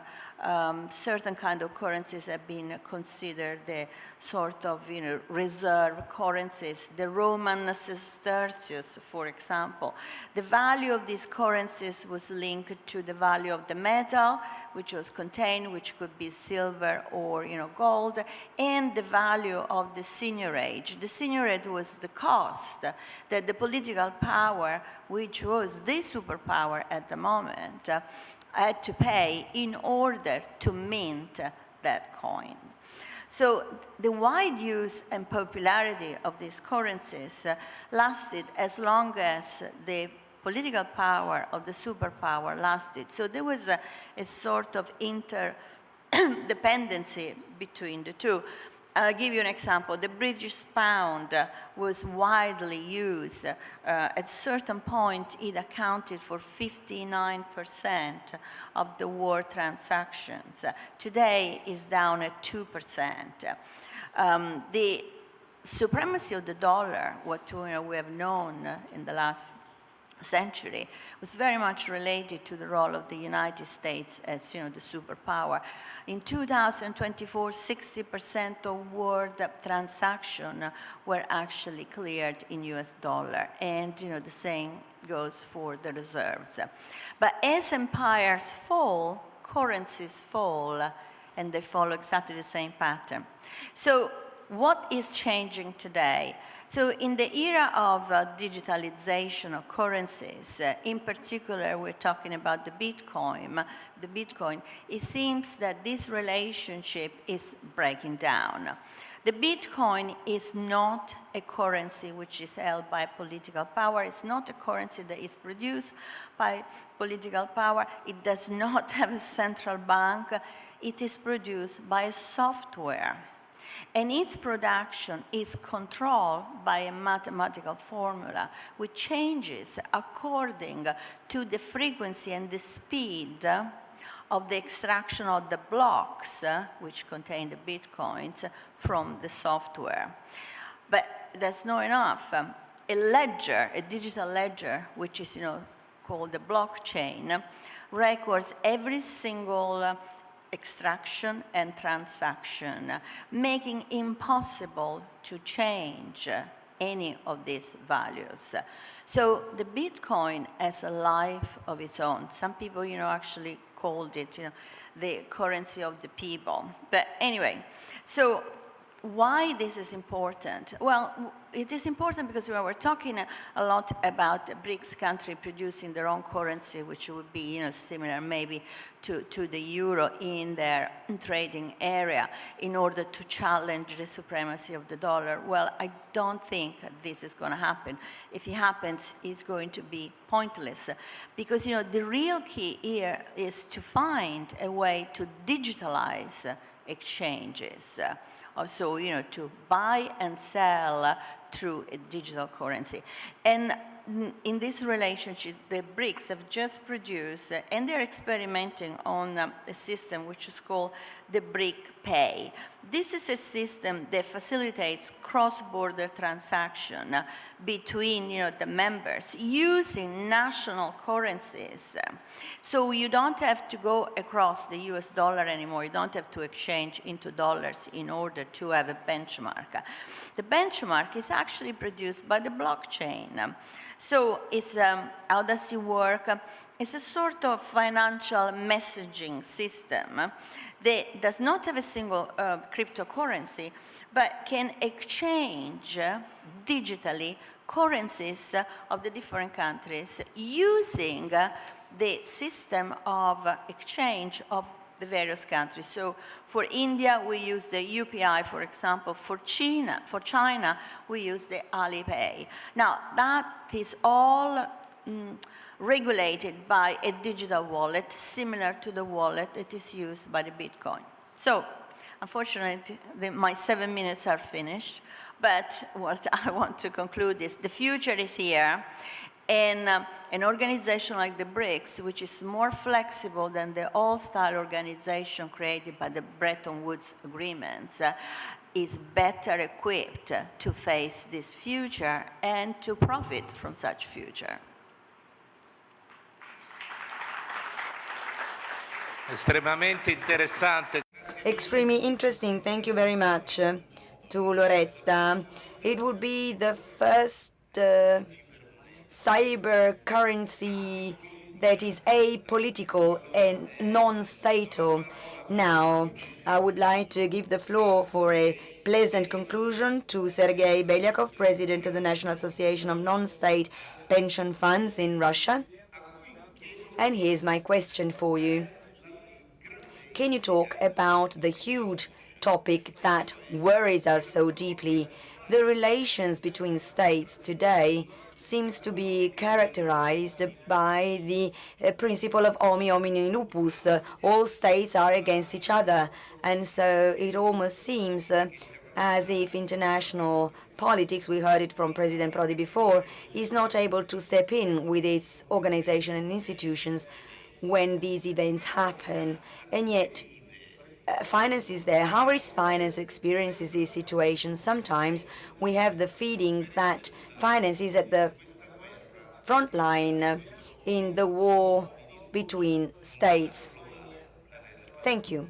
Certain kind of currencies have been considered the sort of reserve currencies. The Roman sestertius, for example. The value of these currencies was linked to the value of the metal which was contained, which could be silver or gold, and the value of the seigniorage. The seigniorage was the cost that the political power, which was the superpower at the moment, had to pay in order to mint that coin. So the wide use and popularity of these currencies lasted as long as the political power of the superpower lasted. So there was a sort of interdependency between the two. I'll give you an example. The British pound was widely used. At a certain point, it accounted for 59% of the world transactions. Today, it's down at 2%. The supremacy of the dollar, what we have known in the last century, was very much related to the role of the United States as the superpower. In 2024, 60% of world transactions were actually cleared in US dollar, and the same goes for the reserves. But as empires fall, currencies fall, and they follow exactly the same pattern. So what is changing today? So in the era of digitalization of currencies, in particular, we're talking about the Bitcoin, it seems that this relationship is breaking down. The Bitcoin is not a currency which is held by political power. It's not a currency that is produced by political power. It does not have a central bank. It is produced by software. And its production is controlled by a mathematical formula which changes according to the frequency and the speed of the extraction of the blocks, which contain the bitcoins, from the software. But that's not enough. A ledger, a digital ledger, which is called the blockchain, records every single extraction and transaction, making impossible to change any of these values. So the Bitcoin has a life of its own. Some people, actually called it, the currency of the people. But anyway, so why this is important? Well, it is important because we were talking a lot about BRICS country producing their own currency, which would be similar maybe to the euro in their trading area in order to challenge the supremacy of the dollar. Well, I don't think this is going to happen. If it happens, it's going to be pointless because the real key here is to find a way to digitalize exchanges. Also, to buy and sell through a digital currency. And in this relationship, the BRICS have just produced, and they're experimenting on a system which is called the BRIC Pay. This is a system that facilitates cross-border transaction between the members using national currencies. So you don't have to go across the US dollar anymore. You don't have to exchange into dollars in order to have a benchmark. The benchmark is actually produced by the blockchain. So it's, how does it work? It's a sort of financial messaging system that does not have a single cryptocurrency, but can exchange digitally currencies of the different countries using the system of exchange of the various countries. So for India, we use the UPI, for example. For China, we use the Alipay. Now, that is all regulated by a digital wallet, similar to the wallet that is used by the Bitcoin. So, unfortunately, my 7 minutes are finished, but what I want to conclude is the future is here, and an organization like the BRICS, which is more flexible than the old-style organization created by the Bretton Woods agreements, is better equipped to face this future and to profit from such future. Estremamente interessante. Extremely interesting. Thank you very much to Loretta. It would be the first cyber currency that is apolitical and non-statal. Now, I would like to give the floor for a pleasant conclusion to Sergei Belyakov, President of the National Association of Non-State Pension Funds in Russia. And here's my question for you. Can you talk about the huge topic that worries us so deeply? The relations between states today seems to be characterized by the principle of homi homini lupus. All states are against each other, and so it almost seems as if international politics, we heard it from President Prodi before, is not able to step in with its organization and institutions when these events happen. And yet, finance is there. How is finance experiences these situations? Sometimes we have the feeling that finance is at the front line in the war between states. Thank you.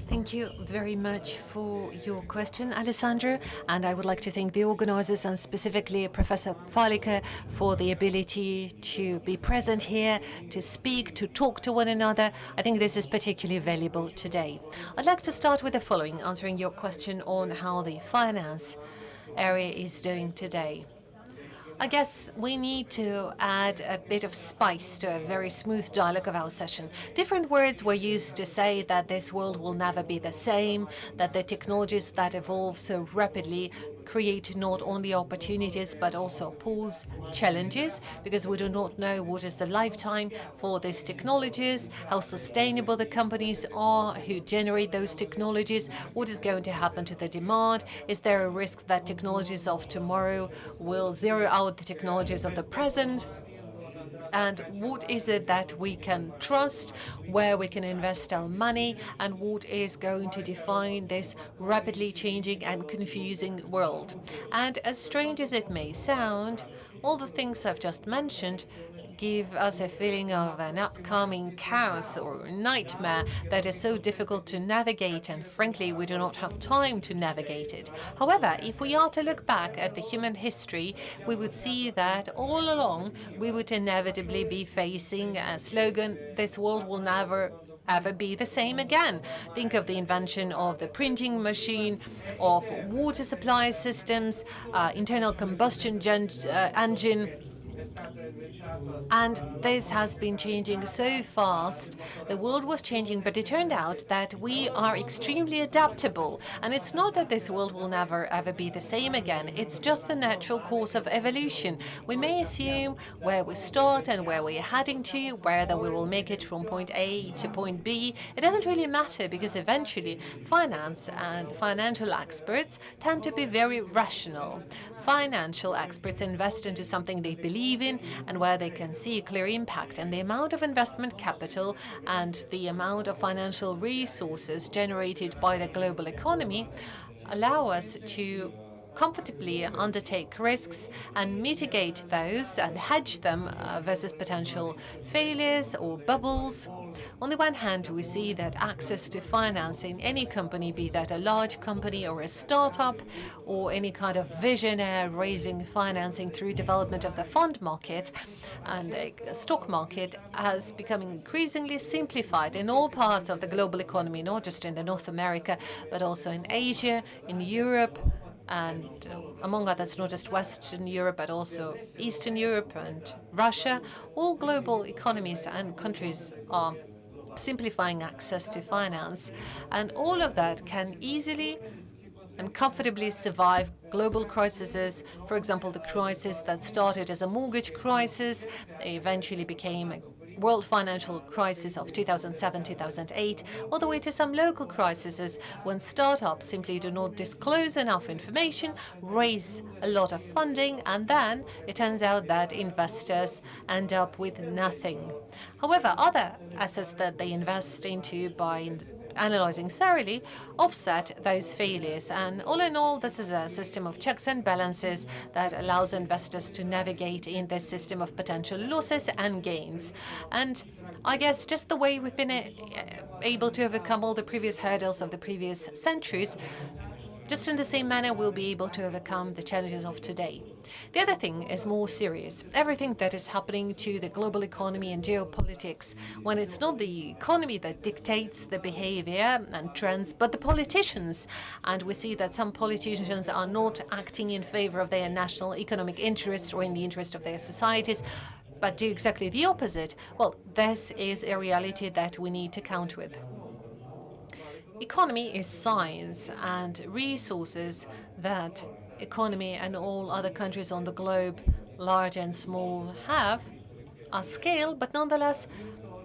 Thank you very much for your question, Alessandro, and I would like to thank the organizers and specifically Professor Falike for the ability to be present here, to speak, to talk to one another. I think this is particularly valuable today. I'd like to start with the following, answering your question on how the finance area is doing today. I guess we need to add a bit of spice to a very smooth dialogue of our session. Different words were used to say that this world will never be the same, that the technologies that evolve so rapidly create not only opportunities but also pose challenges, because we do not know what is the lifetime for these technologies, how sustainable the companies are who generate those technologies, what is going to happen to the demand, is there a risk that technologies of tomorrow will zero out the technologies of the present, and what is it that we can trust, where we can invest our money, and what is going to define this rapidly changing and confusing world. And as strange as it may sound, all the things I've just mentioned give us a feeling of an upcoming chaos or nightmare that is so difficult to navigate, and frankly, we do not have time to navigate it. However, if we are to look back at the human history, we would see that all along we would inevitably be facing a slogan, "This world will never ever be the same again." Think of the invention of the printing machine, of water supply systems, internal combustion engine. And this has been changing so fast. The world was changing, but it turned out that we are extremely adaptable. And it's not that this world will never ever be the same again. It's just the natural course of evolution. We may assume where we start and where we're heading to, whether we will make it from point A to point B. It doesn't really matter, because eventually finance and financial experts tend to be very rational. Financial experts invest into something they believe in, and where they can see a clear impact. And the amount of investment capital and the amount of financial resources generated by the global economy allow us to comfortably undertake risks and mitigate those and hedge them versus potential failures or bubbles. On the one hand, we see that access to finance in any company, be that a large company or a startup or any kind of visionaire raising financing through development of the fund market and a stock market, has become increasingly simplified in all parts of the global economy, not just in North America, but also in Asia, in Europe, and among others, not just Western Europe, but also Eastern Europe and Russia. All global economies and countries are simplifying access to finance, and all of that can easily and comfortably survive global crises. For example, the crisis that started as a mortgage crisis eventually became a world financial crisis of 2007-2008, all the way to some local crises when startups simply do not disclose enough information, raise a lot of funding, and then it turns out that investors end up with nothing. However, other assets that they invest into by analyzing thoroughly offset those failures. And all in all, this is a system of checks and balances that allows investors to navigate in this system of potential losses and gains. And I guess just the way we've been able to overcome all the previous hurdles of the previous centuries, just in the same manner we'll be able to overcome the challenges of today. The other thing is more serious. Everything that is happening to the global economy and geopolitics, when it's not the economy that dictates the behavior and trends, but the politicians. And we see that some politicians are not acting in favor of their national economic interests or in the interest of their societies, but do exactly the opposite. Well, this is a reality that we need to count with. Economy is science, and resources that economy and all other countries on the globe, large and small, have are scale, but nonetheless,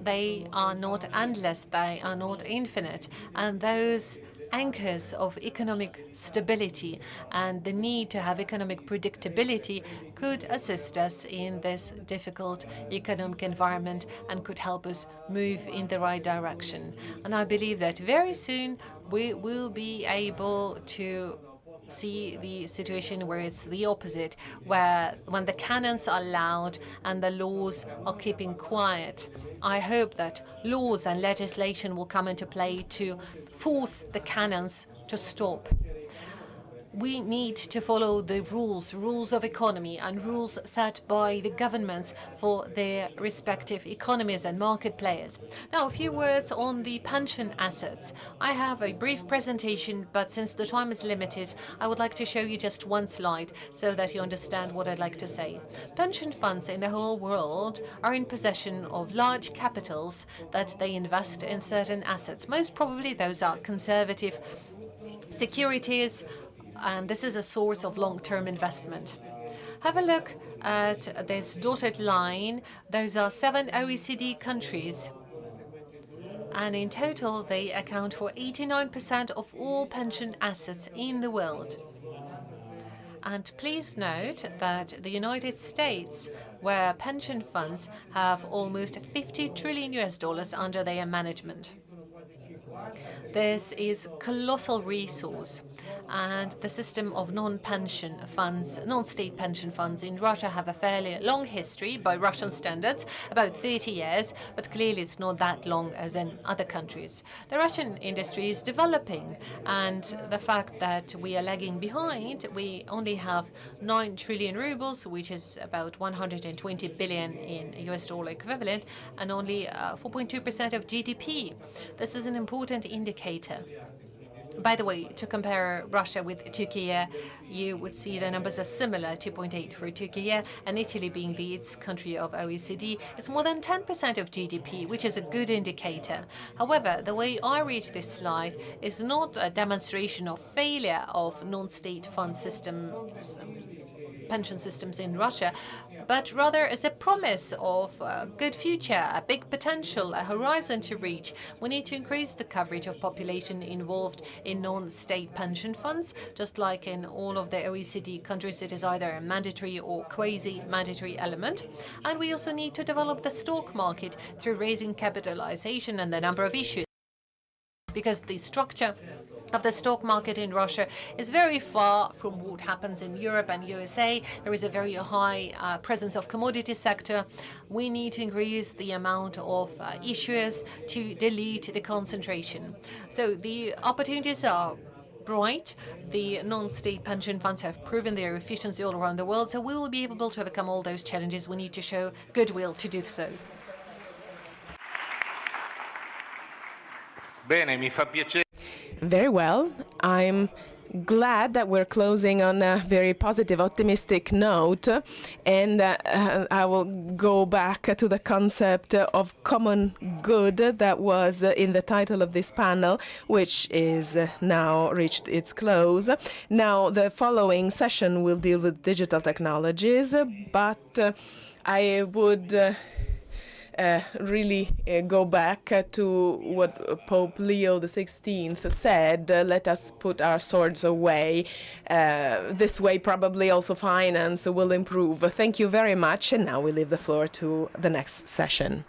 they are not endless, they are not infinite. And those anchors of economic stability and the need to have economic predictability could assist us in this difficult economic environment and could help us move in the right direction. And I believe that very soon we will be able to see the situation where it's the opposite, where when the cannons are loud and the laws are keeping quiet. I hope that laws and legislation will come into play to force the cannons to stop. We need to follow the rules of economy and rules set by the governments for their respective economies and market players. Now, a few words on the pension assets. I have a brief presentation, but since the time is limited, I would like to show you just one slide so that you understand what I'd like to say. Pension funds in the whole world are in possession of large capitals that they invest in certain assets. Most probably those are conservative securities, and this is a source of long-term investment. Have a look at this dotted line. Those are 7 OECD countries, and in total they account for 89% of all pension assets in the world. And please note that the United States, where pension funds have almost $50 trillion under their management. This is colossal resource, and the system of non-pension funds, non-state pension funds in Russia have a fairly long history by Russian standards, about 30 years, but clearly it's not that long as in other countries. The Russian industry is developing, and the fact that we are lagging behind, we only have 9 trillion rubles, which is about 120 billion in US dollar equivalent, and only 4.2% of GDP. This is an important indicator. By the way, to compare Russia with Türkiye, you would see the numbers are similar, 2.8 for Türkiye, and Italy being the eighth country of OECD. It's more than 10% of GDP, which is a good indicator. However, the way I read this slide is not a demonstration of failure of non-state fund systems pension systems in Russia, but rather as a promise of a good future, a big potential, a horizon to reach. We need to increase the coverage of population involved in non-state pension funds, just like in all of the OECD countries. It is either a mandatory or quasi-mandatory element. And we also need to develop the stock market through raising capitalization and the number of issues, because the structure of the stock market in Russia is very far from what happens in Europe and USA. There is a very high presence of commodity sector. We need to increase the amount of issuers to delete the concentration. So the opportunities are bright. The non-state pension funds have proven their efficiency all around the world, so we will be able to overcome all those challenges. We need to show goodwill to do so. Bene, mi fa piacere. Very well. I'm glad that we're closing on a very positive, optimistic note, and I will go back to the concept of common good that was in the title of this panel, which is now reached its close. Now, the following session will deal with digital technologies, but I would really go back to what Pope Leo XVI said, let us put our swords away. This way probably also finance will improve. Thank you very much, and now we leave the floor to the next session.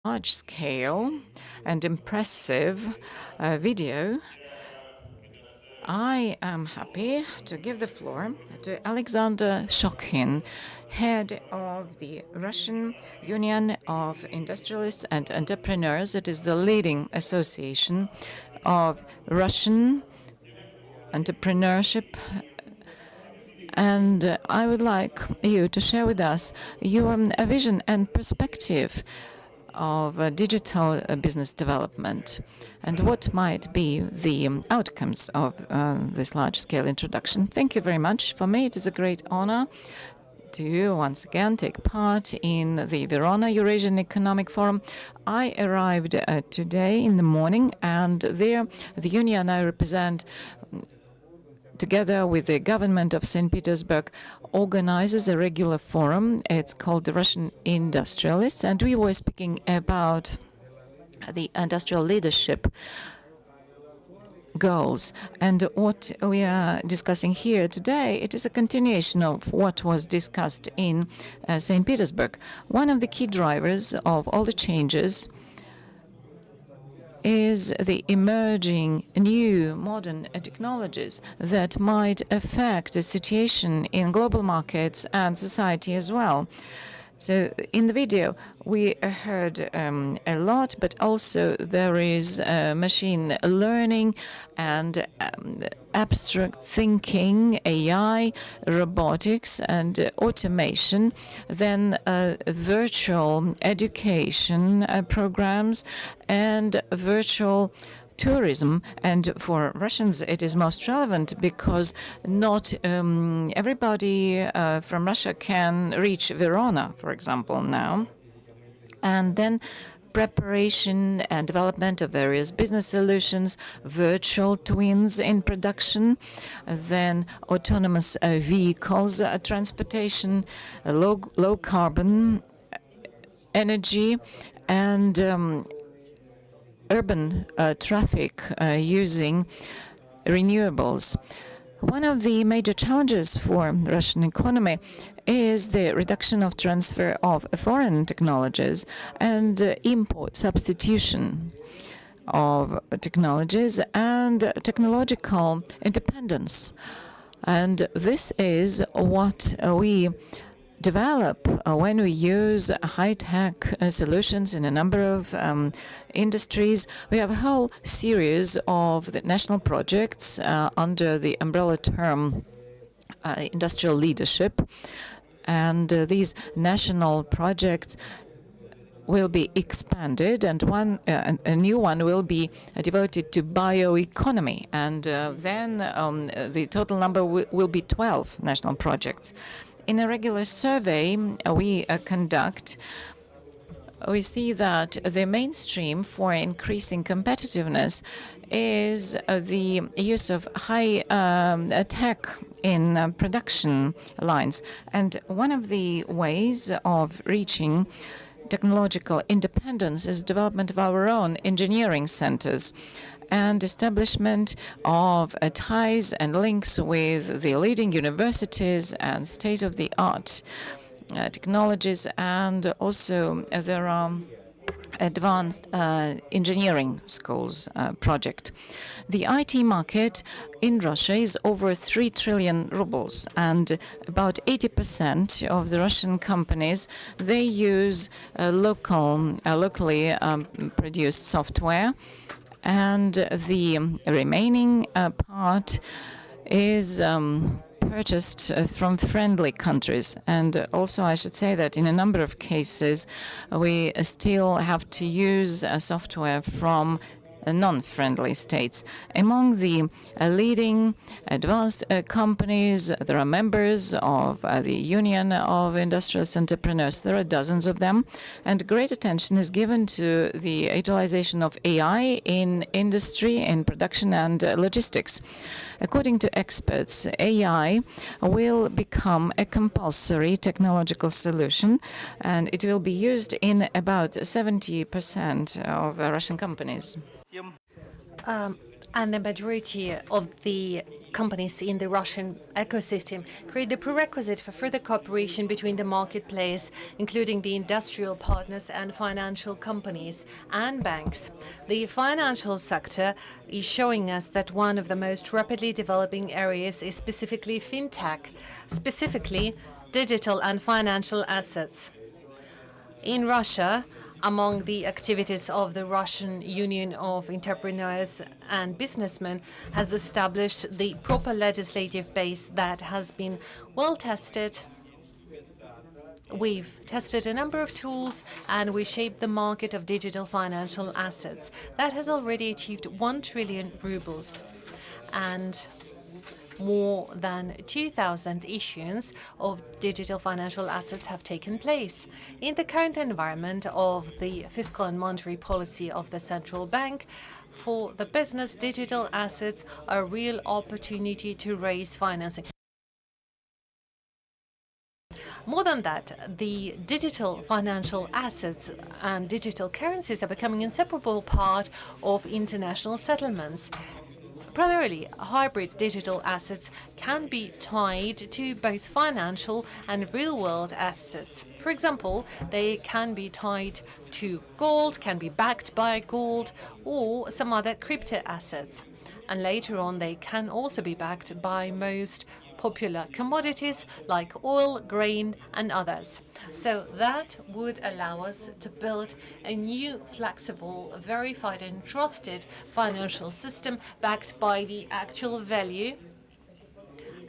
large-scale and impressive video, I am happy to give the floor to Alexander Shokhin, head of the Russian Union of Industrialists and Entrepreneurs. It is the leading association of Russian entrepreneurship. And I would like you to share with us your vision and perspective of digital business development and what might be the outcomes of this large-scale introduction. Thank you very much. For me, it is a great honor to once again take part in the Verona Eurasian Economic Forum. I arrived today in the morning, and there the union I represent, together with the government of St. Petersburg, organizes a regular forum. It's called the Russian Industrialists, and we were speaking about the industrial leadership goals. And what we are discussing here today, it is a continuation of what was discussed in St. Petersburg. One of the key drivers of all the changes is the emerging new modern technologies that might affect the situation in global markets and society as well. So in the video, we heard a lot, but also there is machine learning and abstract thinking, AI, robotics, and automation, then virtual education programs, and virtual tourism. And for Russians, it is most relevant because not everybody from Russia can reach Verona, for example, now. And then preparation and development of various business solutions, virtual twins in production, then autonomous vehicles, transportation, low carbon energy, and urban traffic using renewables. One of the major challenges for the Russian economy is the reduction of transfer of foreign technologies and import substitution of technologies and technological independence. And this is what we develop when we use high-tech solutions in a number of industries. We have a whole series of the national projects under the umbrella term industrial leadership, and these national projects will be expanded, and a new one will be devoted to bioeconomy, and then the total number will be 12 national projects. In a regular survey we conduct, we see that the mainstream for increasing competitiveness is the use of high tech in production lines. And one of the ways of reaching technological independence is development of our own engineering centers and establishment of ties and links with the leading universities and state-of-the-art technologies, and also there are advanced engineering schools project. The IT market in Russia is over 3 trillion rubles, and about 80% of the Russian companies, they use locally produced software, and the remaining part is purchased from friendly countries. And also I should say that in a number of cases we still have to use software from non-friendly states. Among the leading advanced companies, there are members of the Union of Industrialist Entrepreneurs. There are dozens of them, and great attention is given to the utilization of AI in industry, in production and logistics. According to experts, AI will become a compulsory technological solution, and it will be used in about 70% of Russian companies. And the majority of the companies in the Russian ecosystem create the prerequisite for further cooperation between the marketplace, including the industrial partners and financial companies and banks. The financial sector is showing us that one of the most rapidly developing areas is specifically fintech, specifically digital and financial assets. In Russia, among the activities of the Russian Union of Entrepreneurs and Businessmen has established the proper legislative base that has been well tested. We've tested a number of tools and we shaped the market of digital financial assets. That has already achieved 1 trillion rubles and more than 2,000 issues of digital financial assets have taken place. In the current environment of the fiscal and monetary policy of the central bank, for the business, digital assets are a real opportunity to raise financing. More than that, the digital financial assets and digital currencies are becoming an inseparable part of international settlements. Primarily, hybrid digital assets can be tied to both financial and real-world assets. For example, they can be tied to gold, can be backed by gold, or some other crypto assets. And later on, they can also be backed by most popular commodities like oil, grain, and others. So that would allow us to build a new, flexible, verified and trusted financial system backed by the actual value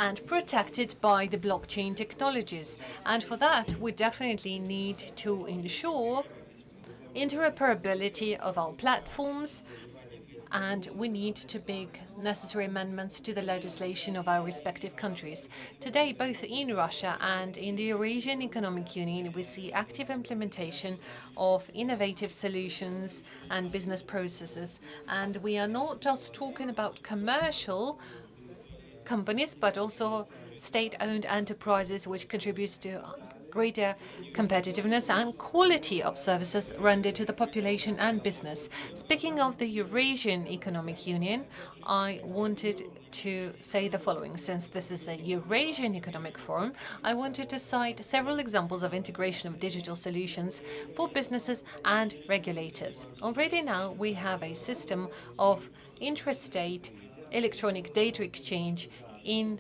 and protected by the blockchain technologies. And for that, we definitely need to ensure interoperability of our platforms, and we need to make necessary amendments to the legislation of our respective countries. Today, both in Russia and in the Eurasian Economic Union, we see active implementation of innovative solutions and business processes. And we are not just talking about commercial companies, but also state-owned enterprises which contributes to greater competitiveness and quality of services rendered to the population and business. Speaking of the Eurasian Economic Union, I wanted to say the following. Since this is a Eurasian Economic Forum, I wanted to cite several examples of integration of digital solutions for businesses and regulators. Already now, we have a system of intrastate electronic data exchange in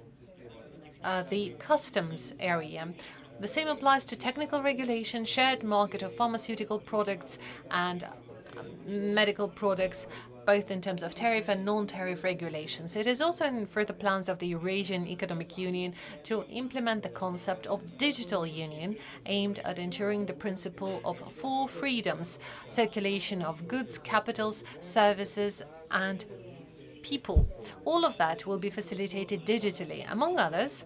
the customs area. The same applies to technical regulation, shared market of pharmaceutical products and medical products, both in terms of tariff and non-tariff regulations. It is also in further plans of the Eurasian Economic Union to implement the concept of digital union aimed at ensuring the principle of 4 freedoms: circulation of goods, capitals, services, and people. All of that will be facilitated digitally. Among others,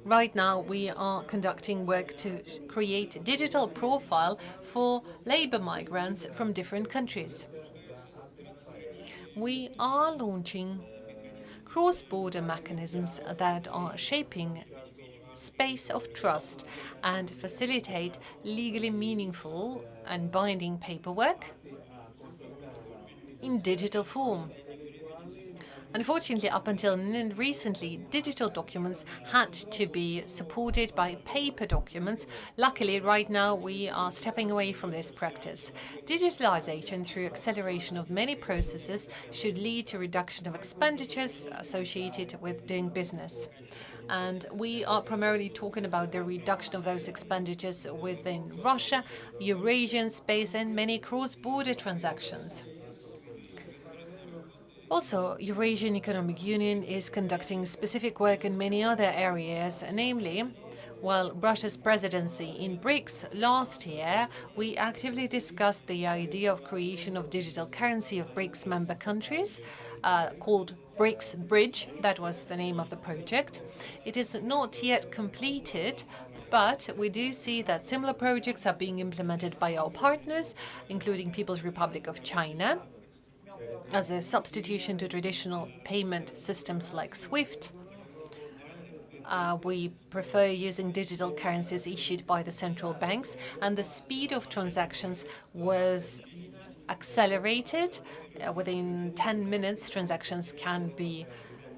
right now, we are conducting work to create a digital profile for labor migrants from different countries. We are launching cross-border mechanisms that are shaping space of trust and facilitate legally meaningful and binding paperwork in digital form. Unfortunately, up until recently, digital documents had to be supported by paper documents. Luckily, right now, we are stepping away from this practice. Digitalization through acceleration of many processes should lead to reduction of expenditures associated with doing business. And we are primarily talking about the reduction of those expenditures within Russia, Eurasian space, and many cross-border transactions. Also, Eurasian Economic Union is conducting specific work in many other areas, namely, while Russia's presidency in BRICS last year, we actively discussed the idea of creation of digital currency of BRICS member countries, called BRICS Bridge. That was the name of the project. It is not yet completed, but we do see that similar projects are being implemented by our partners, including People's Republic of China, as a substitution to traditional payment systems like SWIFT. We prefer using digital currencies issued by the central banks, and the speed of transactions was accelerated. Within 10 minutes, transactions can be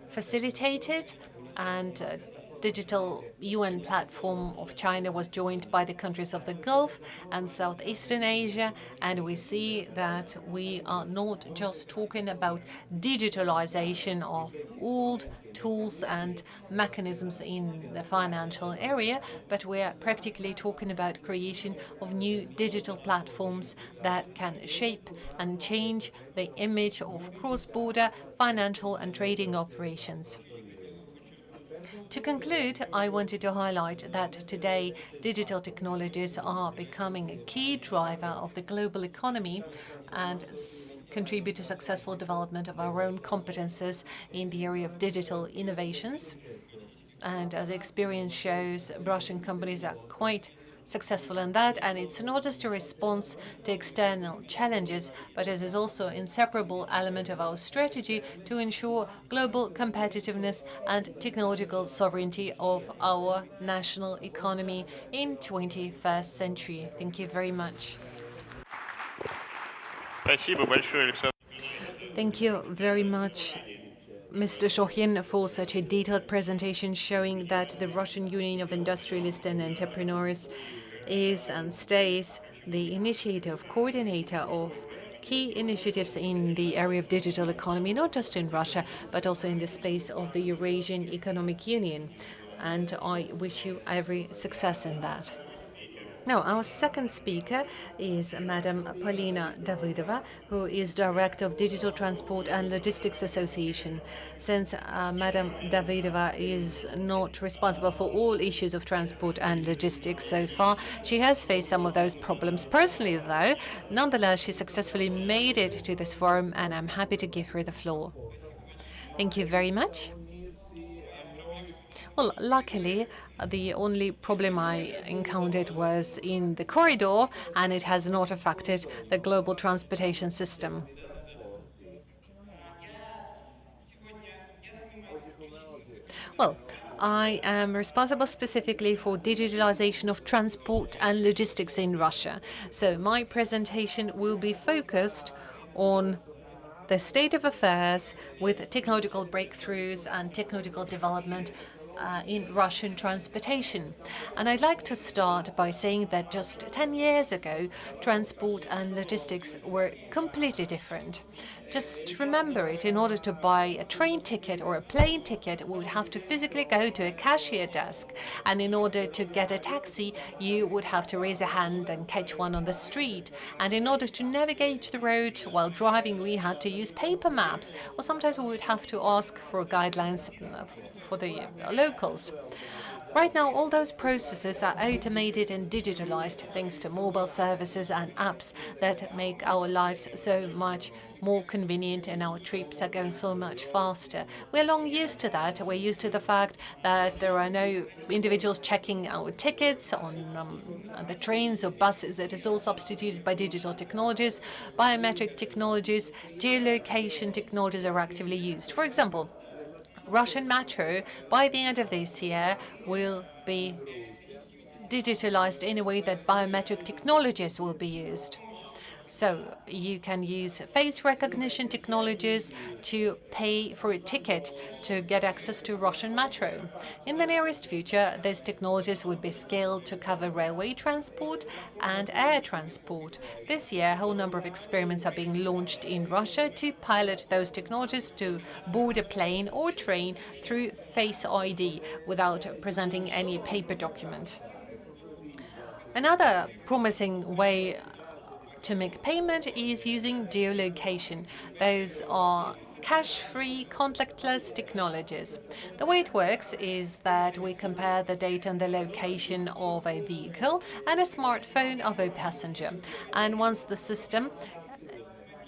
facilitated, and digital UN platform of China was joined by the countries of the Gulf and Southeastern Asia, and we see that we are not just talking about digitalization of old tools and mechanisms in the financial area, but we are practically talking about creation of new digital platforms that can shape and change the image of cross-border financial and trading operations. To conclude, I wanted to highlight that today digital technologies are becoming a key driver of the global economy and contribute to successful development of our own competences in the area of digital innovations. And as experience shows, Russian companies are quite successful in that, and it's not just a response to external challenges, but it is also an inseparable element of our strategy to ensure global competitiveness and technological sovereignty of our national economy in 21st century. Thank you very much. Thank you very much, Mr. Shokhin, for such a detailed presentation showing that the Russian Union of Industrialists and Entrepreneurs is and stays the initiative, coordinator of key initiatives in the area of digital economy, not just in Russia, but also in the space of the Eurasian Economic Union. And I wish you every success in that. Now, our second speaker is Madam Polina Davidova, who is Director of Digital Transport and Logistics Association. Since Madam Davidova is not responsible for all issues of transport and logistics so far, she has faced some of those problems personally, though. Nonetheless, she successfully made it to this forum, and I'm happy to give her the floor. Thank you very much. Well, luckily, the only problem I encountered was in the corridor, and it has not affected the global transportation system. Well, I am responsible specifically for digitalization of transport and logistics in Russia. So my presentation will be focused on the state of affairs with technological breakthroughs and technological development in Russian transportation. And I'd like to start by saying that just 10 years ago, transport and logistics were completely different. Just remember it, in order to buy a train ticket or a plane ticket, we would have to physically go to a cashier desk. And in order to get a taxi, you would have to raise a hand and catch one on the street. And in order to navigate the road while driving, we had to use paper maps, or sometimes we would have to ask for guidelines for the locals. Right now, all those processes are automated and digitalized thanks to mobile services and apps that make our lives so much more convenient, and our trips are going so much faster. We're long used to that. We're used to the fact that there are no individuals checking our tickets on the trains or buses. That is all substituted by digital technologies, biometric technologies, geolocation technologies are actively used. For example, Russian metro, by the end of this year, will be digitalized in a way that biometric technologies will be used. So you can use face recognition technologies to pay for a ticket to get access to Russian metro. In the nearest future, these technologies will be scaled to cover railway transport and air transport. This year, a whole number of experiments are being launched in Russia to pilot those technologies to board a plane or train through Face ID without presenting any paper document. Another promising way to make payment is using geolocation. Those are cash-free, contactless technologies. The way it works is that we compare the data and the location of a vehicle and a smartphone of a passenger. And once the system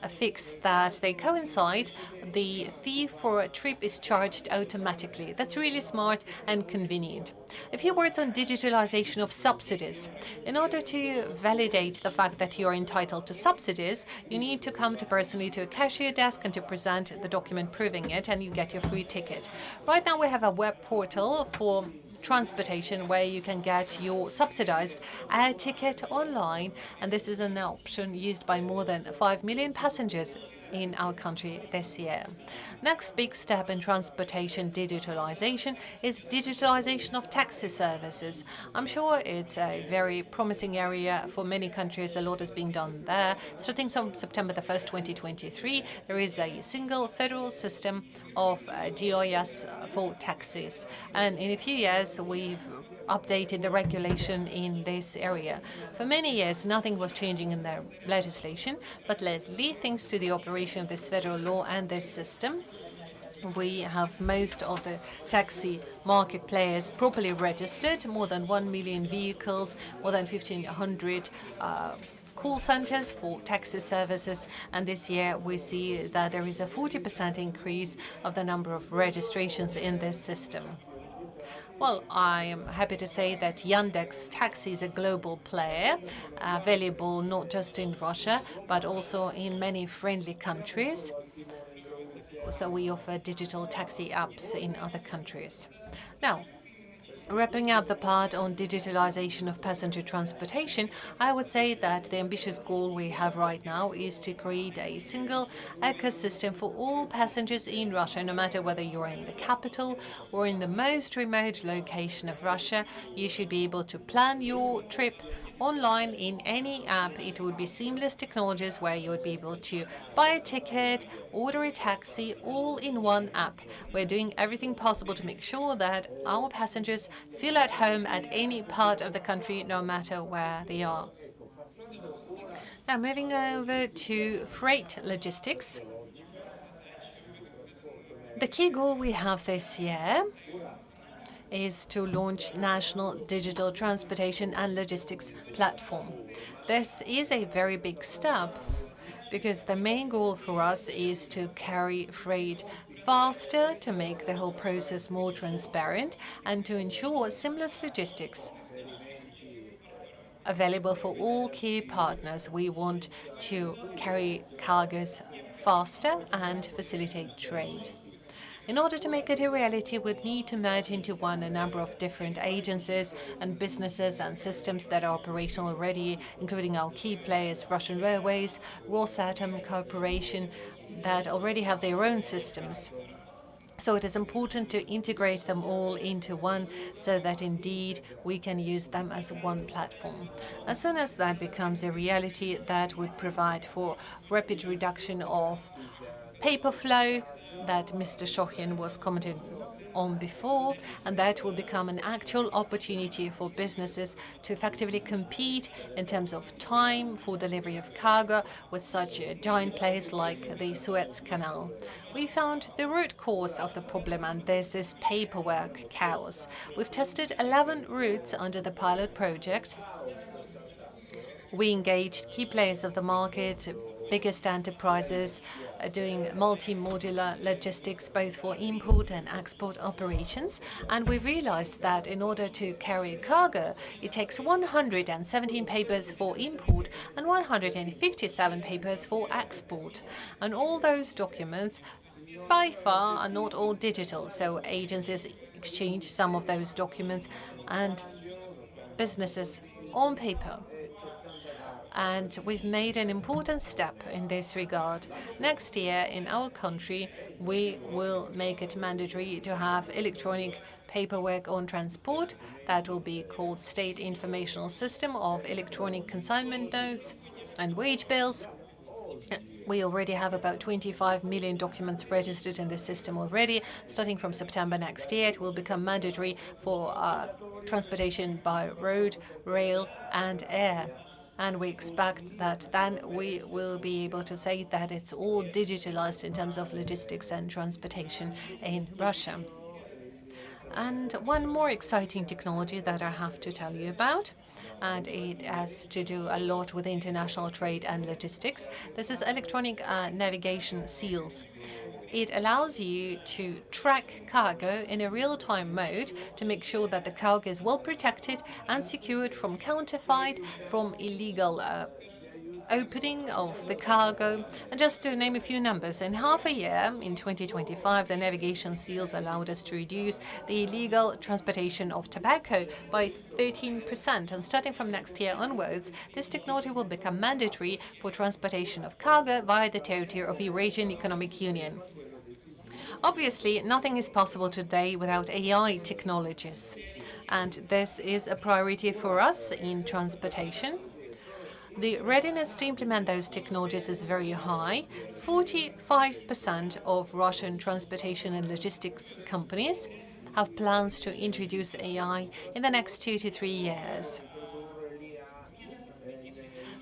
fix that they coincide, the fee for a trip is charged automatically. That's really smart and convenient. A few words on digitalization of subsidies. In order to validate the fact that you are entitled to subsidies, you need to come personally to a cashier desk and to present the document proving it, and you get your free ticket. Right now we have a web portal for transportation where you can get your subsidized air ticket online, and this is an option used by more than 5 million passengers in our country this year. Next big step in transportation digitalization is digitalization of taxi services. I'm sure it's a very promising area for many countries. A lot is being done there. Starting from September the 1st, 2023, there is a single federal system of GIS for taxis. And in a few years, we've updated the regulation in this area. For many years, nothing was changing in the legislation, but lately, thanks to the operation of this federal law and this system, we have most of the taxi market players properly registered, more than 1 million vehicles, more than 1,500 call centers for taxi services, and this year we see that there is a 40% increase of the number of registrations in this system. Well, I am happy to say that Yandex Taxi is a global player, available not just in Russia, but also in many friendly countries. So we offer digital taxi apps in other countries. Now, wrapping up the part on digitalization of passenger transportation, I would say that the ambitious goal we have right now is to create a single ecosystem for all passengers in Russia, no matter whether you're in the capital or in the most remote location of Russia. You should be able to plan your trip online in any app. It would be seamless technologies where you would be able to buy a ticket, order a taxi, all in one app. We're doing everything possible to make sure that our passengers feel at home at any part of the country, no matter where they are. Now, moving over to freight logistics. The key goal we have this year is to launch National Digital Transportation and Logistics Platform. This is a very big step because the main goal for us is to carry freight faster, to make the whole process more transparent, and to ensure seamless logistics available for all key partners. We want to carry cargoes faster and facilitate trade. In order to make it a reality, we'd need to merge into one a number of different agencies and businesses and systems that are operational already, including our key players, Russian Railways, Rosatom Corporation, that already have their own systems. So it is important to integrate them all into one so that indeed we can use them as one platform. As soon as that becomes a reality, that would provide for rapid reduction of paper flow that Mr. Shokhin was commenting on before, and that will become an actual opportunity for businesses to effectively compete in terms of time for delivery of cargo with such a giant players like the Suez Canal. We found the root cause of the problem, and this is paperwork chaos. We've tested 11 routes under the pilot project. We engaged key players of the market, biggest enterprises doing multi-modular logistics both for import and export operations. And we realized that in order to carry cargo, it takes 117 papers for import and 157 papers for export. And all those documents by far are not all digital. So agencies exchange some of those documents and businesses on paper. And we've made an important step in this regard. Next year in our country, we will make it mandatory to have electronic paperwork on transport. That will be called State Informational System of Electronic Consignment Notes and Wage Bills. We already have about 25 million documents registered in the system already. Starting from September next year, it will become mandatory for transportation by road, rail, and air. And we expect that then we will be able to say that it's all digitalized in terms of logistics and transportation in Russia. And one more exciting technology that I have to tell you about, and it has to do a lot with international trade and logistics. This is electronic navigation seals. It allows you to track cargo in a real-time mode to make sure that the cargo is well protected and secured from counterfeit, from illegal opening of the cargo. And just to name a few numbers, in half a year, in 2025, the navigation seals allowed us to reduce the illegal transportation of tobacco by 13%. And starting from next year onwards, this technology will become mandatory for transportation of cargo via the territory of the Eurasian Economic Union. Obviously, nothing is possible today without AI technologies, and this is a priority for us in transportation. The readiness to implement those technologies is very high. 45% of Russian transportation and logistics companies have plans to introduce AI in the next 2 to 3 years.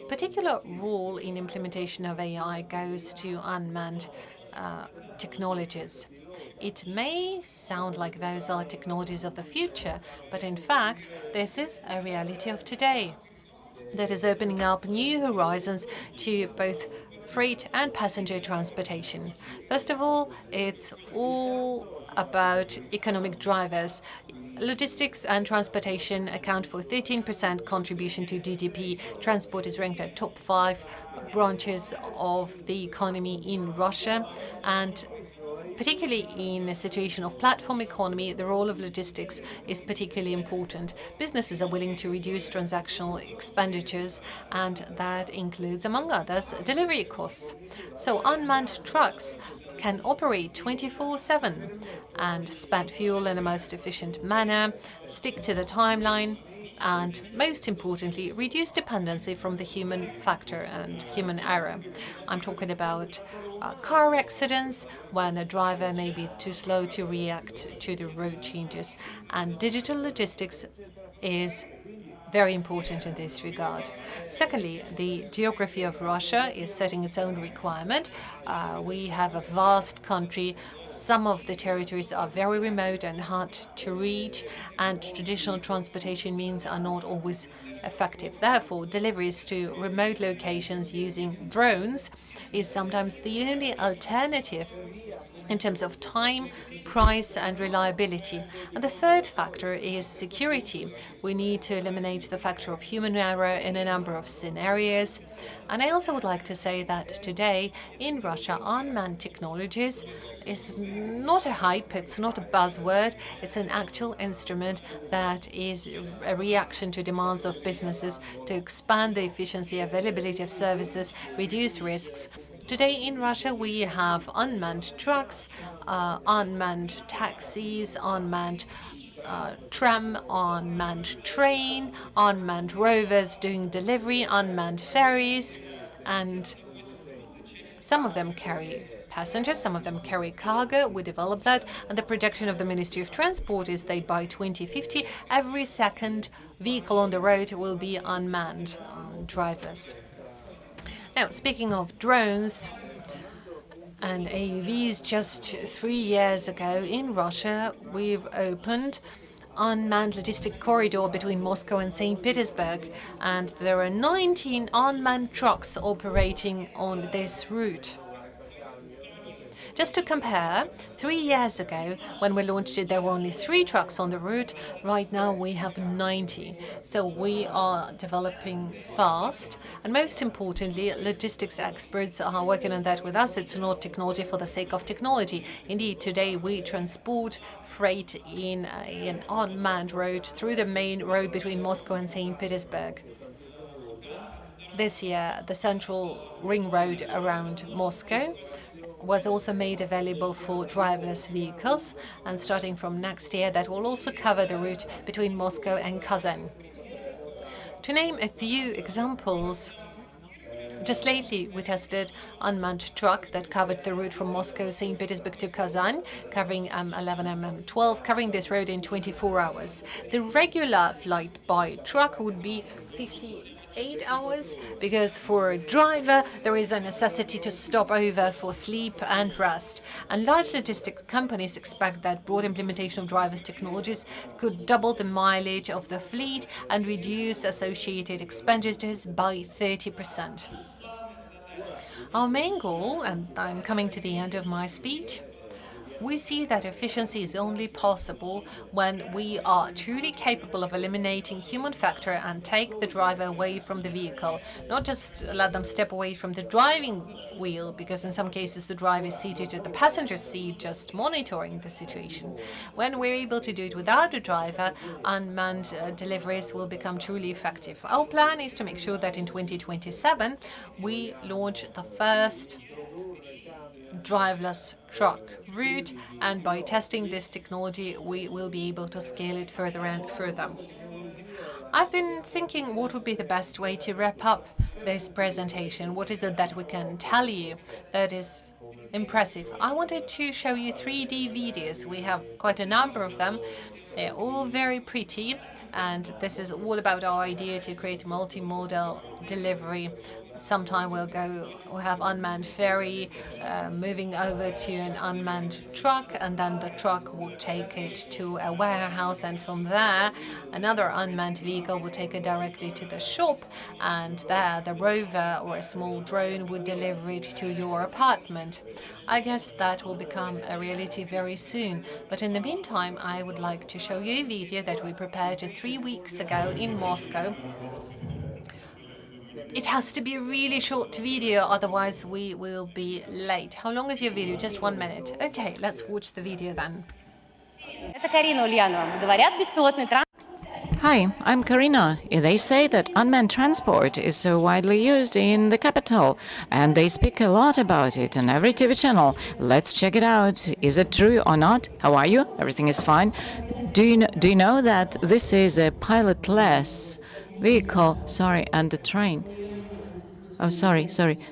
Particular role in implementation of AI goes to unmanned technologies. It may sound like those are technologies of the future, but in fact, this is a reality of today that is opening up new horizons to both freight and passenger transportation. First of all, it's all about economic drivers. Logistics and transportation account for 13% contribution to GDP. Transport is ranked at top 5 branches of the economy in Russia, and particularly in a situation of platform economy, the role of logistics is particularly important. Businesses are willing to reduce transactional expenditures, and that includes, among others, delivery costs. So unmanned trucks can operate 24/7 and spend fuel in the most efficient manner, stick to the timeline, and most importantly, reduce dependency from the human factor and human error. I'm talking about car accidents when a driver may be too slow to react to the road changes, and digital logistics is very important in this regard. Secondly, the geography of Russia is setting its own requirement. We have a vast country. Some of the territories are very remote and hard to reach, and traditional transportation means are not always effective. Therefore, deliveries to remote locations using drones is sometimes the only alternative in terms of time, price, and reliability. And the third factor is security. We need to eliminate the factor of human error in a number of scenarios. And I also would like to say that today in Russia, unmanned technologies is not a hype, it's not a buzzword, it's an actual instrument that is a reaction to demands of businesses to expand the efficiency, availability of services, reduce risks. Today in Russia, we have unmanned trucks, unmanned taxis, unmanned tram, unmanned train, unmanned rovers doing delivery, unmanned ferries, and some of them carry passengers, some of them carry cargo. We developed that, and the projection of the Ministry of Transport is that by 2050, every second vehicle on the road will be unmanned driverless. Now, speaking of drones and AUVs, just 3 years ago in Russia, we've opened unmanned logistic corridor between Moscow and St. Petersburg, and there are 19 unmanned trucks operating on this route. Just to compare, 3 years ago, when we launched it, there were only 3 trucks on the route. Right now, we have 90. So we are developing fast. And most importantly, logistics experts are working on that with us. It's not technology for the sake of technology. Indeed, today we transport freight in an unmanned road through the main road between Moscow and St. Petersburg. This year, the central ring road around Moscow was also made available for driverless vehicles, and starting from next year, that will also cover the route between Moscow and Kazan. To name a few examples, just lately we tested unmanned truck that covered the route from Moscow, St. Petersburg to Kazan, covering M11, M12, covering this road in 24 hours. The regular flight by truck would be 58 hours, because for a driver there is a necessity to stop over for sleep and rest. And large logistics companies expect that broad implementation of driverless technologies could double the mileage of the fleet and reduce associated expenditures by 30%. Our main goal, and I'm coming to the end of my speech, We see that efficiency is only possible when we are truly capable of eliminating human factor and take the driver away from the vehicle, not just let them step away from the driving wheel, because in some cases the driver is seated at the passenger seat just monitoring the situation. When we're able to do it without a driver, unmanned deliveries will become truly effective. Our plan is to make sure that in 2027 we launch the first driverless truck route, and by testing this technology we will be able to scale it further and further. I've been thinking what would be the best way to wrap up this presentation. What is it that we can tell you that is impressive? I wanted to show you 3D videos. We have quite a number of them. They're all very pretty, and this is all about our idea to create multimodal delivery. Sometime we'll have unmanned ferry moving over to an unmanned truck, and then the truck will take it to a warehouse, and from there another unmanned vehicle will take it directly to the shop, and there the rover or a small drone would deliver it to your apartment. I guess that will become a reality very soon, but in the meantime I would like to show you a video that we prepared just 3 weeks ago in Moscow. It has to be a really short video, otherwise we will be late. How long is your video? Just 1 minute. Okay, let's watch the video then. Hi, I'm Karina. They say that unmanned transport is so widely used in the capital, and they speak a lot about it on every TV channel. Let's check it out. Is it true or not? How are you? Everything is fine. Do you know that this is a pilotless vehicle? Sorry, and the train. Oh, sorry.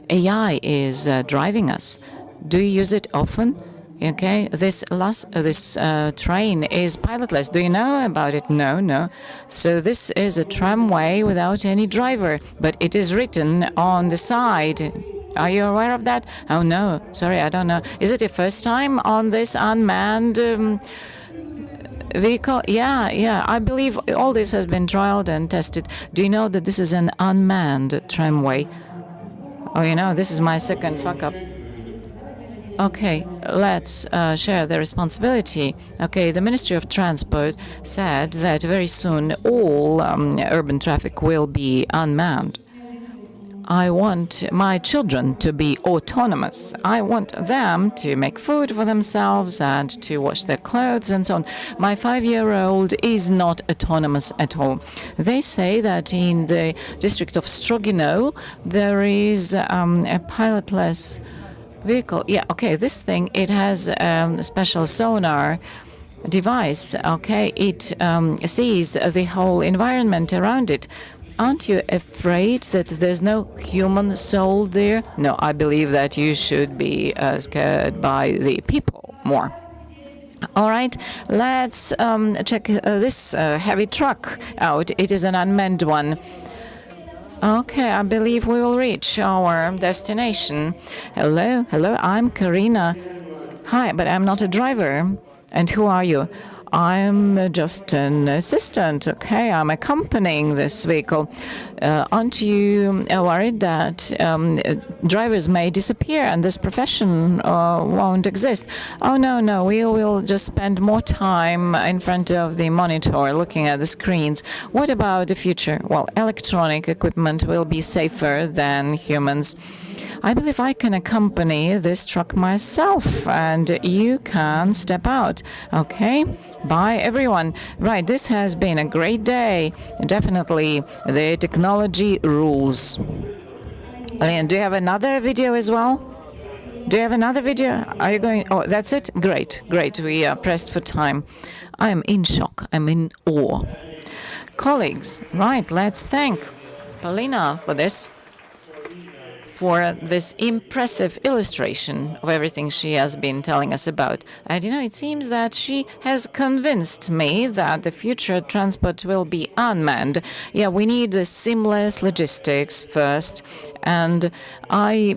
AI is driving us. Do you use it often? Okay, this train is pilotless. Do you know about it? No. So this is a tramway without any driver, but it is written on the side. Are you aware of that? Oh no, sorry, I don't know. Is it your first time on this unmanned vehicle? Yeah. I believe all this has been trialed and tested. Do you know that this is an unmanned tramway? Oh, you know, this is my second fuck up. Okay, let's share the responsibility. Okay, the Ministry of Transport said that very soon all urban traffic will be unmanned. I want my children to be autonomous. I want them to make food for themselves and to wash their clothes and so on. My 5-year-old is not autonomous at all. They say that in the district of Strogino there is a pilotless vehicle. Yeah, okay, this thing, it has a special sonar device. Okay, it sees the whole environment around it. Aren't you afraid that there's no human soul there? No, I believe that you should be scared by the people more. All right, let's check this heavy truck out. It is an unmanned one. Okay, I believe we will reach our destination. Hello, I'm Karina. Hi, but I'm not a driver. And who are you? I'm just an assistant, okay? I'm accompanying this vehicle. Aren't you worried that drivers may disappear and this profession won't exist? Oh, no, we will just spend more time in front of the monitor looking at the screens. What about the future? Well, electronic equipment will be safer than humans. I believe I can accompany this truck myself, and you can step out. Okay? Bye, everyone. Right, this has been a great day. Definitely, the technology rules. And do you have another video as well? Do you have another video? Are you going? Oh, that's it? Great. We are pressed for time. I am in shock. I'm in awe. Colleagues, right, let's thank Polina for this impressive illustration of everything she has been telling us about. And you know, it seems that she has convinced me that the future transport will be unmanned. Yeah, we need the seamless logistics first. And I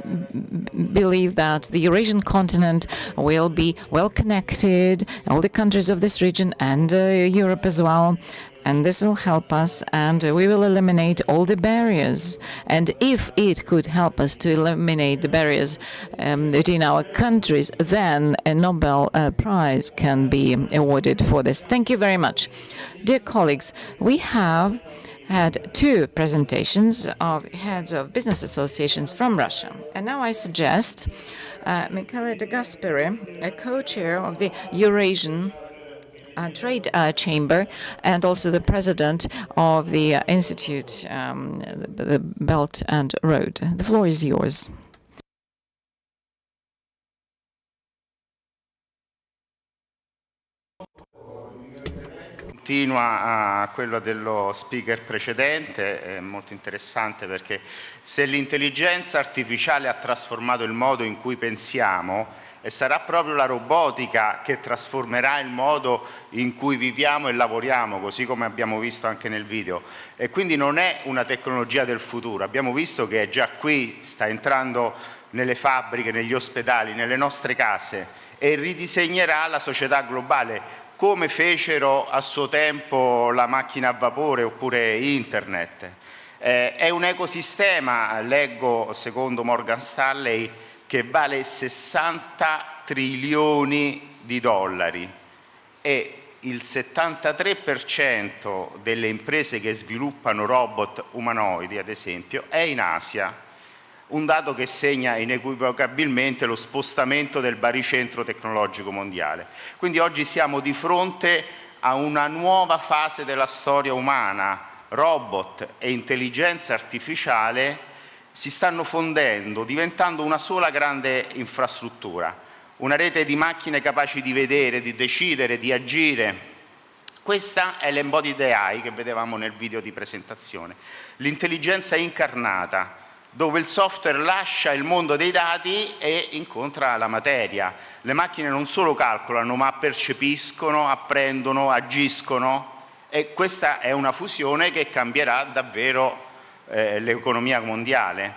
believe that the Eurasian continent will be well connected, all the countries of this region and Europe as well. And this will help us, and we will eliminate all the barriers. And if it could help us to eliminate the barriers within our countries, then a Nobel Prize can be awarded for this. Thank you very much. Dear colleagues, we have had 2 presentations of heads of business associations from Russia. And now I suggest Michele De Gasperi, a co-chair of the Eurasian Trade Chamber, and also the president of the Institute, the Belt and Road. The floor is yours. Continua a quello dello speaker precedente, è molto interessante perché se l'intelligenza artificiale ha trasformato il modo in cui pensiamo, e sarà proprio la robotica che trasformerà il modo in cui viviamo e lavoriamo, così come abbiamo visto anche nel video. E quindi non è una tecnologia del futuro, abbiamo visto che è già qui, sta entrando nelle fabbriche, negli ospedali, nelle nostre case e ridisegnerà la società globale, come fecero a suo tempo la macchina a vapore oppure internet. È un ecosistema, leggo secondo Morgan Stanley, che vale 60 trilioni di dollari e il 73% delle imprese che sviluppano robot umanoidi, ad esempio, è in Asia. Un dato che segna inequivocabilmente lo spostamento del baricentro tecnologico mondiale. Quindi oggi siamo di fronte a una nuova fase della storia umana. Robot e intelligenza artificiale si stanno fondendo, diventando una sola grande infrastruttura, una rete di macchine capaci di vedere, di decidere, di agire. Questa è l'embodied AI che vedevamo nel video di presentazione, l'intelligenza incarnata, dove il software lascia il mondo dei dati e incontra la materia. Le macchine non solo calcolano, ma percepiscono, apprendono, agiscono, e questa è una fusione che cambierà davvero l'economia mondiale.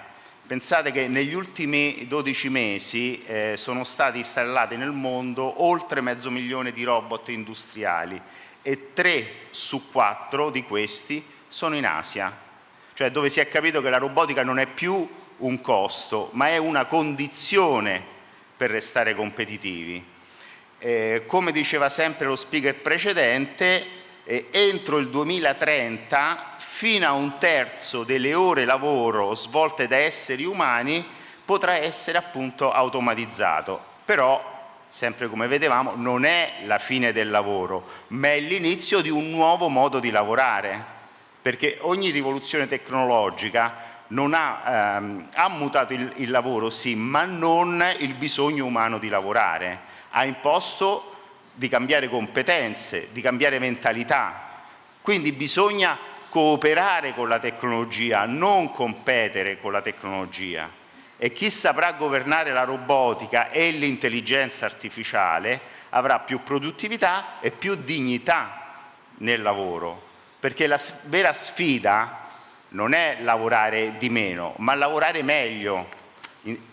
Pensate che negli ultimi 12 mesi sono stati installati nel mondo oltre 500.000 di robot industriali e 3 su 4 di questi sono in Asia, cioè dove si è capito che la robotica non è più un costo, ma è una condizione per restare competitivi. Come diceva sempre lo speaker precedente, entro il 2030 fino a 1/3 delle ore lavoro svolte da esseri umani potrà essere appunto automatizzato. Però, sempre come vedevamo, non è la fine del lavoro, ma è l'inizio di un nuovo modo di lavorare, perché ogni rivoluzione tecnologica non ha mutato il lavoro, sì, ma non il bisogno umano di lavorare. Ha imposto di cambiare competenze, di cambiare mentalità. Quindi bisogna cooperare con la tecnologia, non competere con la tecnologia. E chi saprà governare la robotica e l'intelligenza artificiale avrà più produttività e più dignità nel lavoro, perché la vera sfida non è lavorare di meno, ma lavorare meglio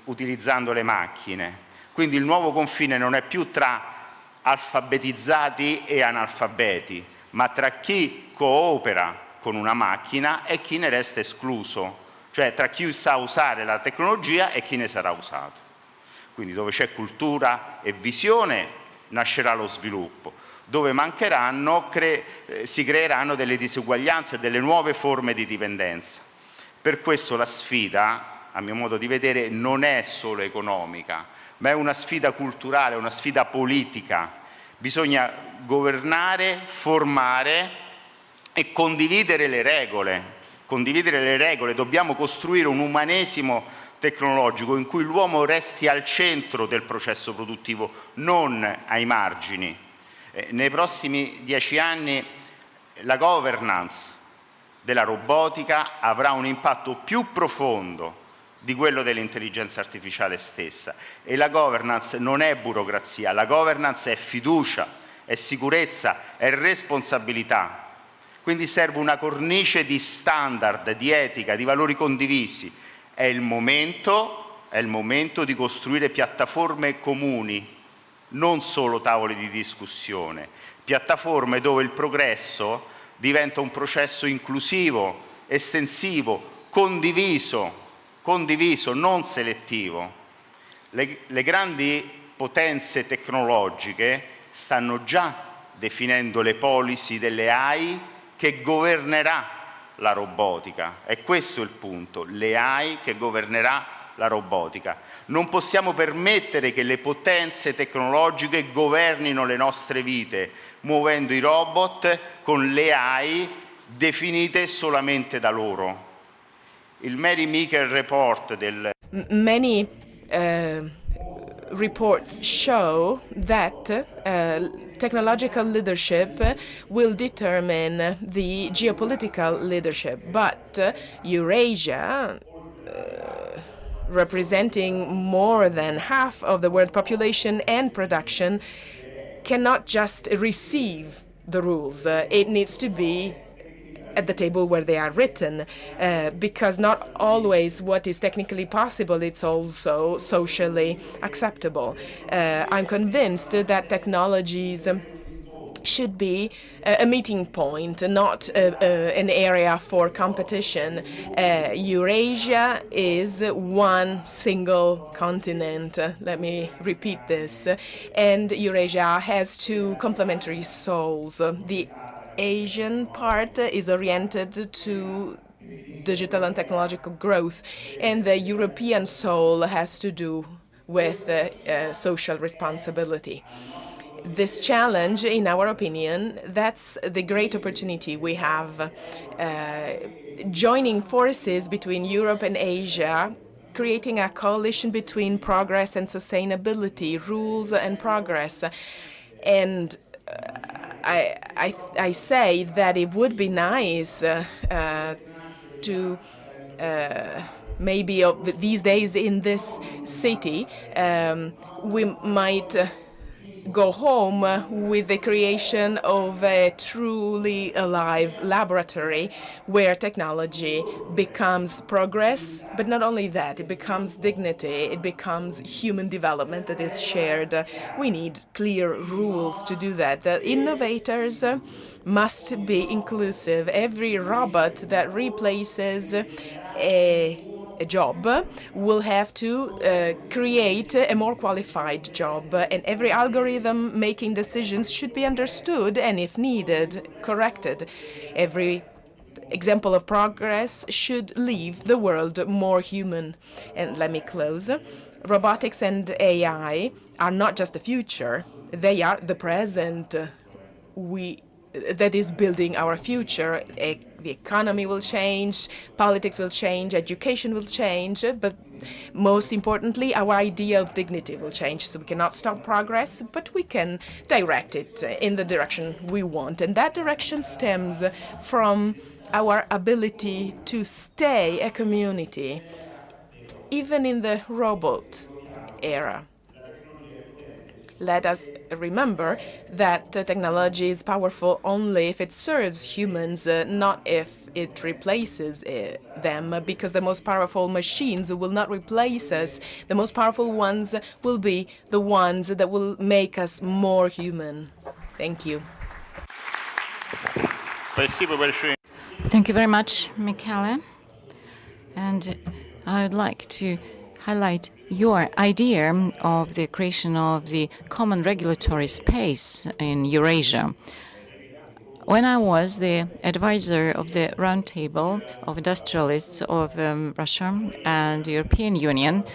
utilizzando le macchine. Quindi il nuovo confine non è più tra alfabetizzati e analfabeti, ma tra chi coopera con una macchina e chi ne resta escluso, cioè tra chi sa usare la tecnologia e chi ne sarà usato. Quindi dove c'è cultura e visione nascerà lo sviluppo, dove mancheranno si creeranno delle disuguaglianze e delle nuove forme di dipendenza. Per questo la sfida, a mio modo di vedere, non è solo economica, ma è una sfida culturale, una sfida politica. Bisogna governare, formare e condividere le regole. Condividere le regole, dobbiamo costruire un umanesimo tecnologico in cui l'uomo resti al centro del processo produttivo, non ai margini. Nei prossimi 10 anni la governance della robotica avrà un impatto più profondo di quello dell'intelligenza artificiale stessa. E la governance non è burocrazia, la governance è fiducia, è sicurezza, è responsabilità. Quindi serve una cornice di standard, di etica, di valori condivisi. È il momento di costruire piattaforme comuni, non solo tavoli di discussione, piattaforme dove il progresso diventa un processo inclusivo, estensivo, condiviso, non selettivo. Le grandi potenze tecnologiche stanno già definendo le policy delle AI che governerà la robotica. È questo il punto, le AI che governerà la robotica. Non possiamo permettere che le potenze tecnologiche governino le nostre vite, muovendo i robot con le AI definite solamente da loro. Il Mary Meeker Report del... Many reports show that technological leadership will determine the geopolitical leadership, but Eurasia, representing more than half of the world population and production, cannot just receive the rules. It needs to be at the table where they are written, because not always what is technically possible, it's also socially acceptable. I'm convinced that technologies should be a meeting point, not an area for competition. Eurasia is one single continent. Let me repeat this. And Eurasia has two complementary souls. The Asian part is oriented to digital and technological growth, and the European soul has to do with social responsibility. This challenge, in our opinion, that's the great opportunity we have. Joining forces between Europe and Asia, creating a coalition between progress and sustainability, rules and progress. And I say that it would be nice to maybe these days in this city, we might go home with the creation of a truly alive laboratory where technology becomes progress, but not only that, it becomes dignity, it becomes human development that is shared. We need clear rules to do that. The innovators must be inclusive. Every robot that replaces a job will have to create a more qualified job, and every algorithm making decisions should be understood and, if needed, corrected. Every example of progress should leave the world more human. And let me close. Robotics and AI are not just the future, they are the present. That is building our future. The economy will change, politics will change, education will change, but most importantly, our idea of dignity will change. So we cannot stop progress, but we can direct it in the direction we want. And that direction stems from our ability to stay a community, even in the robot era. Let us remember that technology is powerful only if it serves humans, not if it replaces them, because the most powerful machines will not replace us. The most powerful ones will be the ones that will make us more human. Thank you. Thank you very much, Michele. And I would like to highlight your idea of the creation of the common regulatory space in Eurasia. When I was the advisor of the Roundtable of Industrialists of Russia and the European Union,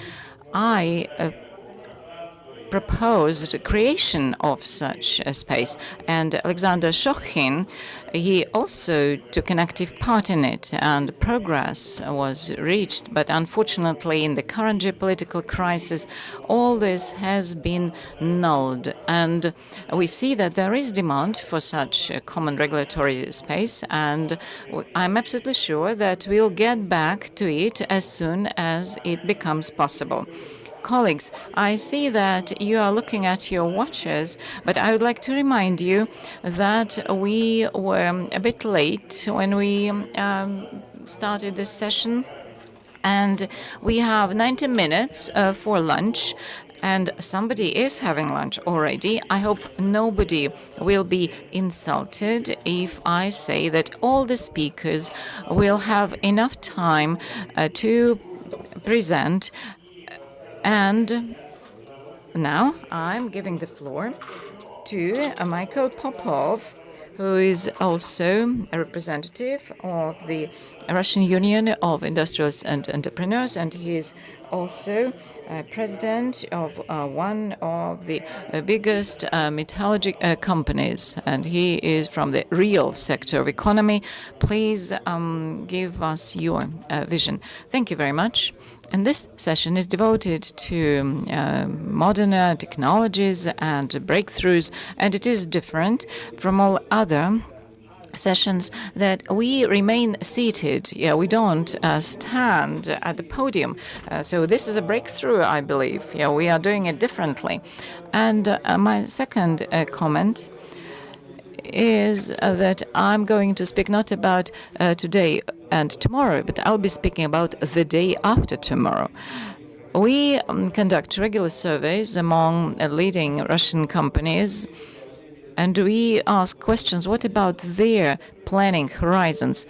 I proposed the creation of such a space. And Alexander Shokhin, he also took an active part in it, and progress was reached. But unfortunately, in the current geopolitical crisis, all this has been nulled. And we see that there is demand for such a common regulatory space, and I'm absolutely sure that we'll get back to it as soon as it becomes possible. Colleagues, I see that you are looking at your watches, but I would like to remind you that we were a bit late when we started this session, and we have 90 minutes for lunch, and somebody is having lunch already, I hope nobody will be insulted if I say that all the speakers will have enough time to present. And now I'm giving the floor to Michael Popov, who is also a representative of the Russian Union of Industrialists and Entrepreneurs, and he is also president of one of the biggest metallurgic companies, and he is from the real sector of economy. Please give us your vision. Thank you very much. And this session is devoted to modern technologies and breakthroughs, and it is different from all other sessions that we remain seated. Yeah, we don't stand at the podium. So this is a breakthrough, I believe. Yeah, we are doing it differently. And my second comment is that I'm going to speak not about today and tomorrow, but I'll be speaking about the day after tomorrow. We conduct regular surveys among leading Russian companies, and we ask questions, what about their planning horizons?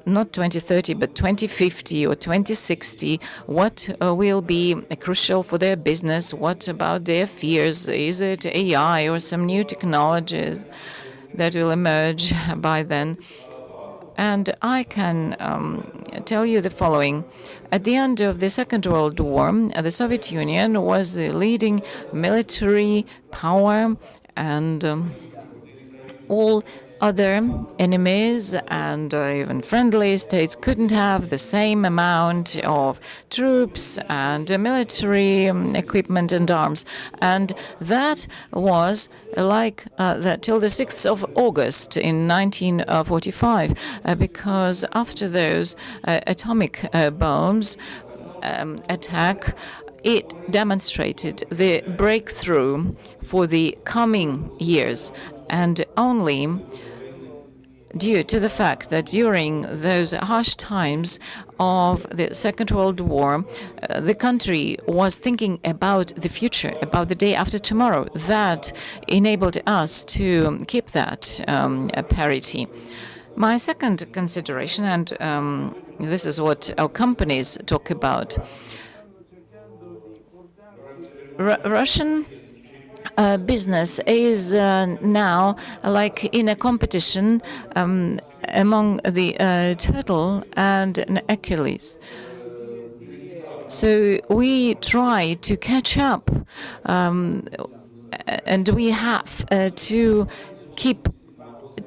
Not 2030, but 2050 or 2060. What will be crucial for their business? What about their fears? Is it AI or some new technologies that will emerge by then? And I can tell you the following. At the end of the Second World War, the Soviet Union was the leading military power, and all other enemies and even friendly states couldn't have the same amount of troops and military equipment and arms. And that was like that till the 6th of August in 1945, because after those atomic bombs attack, it demonstrated the breakthrough for the coming years. And only due to the fact that during those harsh times of the Second World War, the country was thinking about the future, about the day after tomorrow, that enabled us to keep that parity. My second consideration, and this is what our companies talk about, Russian business is now like in a competition among the turtle and an Achilles. So we try to catch up, and we have to keep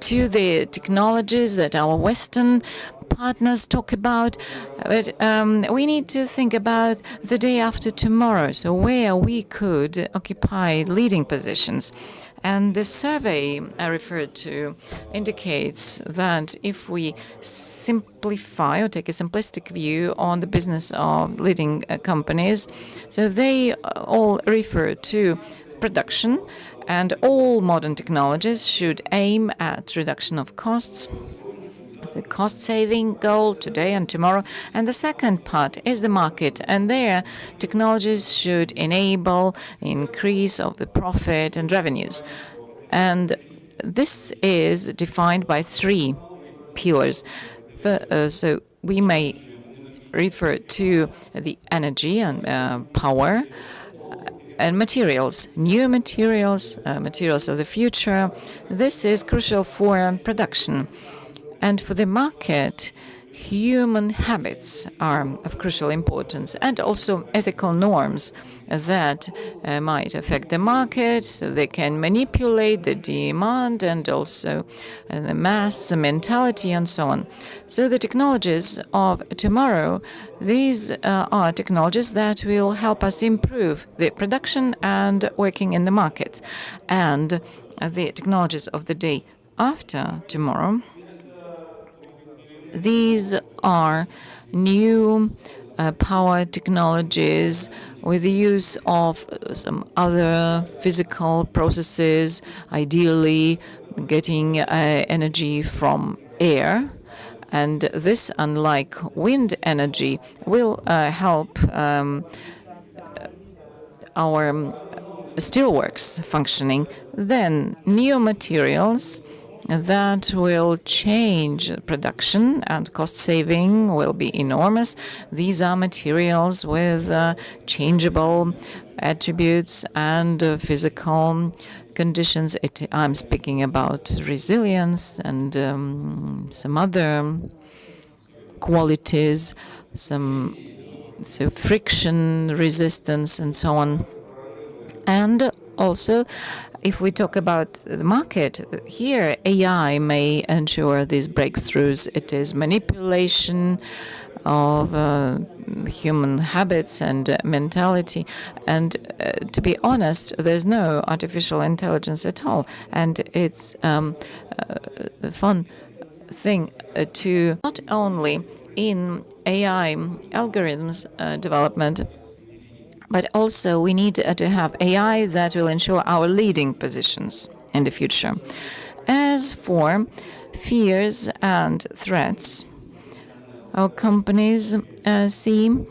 to the technologies that our Western partners talk about, but we need to think about the day after tomorrow, so where we could occupy leading positions. And the survey I referred to indicates that if we simplify or take a simplistic view on the business of leading companies, so they all refer to production, and all modern technologies should aim at reduction of costs, the cost-saving goal today and tomorrow. And the second part is the market, and there technologies should enable increase of the profit and revenues. And this is defined by three pillars. So we may refer to the energy and power, and materials, new materials, materials of the future. This is crucial for production. And for the market, human habits are of crucial importance, and also ethical norms that might affect the market, so they can manipulate the demand and also the mass mentality and so on. So the technologies of tomorrow, these are technologies that will help us improve the production and working in the market. And the technologies of the day after tomorrow, these are new power technologies with the use of some other physical processes, ideally getting energy from air. And this, unlike wind energy, will help our steelworks functioning, then new materials that will change production and cost saving will be enormous. These are materials with changeable attributes and physical conditions. I'm speaking about resilience and some other qualities, some friction resistance and so on. And also, if we talk about the market, here AI may ensure these breakthroughs. It is manipulation of human habits and mentality. And to be honest, there's no artificial intelligence at all. And it's a fun thing to not only in AI algorithms development, but also we need to have AI that will ensure our leading positions in the future. As for fears and threats, our companies see,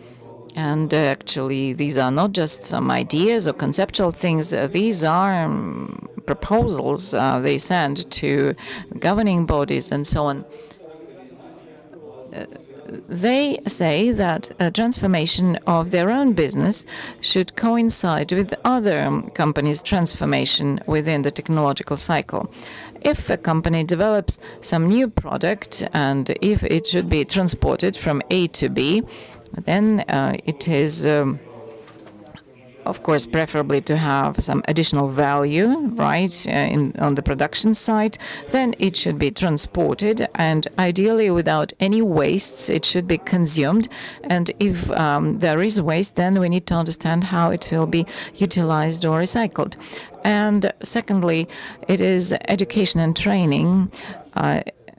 and actually these are not just some ideas or conceptual things, these are proposals they send to governing bodies and so on. They say that a transformation of their own business should coincide with other companies' transformation within the technological cycle. If a company develops some new product and if it should be transported from A to B, then it is of course, preferably to have some additional value, right, on the production side. Then it should be transported, and ideally without any wastes, it should be consumed. And if there is waste, then we need to understand how it will be utilized or recycled. And secondly, it is education and training.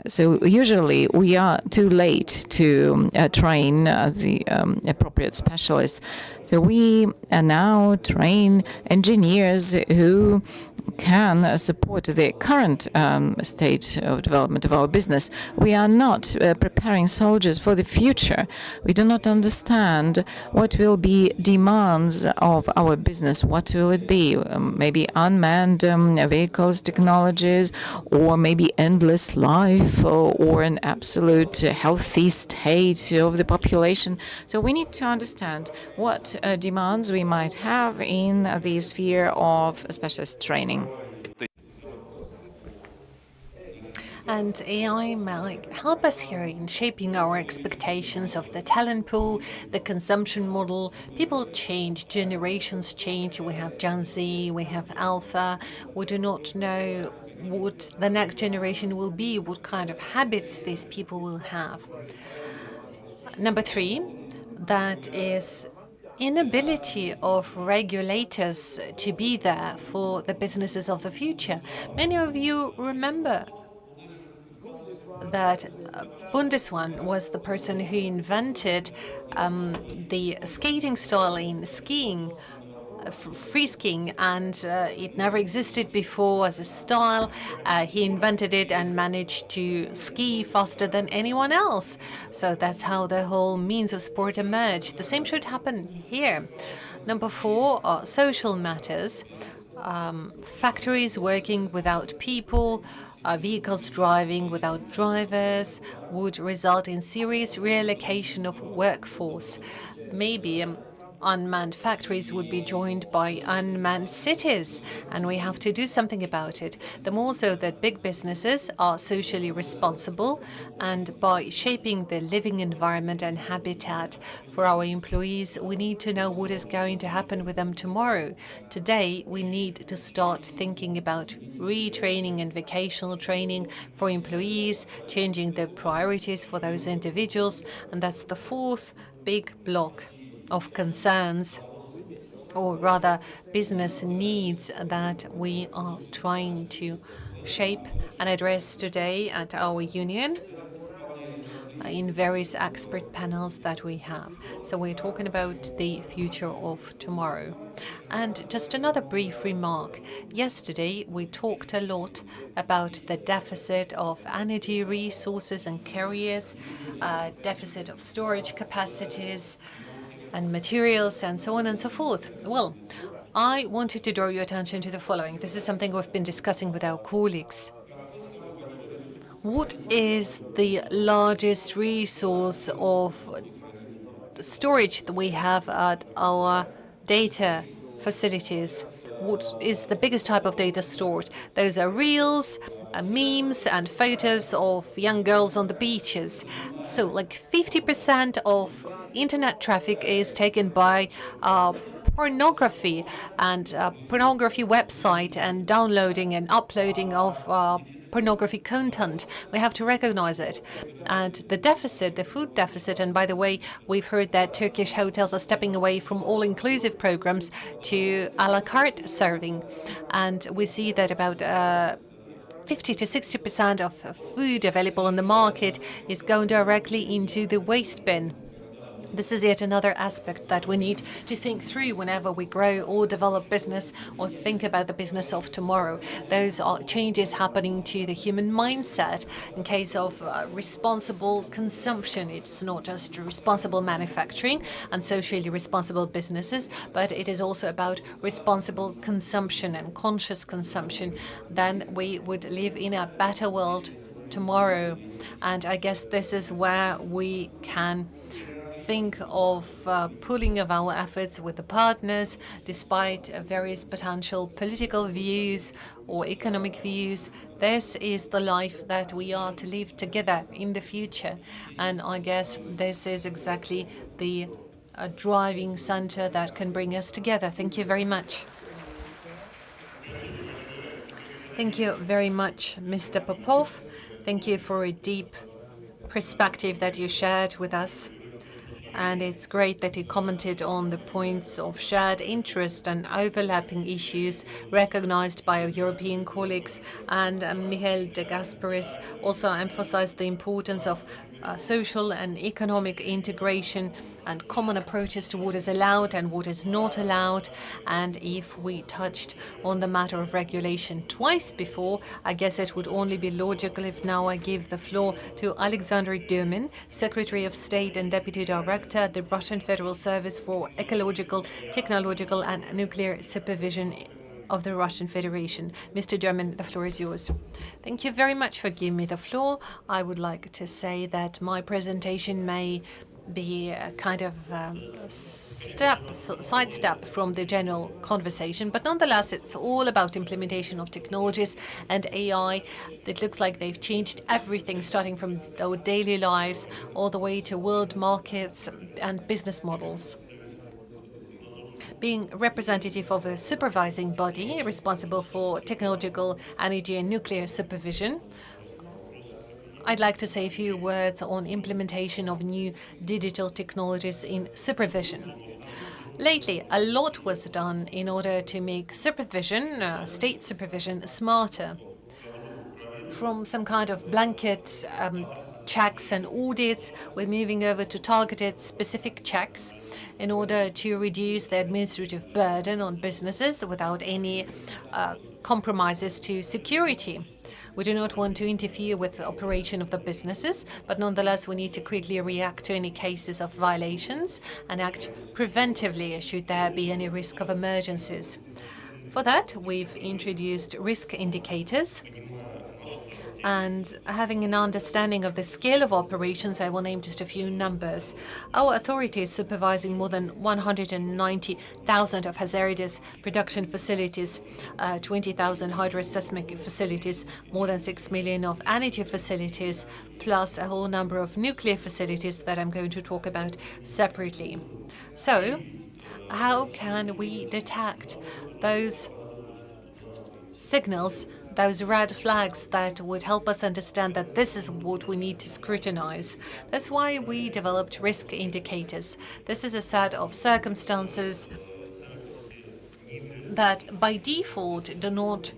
So usually we are too late to train the appropriate specialists. So we now train engineers who can support the current state of development of our business. We are not preparing soldiers for the future. We do not understand what will be demands of our business. What will it be? Maybe unmanned vehicles, technologies, or maybe endless life, or an absolute healthy state of the population. So we need to understand what demands we might have in the sphere of specialist training. And AI might help us here in shaping our expectations of the talent pool, the consumption model. People change, generations change. We have Gen Z, we have Alpha. We do not know what the next generation will be, what kind of habits these people will have. Number 3, that is inability of regulators to be there for the businesses of the future. Many of you remember that Bundeswan was the person who invented the skating style in skiing, free skiing, and it never existed before as a style. He invented it and managed to ski faster than anyone else. So that's how the whole means of sport emerged. The same should happen here. Number 4 are social matters. Factories working without people, vehicles driving without drivers would result in serious reallocation of workforce. Maybe unmanned factories would be joined by unmanned cities, and we have to do something about it. The more so that big businesses are socially responsible, and by shaping the living environment and habitat for our employees, we need to know what is going to happen with them tomorrow. Today, we need to start thinking about retraining and vocational training for employees, changing the priorities for those individuals, and that's the 4th big block of concerns, or rather business needs, that we are trying to shape and address today at our union in various expert panels that we have. So we're talking about the future of tomorrow. And just another brief remark. Yesterday, we talked a lot about the deficit of energy resources and carriers, deficit of storage capacities, and materials, and so on and so forth. Well, I wanted to draw your attention to the following. This is something we've been discussing with our colleagues. What is the largest resource of storage that we have at our data facilities? What is the biggest type of data stored? Those are reels, memes, and photos of young girls on the beaches. So like 50% of internet traffic is taken by pornography and pornography website and downloading and uploading of pornography content. We have to recognize it. And the deficit, the food deficit, and by the way, we've heard that Turkish hotels are stepping away from all-inclusive programs to a la carte serving. And we see that about 50 to 60% of food available on the market is going directly into the waste bin. This is yet another aspect that we need to think through whenever we grow or develop business or think about the business of tomorrow. Those are changes happening to the human mindset in case of responsible consumption. It's not just responsible manufacturing and socially responsible businesses, but it is also about responsible consumption and conscious consumption. Then we would live in a better world tomorrow. And I guess this is where we can think of pooling of our efforts with the partners, despite various potential political views or economic views. This is the life that we are to live together in the future. And I guess this is exactly the driving center that can bring us together. Thank you very much. Thank you very much, Mr. Popov. Thank you for a deep perspective that you shared with us. And it's great that you commented on the points of shared interest and overlapping issues recognized by our European colleagues. And Michael de Gasperis also emphasized the importance of social and economic integration and common approaches to what is allowed and what is not allowed. And if we touched on the matter of regulation twice before, I guess it would only be logical if now I give the floor to Alexander Dermin, Secretary of State and Deputy Director at the Russian Federal Service for Ecological, Technological and Nuclear Supervision of the Russian Federation. Mr. Dermin, the floor is yours. Thank you very much for giving me the floor. I would like to say that my presentation may be a kind of sidestep from the general conversation, but nonetheless, it's all about implementation of technologies and AI. It looks like they've changed everything, starting from our daily lives all the way to world markets and business models. Being representative of a supervising body responsible for technological, energy and nuclear supervision, I'd like to say a few words on implementation of new digital technologies in supervision. Lately, a lot was done in order to make supervision, state supervision, smarter. From some kind of blanket checks and audits, we're moving over to targeted specific checks in order to reduce the administrative burden on businesses without any compromises to security. We do not want to interfere with the operation of the businesses, but nonetheless we need to quickly react to any cases of violations and act preventively should there be any risk of emergencies. For that, we've introduced risk indicators. And having an understanding of the scale of operations, I will name just a few numbers. Our authority is supervising more than 190,000 of hazardous production facilities, 20,000 hydroseismic facilities, more than 6 million of energy facilities, plus a whole number of nuclear facilities that I'm going to talk about separately. So, how can we detect those signals, those red flags that would help us understand that this is what we need to scrutinize? That's why we developed risk indicators. This is a set of circumstances that by default do not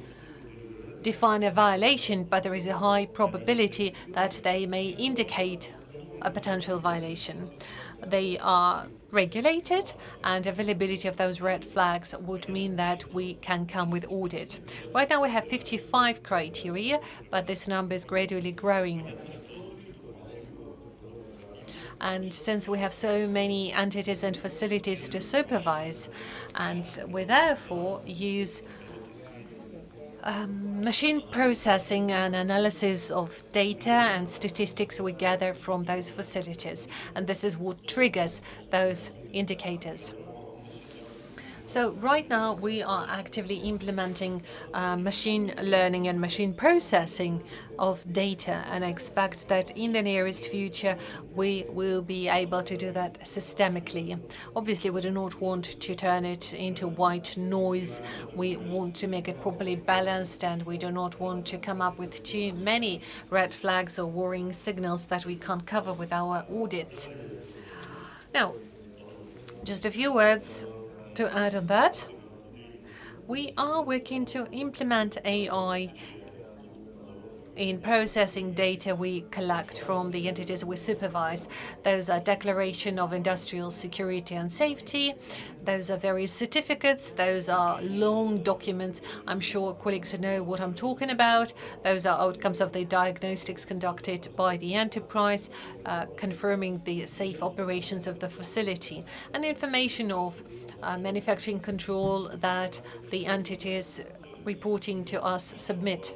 define a violation, but there is a high probability that they may indicate a potential violation. They are regulated, and availability of those red flags would mean that we can come with audit. Right now we have 55 criteria, but this number is gradually growing. And since we have so many entities and facilities to supervise, and we therefore use machine processing and analysis of data and statistics we gather from those facilities. And this is what triggers those indicators. So right now we are actively implementing machine learning and machine processing of data, and I expect that in the nearest future we will be able to do that systemically. Obviously, we do not want to turn it into white noise. We want to make it properly balanced, and we do not want to come up with too many red flags or worrying signals that we can't cover with our audits. Now, just a few words to add on that. We are working to implement AI in processing data we collect from the entities we supervise. Those are declaration of industrial security and safety. Those are various certificates. Those are long documents. I'm sure colleagues know what I'm talking about. Those are outcomes of the diagnostics conducted by the enterprise, confirming the safe operations of the facility, and information of manufacturing control that the entities reporting to us submit.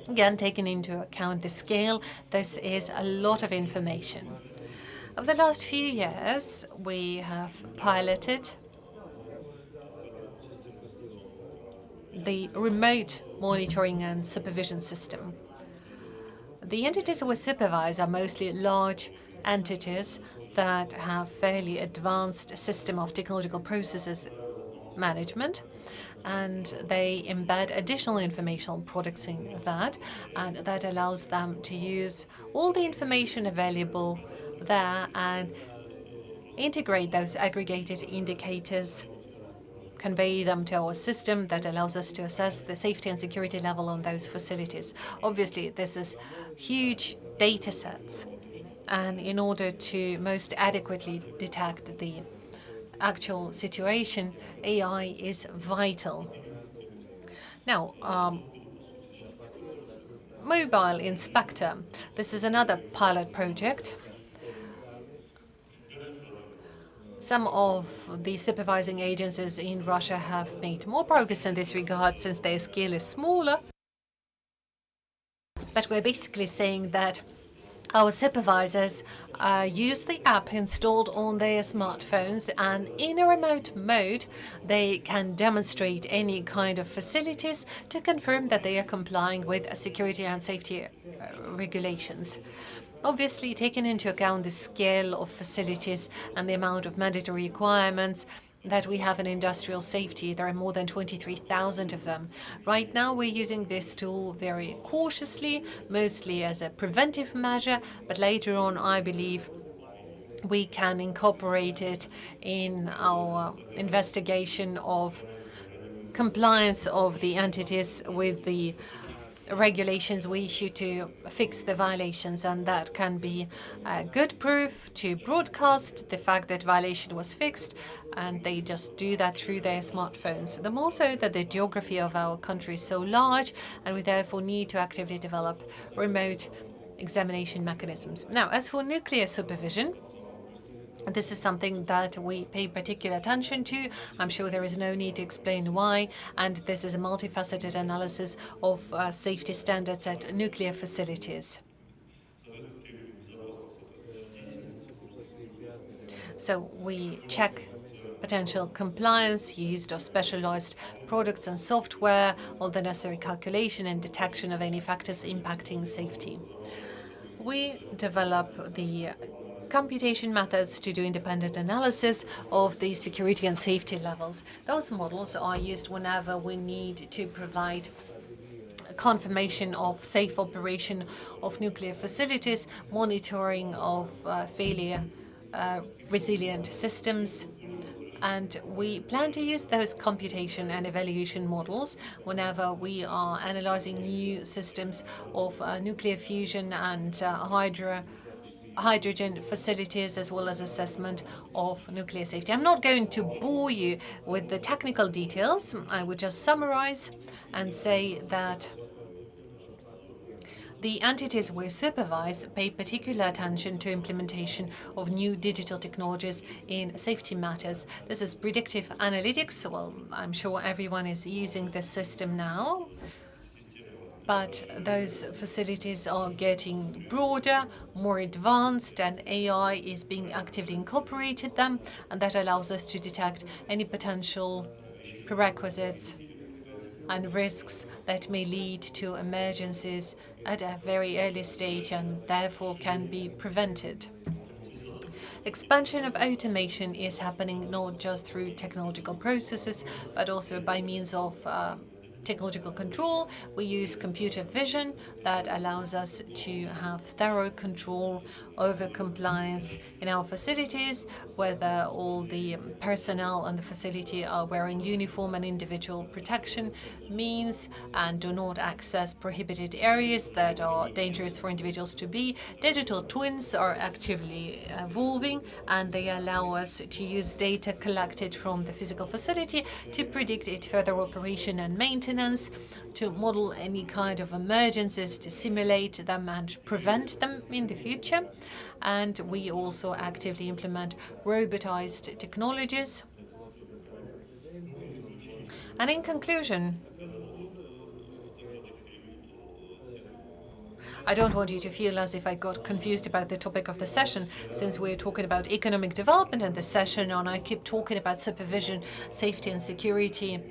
Again, taking into account the scale, this is a lot of information. Over the last few years, we have piloted the remote monitoring and supervision system. The entities we supervise are mostly large entities that have fairly advanced system of technological processes management, and they embed additional informational products in that, and that allows them to use all the information available there and integrate those aggregated indicators, convey them to our system that allows us to assess the safety and security level on those facilities. Obviously, this is huge data sets, and in order to most adequately detect the actual situation, AI is vital. Now, mobile inspector. This is another pilot project. Some of the supervising agencies in Russia have made more progress in this regard since their scale is smaller. But we're basically saying that our supervisors use the app installed on their smartphones, and in a remote mode, they can demonstrate any kind of facilities to confirm that they are complying with security and safety regulations. Obviously, taking into account the scale of facilities and the amount of mandatory requirements that we have in industrial safety, there are more than 23,000 of them. Right now, we're using this tool very cautiously, mostly as a preventive measure, but later on, I believe we can incorporate it in our investigation of compliance of the entities with the regulations we issue to fix the violations, and that can be good proof to broadcast the fact that violation was fixed, and they just do that through their smartphones. The more so that the geography of our country is so large, and we therefore need to actively develop remote examination mechanisms. Now, as for nuclear supervision, this is something that we pay particular attention to. I'm sure there is no need to explain why, and this is a multifaceted analysis of safety standards at nuclear facilities. So we check potential compliance, use of specialized products and software, all the necessary calculation and detection of any factors impacting safety. We develop the computation methods to do independent analysis of the security and safety levels. Those models are used whenever we need to provide confirmation of safe operation of nuclear facilities, monitoring of failure resilient systems, and we plan to use those computation and evaluation models whenever we are analyzing new systems of nuclear fusion and hydrogen facilities, as well as assessment of nuclear safety. I'm not going to bore you with the technical details. I would just summarize and say that The entities we supervise pay particular attention to implementation of new digital technologies in safety matters. This is predictive analytics. Well, I'm sure everyone is using this system now, but those facilities are getting broader, more advanced, and AI is being actively incorporated them, and that allows us to detect any potential prerequisites and risks that may lead to emergencies at a very early stage and therefore can be prevented. Expansion of automation is happening not just through technological processes, but also by means of technological control. We use computer vision that allows us to have thorough control over compliance in our facilities, whether all the personnel on the facility are wearing uniform and individual protection means and do not access prohibited areas that are dangerous for individuals to be. Digital twins are actively evolving, and they allow us to use data collected from the physical facility to predict its further operation and maintenance, to model any kind of emergencies, to simulate them and prevent them in the future. And we also actively implement robotized technologies. And in conclusion, I don't want you to feel as if I got confused about the topic of the session, since we're talking about economic development in the session, and I keep talking about supervision, safety and security.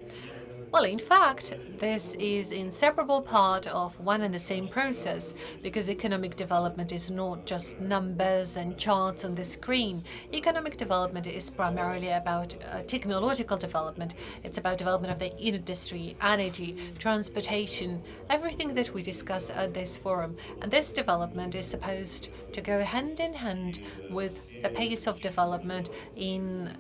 Well, in fact, this is an inseparable part of one and the same process, because economic development is not just numbers and charts on the screen. Economic development is primarily about technological development. It's about development of the industry, energy, transportation, everything that we discuss at this forum. And this development is supposed to go hand in hand with the pace of development in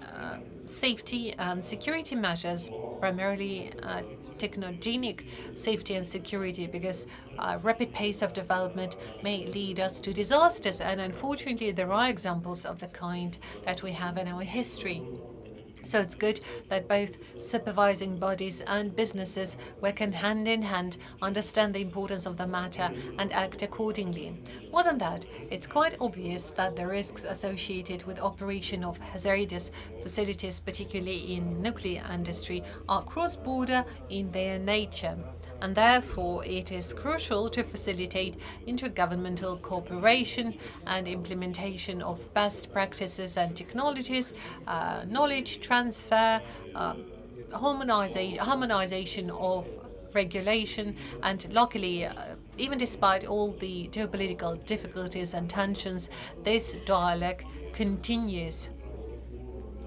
safety and security measures, primarily technogenic safety and security, because rapid pace of development may lead us to disasters. And unfortunately, there are examples of the kind that we have in our history. So it's good that both supervising bodies and businesses working hand in hand, understand the importance of the matter and act accordingly. More than that, it's quite obvious that the risks associated with operation of hazardous facilities, particularly in nuclear industry, are cross-border in their nature. And therefore, it is crucial to facilitate intergovernmental cooperation and implementation of best practices and technologies, knowledge transfer, harmonization of regulation, and luckily, even despite all the geopolitical difficulties and tensions, this dialogue continues.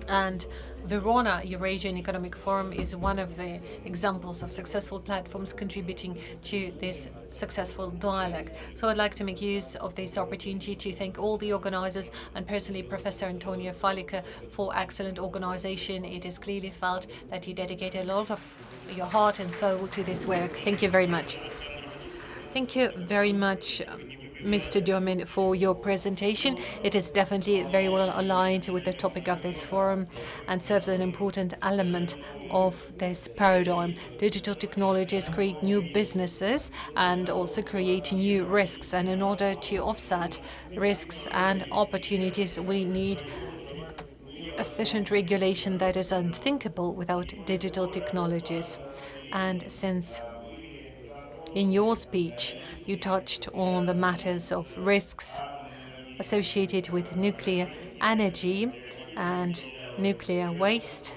And Verona Eurasian Economic Forum is one of the examples of successful platforms contributing to this successful dialogue. So I'd like to make use of this opportunity to thank all the organizers and personally Professor Antonio Falica for excellent organization. It is clearly felt that you dedicated a lot of your heart and soul to this work. Thank you very much. Thank you very much, Mr. Diomin, for your presentation. It is definitely very well aligned with the topic of this forum and serves as an important element of this paradigm. Digital technologies create new businesses and also create new risks. And in order to offset risks and opportunities, we need efficient regulation that is unthinkable without digital technologies. And since in your speech, you touched on the matters of risks associated with nuclear energy and nuclear waste,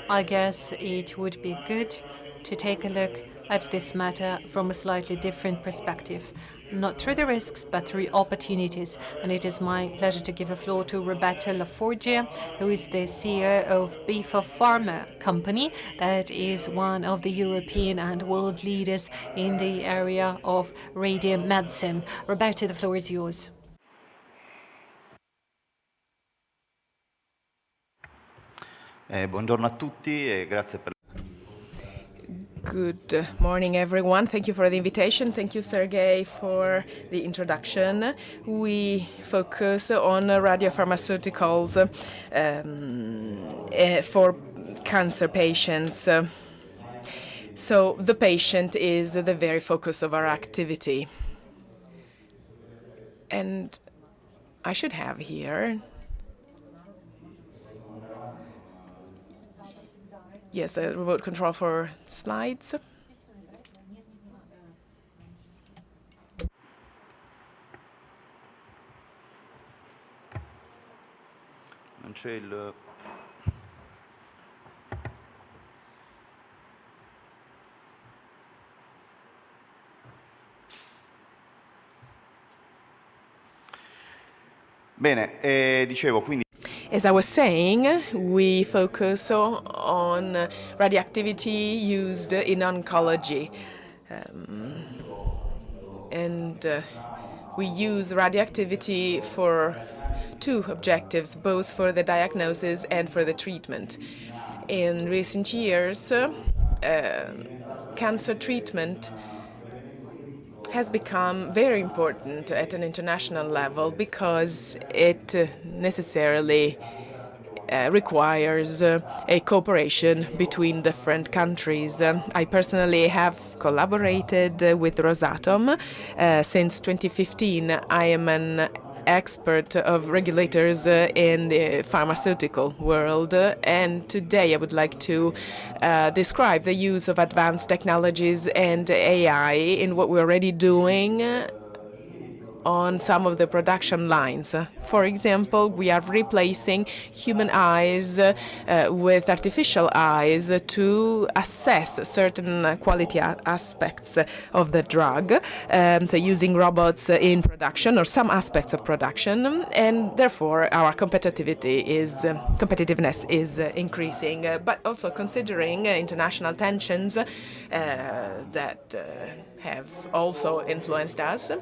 I guess it would be good to take a look at this matter from a slightly different perspective, not through the risks, but through opportunities. And it is my pleasure to give the floor to Roberta Laforgia, who is the CEO of BIFA Pharma Company, that is one of the European and world leaders in the area of radium medicine. Roberta, the floor is yours. Buongiorno a tutti e grazie per Good morning, everyone. Thank you for the invitation. Thank you, Sergei, for the introduction. We focus on radiopharmaceuticals for cancer patients. So the patient is the very focus of our activity. And I should have here, yes, the remote control for slides. Non c'è il... Bene, dicevo, quindi... As I was saying, we focus on radioactivity used in oncology. We use radioactivity for two objectives, both for the diagnosis and for the treatment. In recent years, cancer treatment has become very important at an international level because it necessarily requires a cooperation between different countries. I personally have collaborated with Rosatom since 2015. I am an expert of regulators in the pharmaceutical world, and today I would like to describe the use of advanced technologies and AI in what we're already doing on some of the production lines. For example, we are replacing human eyes with artificial eyes to assess certain quality aspects of the drug, so using robots in production or some aspects of production, and therefore our competitiveness is increasing, but also considering international tensions that have also influenced us.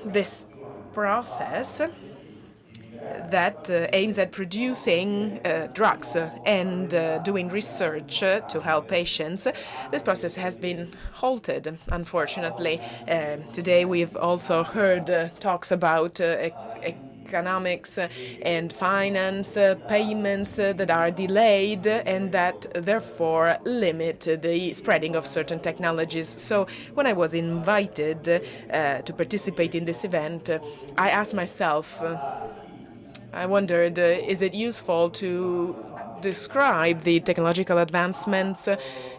This process that aims at producing drugs and doing research to help patients, this process has been halted, unfortunately. Today we've also heard talks about economics and finance payments that are delayed and that therefore limit the spreading of certain technologies. So when I was invited to participate in this event, I asked myself, I wondered, is it useful to describe the technological advancements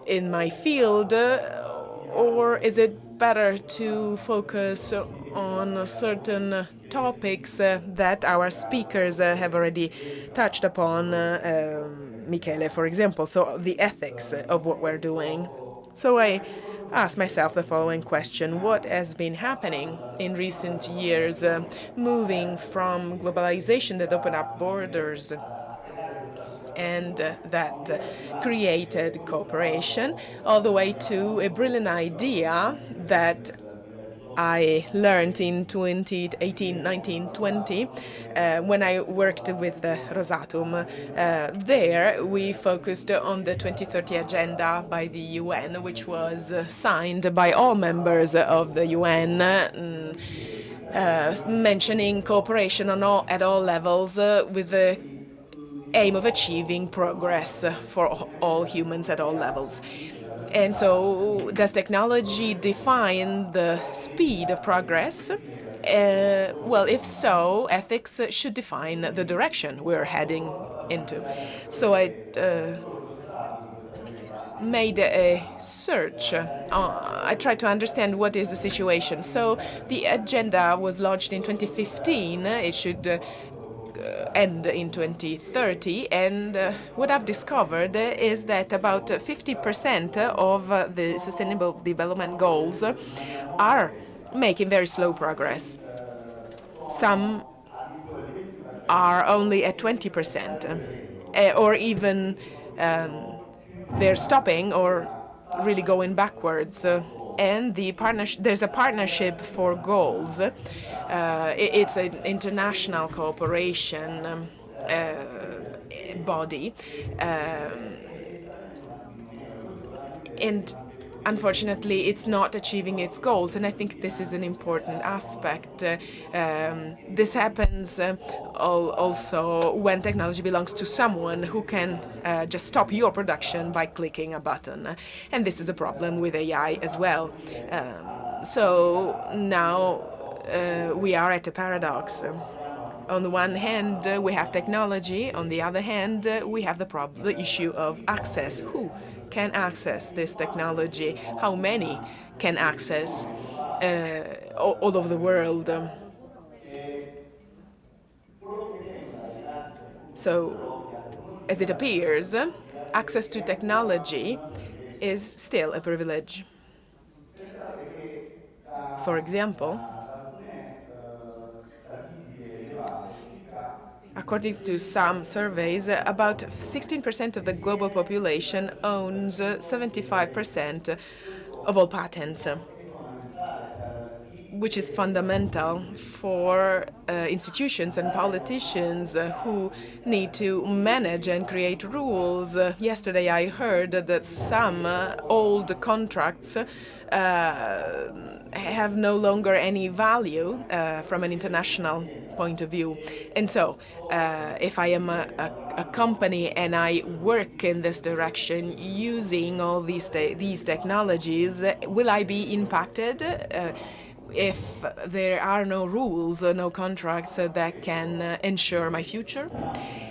in my field, or is it better to focus on certain topics that our speakers have already touched upon, Michele, for example, so the ethics of what we're doing. So I asked myself the following question: what has been happening in recent years, moving from globalization that opened up borders and that created cooperation, all the way to a brilliant idea that I learned in 2018, 19, 20, when I worked with Rosatom. There we focused on the 2030 agenda by the UN, which was signed by all members of the UN, mentioning cooperation at all levels with the aim of achieving progress for all humans at all levels. And so, does technology define the speed of progress? Well, if so, ethics should define the direction we're heading into. So I made a search. I tried to understand what is the situation. So the agenda was launched in 2015. It should end in 2030, and what I've discovered is that about 50% of the Sustainable Development Goals are making very slow progress. Some are only at 20%, or even they're stopping or really going backwards. And there's a partnership for goals. It's an international cooperation body. And unfortunately, it's not achieving its goals, and I think this is an important aspect. This happens also when technology belongs to someone who can just stop your production by clicking a button. And this is a problem with AI as well. So now we are at a paradox. On the one hand, we have technology. On the other hand, we have the issue of access. Who can access this technology? How many can access all over the world? So, as it appears, access to technology is still a privilege. For example, according to some surveys, about 16% of the global population owns 75% of all patents, which is fundamental for institutions and politicians who need to manage and create rules. Yesterday I heard that some old contracts have no longer any value from an international point of view. And so, if I am a company and I work in this direction using all these technologies, will I be impacted? If there are no rules, no contracts that can ensure my future?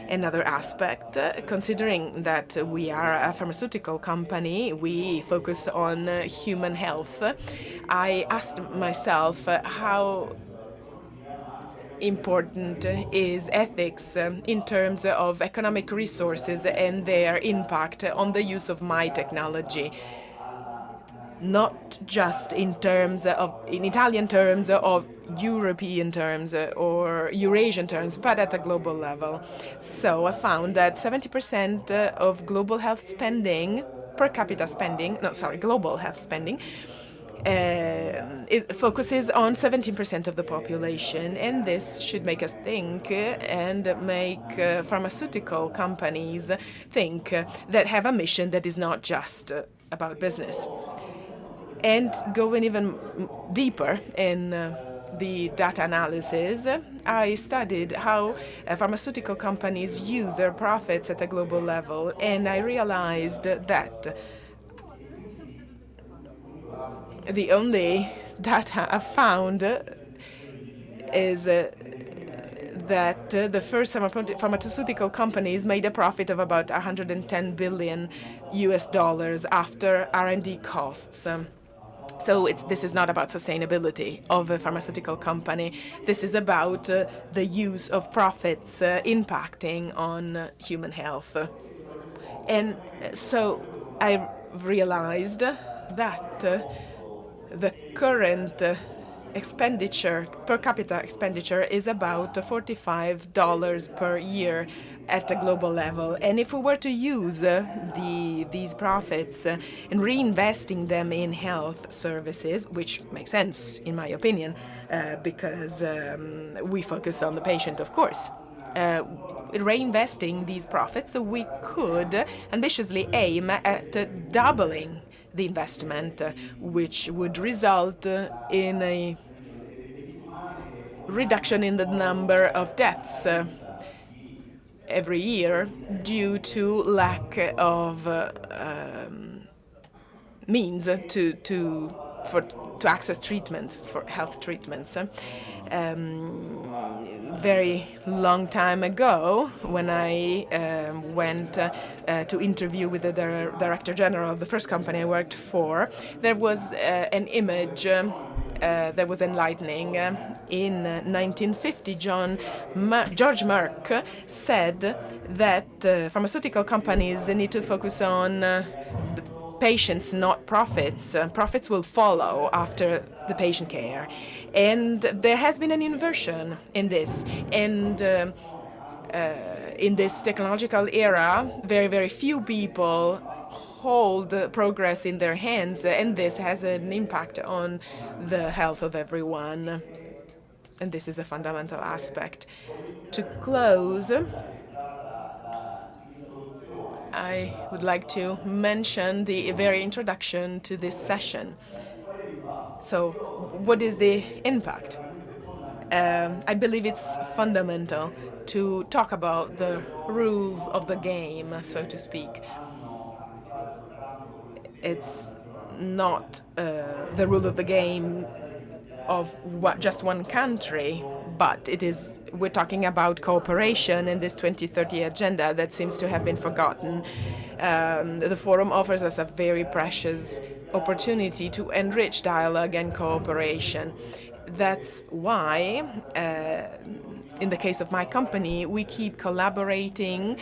Another aspect, considering that we are a pharmaceutical company, we focus on human health, I asked myself how important is ethics in terms of economic resources and their impact on the use of my technology. Not just in Italian terms or European terms or Eurasian terms, but at a global level. So I found that 70% of global health spending, per capita spending, global health spending, it focuses on 17% of the population, and this should make us think and make pharmaceutical companies think that have a mission that is not just about business. And going even deeper in the data analysis, I studied how pharmaceutical companies use their profits at a global level, and I realized that the only data I found is that the first pharmaceutical companies made a profit of about $110 billion after R&D costs. So this is not about sustainability of a pharmaceutical company. This is about the use of profits impacting on human health. And so I realized that the current expenditure, per capita expenditure, is about $45 per year at a global level. And if we were to use these profits and reinvesting them in health services, which makes sense in my opinion, because we focus on the patient, of course, reinvesting these profits, we could ambitiously aim at doubling the investment, which would result in a reduction in the number of deaths every year due to lack of means to access treatment, for health treatments. Very long time ago, when I went to interview with the Director General of the first company I worked for, there was an image that was enlightening. In 1950, George Merck said that pharmaceutical companies need to focus on the patients, not profits. Profits will follow after the patient care. And there has been an inversion in this. And in this technological era, very, very few people hold progress in their hands, and this has an impact on the health of everyone. And this is a fundamental aspect. To close, I would like to mention the very introduction to this session. So, what is the impact? I believe it's fundamental to talk about the rules of the game, so to speak. It's not the rule of the game of just one country, but we're talking about cooperation in this 2030 agenda that seems to have been forgotten. The forum offers us a very precious opportunity to enrich dialogue and cooperation. That's why, in the case of my company, we keep collaborating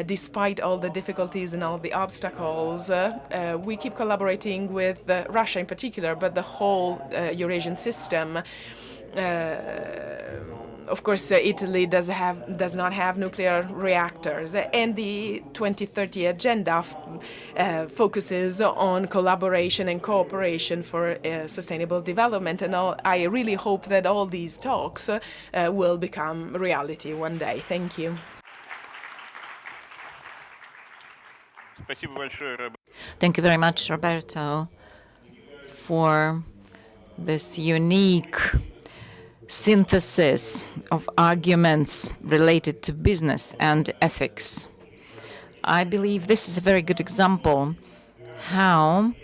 despite all the difficulties and all the obstacles. We keep collaborating with Russia in particular, but the whole Eurasian system. Of course, Italy does not have nuclear reactors, and the 2030 agenda focuses on collaboration and cooperation for sustainable development. And I really hope that all these talks will become reality one day. Thank you. Thank you very much, Roberto, for this unique synthesis of arguments related to business and ethics. I believe this is a very good example how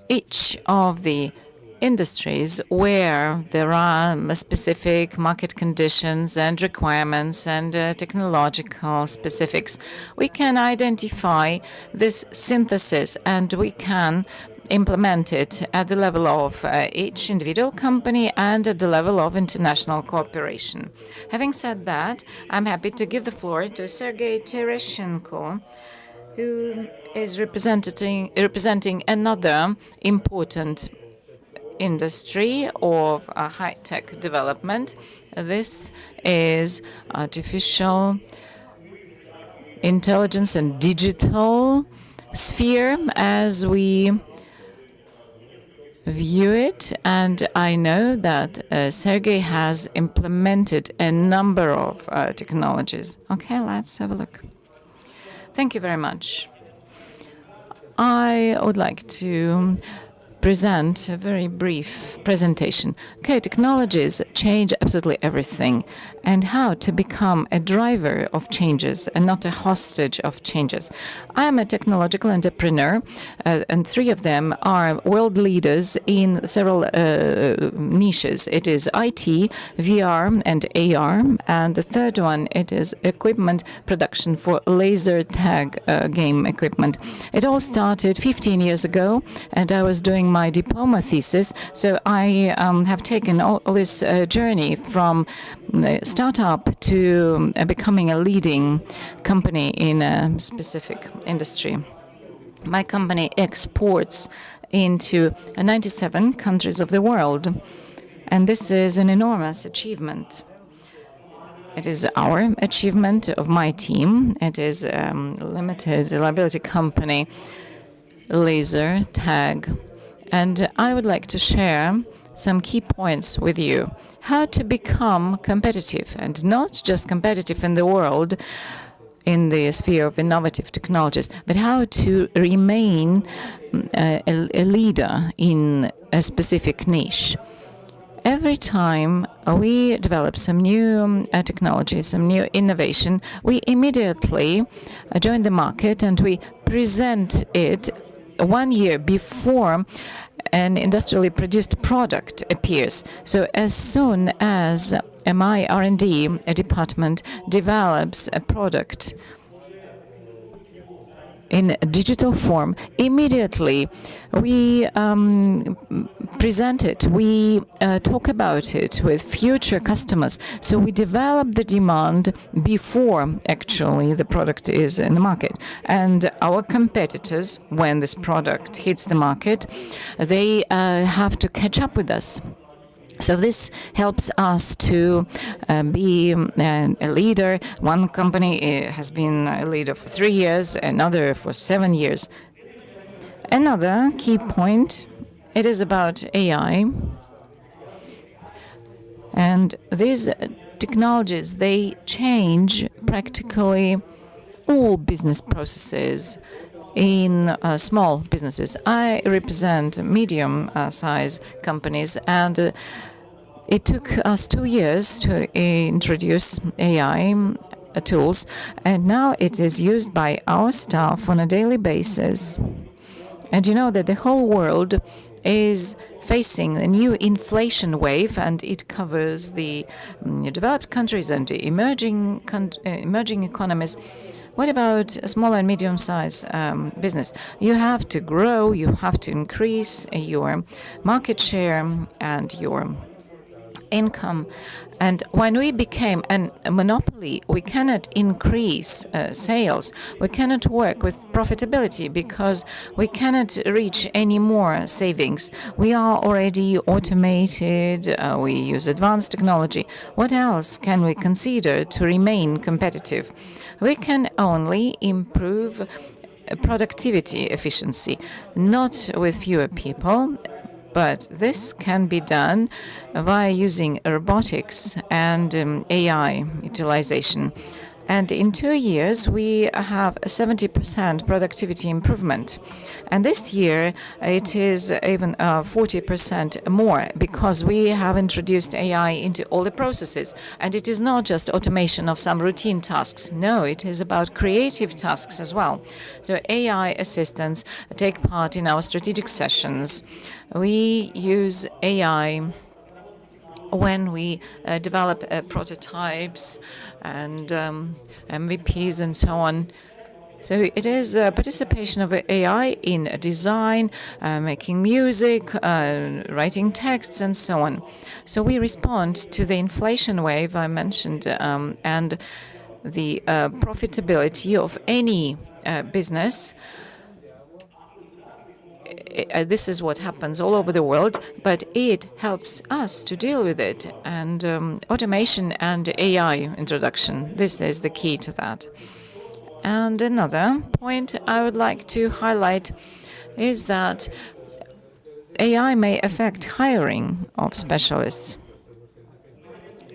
each of the industries where there are specific market conditions and requirements and technological specifics, we can identify this synthesis and we can implement it at the level of each individual company and at the level of international cooperation. Having said that, I'm happy to give the floor to Sergei Tereshenko, who is representing another important industry of high-tech development. This is artificial intelligence and digital sphere as we view it, and I know that Sergei has implemented a number of technologies. Okay, let's have a look. Thank you very much. I would like to present a very brief presentation. Okay, technologies change absolutely everything, and how to become a driver of changes and not a hostage of changes. I am a technological entrepreneur, and three of them are world leaders in several niches. It is IT, VR, and AR, and the third one, it is equipment production for laser tag game equipment. It all started 15 years ago, and I was doing my diploma thesis, so I have taken all this journey from startup to becoming a leading company in a specific industry. My company exports into 97 countries of the world, and this is an enormous achievement. It is our achievement of my team. It is a limited liability company, laser tag. And I would like to share some key points with you. How to become competitive, and not just competitive in the world in the sphere of innovative technologies, but how to remain a leader in a specific niche. Every time we develop some new technology, some new innovation, we immediately join the market and we present it 1 year before an industrially produced product appears. So as soon as my R&D department develops a product in a digital form, immediately we present it, we talk about it with future customers. So we develop the demand before actually the product is in the market. And our competitors, when this product hits the market, they have to catch up with us. So this helps us to be a leader. One company has been a leader for 3 years, another for 7 years. Another key point, it is about AI. And these technologies, they change practically all business processes in small businesses. I represent medium-sized companies, and it took us 2 years to introduce AI tools, and now it is used by our staff on a daily basis. And you know that the whole world is facing a new inflation wave, and it covers the developed countries and the emerging economies. What about a small and medium-sized business? You have to grow, you have to increase your market share and your income. And when we became a monopoly, we cannot increase sales. We cannot work with profitability because we cannot reach any more savings. We are already automated. We use advanced technology. What else can we consider to remain competitive? We can only improve productivity efficiency, not with fewer people, but this can be done via using robotics and AI utilization. And in 2 years, we have a 70% productivity improvement. And this year, it is even 40% more because we have introduced AI into all the processes. And it is not just automation of some routine tasks. No, it is about creative tasks as well. So AI assistants take part in our strategic sessions. We use AI when we develop prototypes and MVPs and so on. So it is a participation of AI in design, making music, writing texts, and so on. So we respond to the inflation wave I mentioned and the profitability of any business. This is what happens all over the world, but it helps us to deal with it. And automation and AI introduction, this is the key to that. And another point I would like to highlight is that AI may affect hiring of specialists.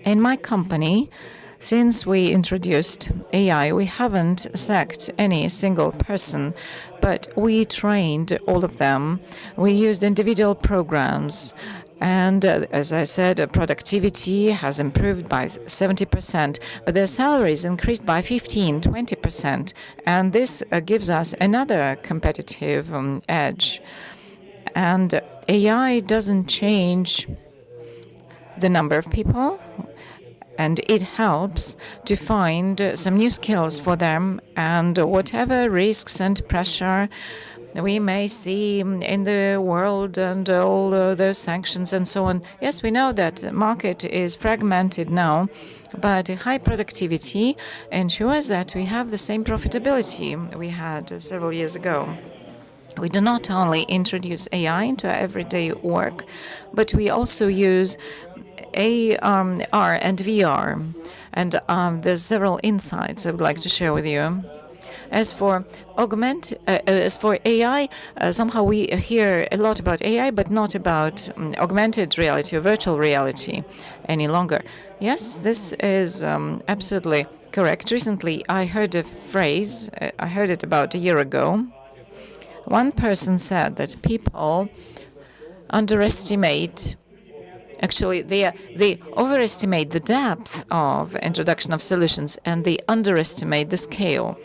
In my company, since we introduced AI, we haven't sacked any single person, but we trained all of them. We used individual programs. And as I said, productivity has improved by 70%, but their salaries increased by 15–20%. And this gives us another competitive edge. And AI doesn't change the number of people, and it helps to find some new skills for them, and whatever risks and pressure we may see in the world and all those sanctions and so on. Yes, we know that the market is fragmented now, but high productivity ensures that we have the same profitability we had several years ago. We do not only introduce AI into our everyday work, but we also use AR and VR. And there's several insights I would like to share with you. As for AI, somehow we hear a lot about AI, but not about augmented reality or virtual reality any longer. Yes, this is absolutely correct. Recently, I heard a phrase, I heard it about a year ago. One person said that people underestimate, actually, they overestimate the depth of introduction of solutions, and they underestimate the scale.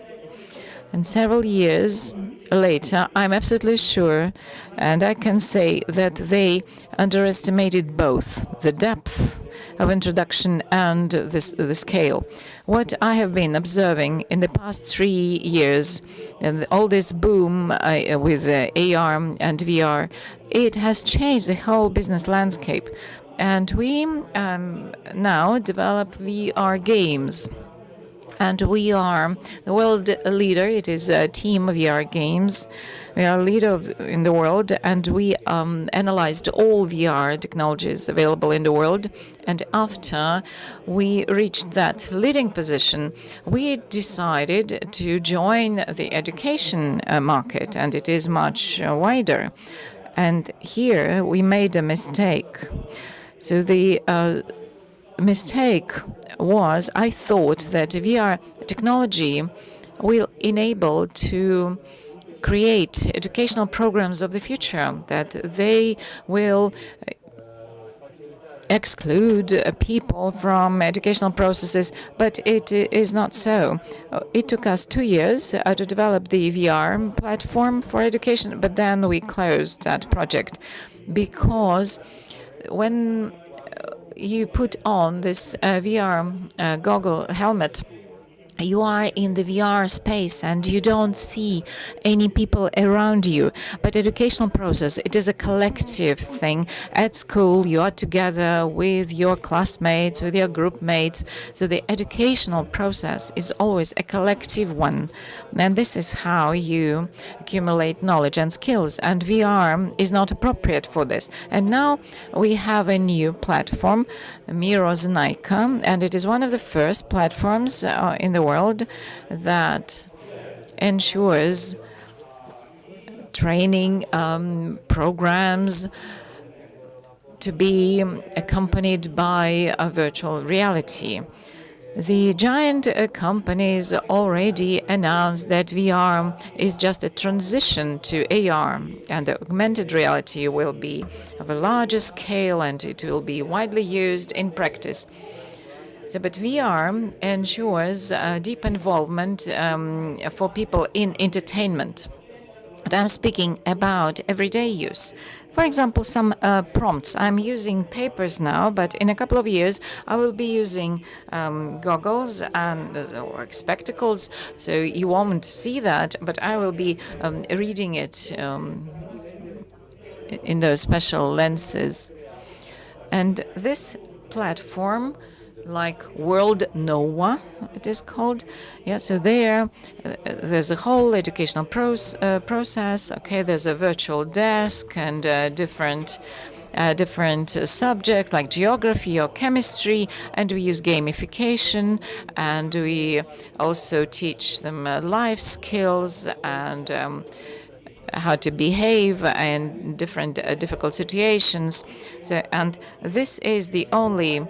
And several years later, I'm absolutely sure, and I can say that they underestimated both the depth of introduction and the scale. What I have been observing in the past 3 years, and all this boom with AR and VR, it has changed the whole business landscape. And we now develop VR games. And we are the world leader. It is a team of VR games. We are a leader in the world, and we analyzed all VR technologies available in the world. And after we reached that leading position, we decided to join the education market, and it is much wider. And here we made a mistake. So the mistake was, I thought that VR technology will enable to create educational programs of the future, that they will exclude people from educational processes, but it is not so. It took us 2 years to develop the VR platform for education, but then we closed that project because when you put on this VR goggle helmet, you are in the VR space and you don't see any people around you. But educational process, it is a collective thing. At school, you are together with your classmates, with your group mates. So the educational process is always a collective one. And this is how you accumulate knowledge and skills. And VR is not appropriate for this. And now we have a new platform, VERONA, and it is one of the first platforms in the world that ensures training programs to be accompanied by a virtual reality. The giant companies already announced that VR is just a transition to AR, and the augmented reality will be of a larger scale and it will be widely used in practice. So, but VR ensures deep involvement for people in entertainment. But I'm speaking about everyday use. For example, some prompts. I'm using papers now, but in a couple of years, I will be using goggles and or spectacles. So you won't see that, but I will be reading it in those special lenses. And this platform, like World NOAA, it is called. Yeah, so there's a whole educational process. Okay, there's a virtual desk and different subjects like geography or chemistry, and we use gamification, and we also teach them life skills and how to behave in different difficult situations. So, and this is the only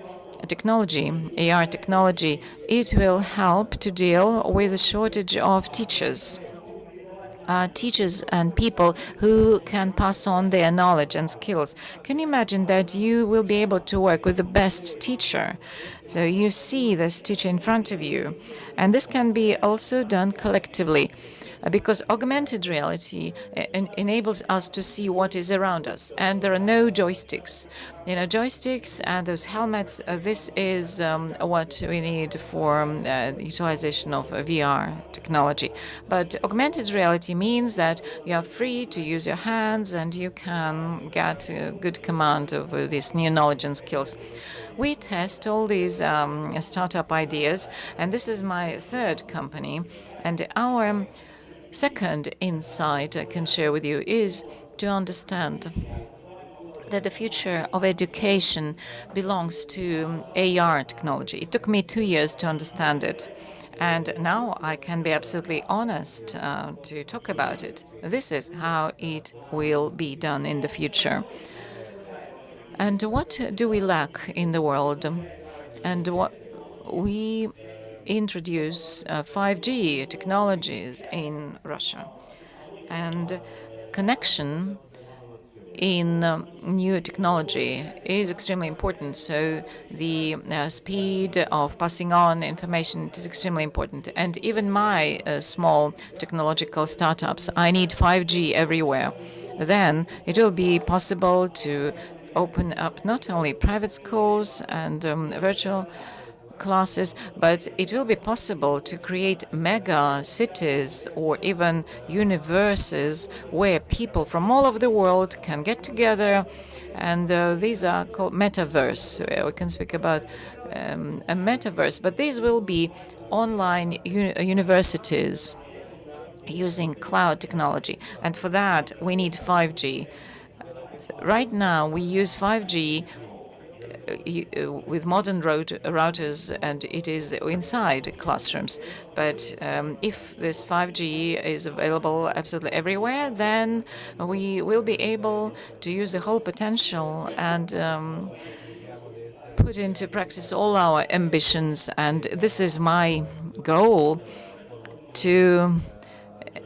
technology, AR technology, it will help to deal with the shortage of teachers. Teachers and people who can pass on their knowledge and skills. Can you imagine that you will be able to work with the best teacher? So you see this teacher in front of you, and this can be also done collectively. Because augmented reality enables us to see what is around us, and there are no joysticks. You know, joysticks and those helmets, this is what we need for the utilization of VR technology. But augmented reality means that you are free to use your hands and you can get a good command of these new knowledge and skills. We test all these startup ideas, and this is my third company, and our second insight I can share with you is to understand that the future of education belongs to AR technology. It took me 2 years to understand it, and now I can be absolutely honest to talk about it. This is how it will be done in the future. And what do we lack in the world? And what we introduce 5G technologies in Russia, and connection in new technology is extremely important. So the speed of passing on information is extremely important. And even my small technological startups, I need 5G everywhere. Then it will be possible to open up not only private schools and virtual classes, but it will be possible to create mega cities or even universes where people from all over the world can get together, and these are called metaverse. We can speak about a metaverse, but these will be online universities using cloud technology, and for that we need 5G. Right now we use 5G with modern routers, and it is inside classrooms. But if this 5G is available absolutely everywhere, then we will be able to use the whole potential and put into practice all our ambitions. And this is my goal, to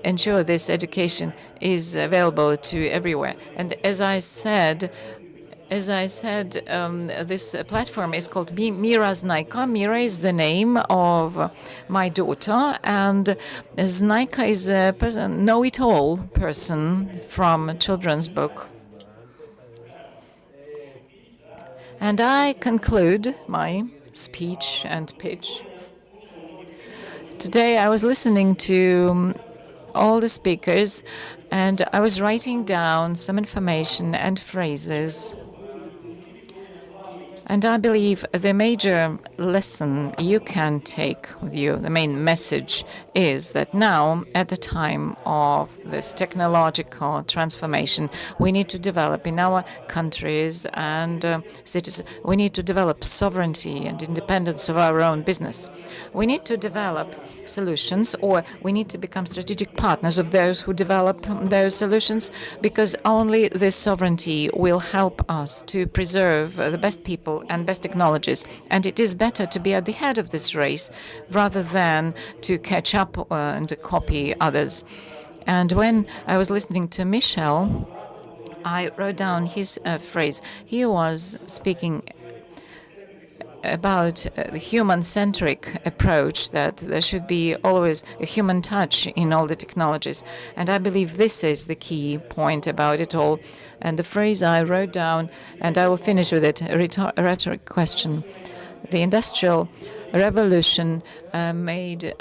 ensure this education is available to everywhere. And as I said, As I said, this platform is called Mira Znaika. Mira is the name of my daughter, and Znaika is a person, know-it-all person from a children's book. And I conclude my speech and pitch. Today I was listening to all the speakers, and I was writing down some information and phrases. And I believe the major lesson you can take with you, the main message, is that now, at the time of this technological transformation, we need to develop in our countries and cities, we need to develop sovereignty and independence of our own business. We need to develop solutions, or we need to become strategic partners of those who develop those solutions, because only this sovereignty will help us to preserve the best people and best technologies. And it is better to be at the head of this race rather than to catch up and copy others. And when I was listening to Michel, I wrote down his phrase. He was speaking about the human-centric approach, that there should be always a human touch in all the technologies. And I believe this is the key point about it all. And the phrase I wrote down, and I will finish with it, a rhetoric question. The Industrial Revolution made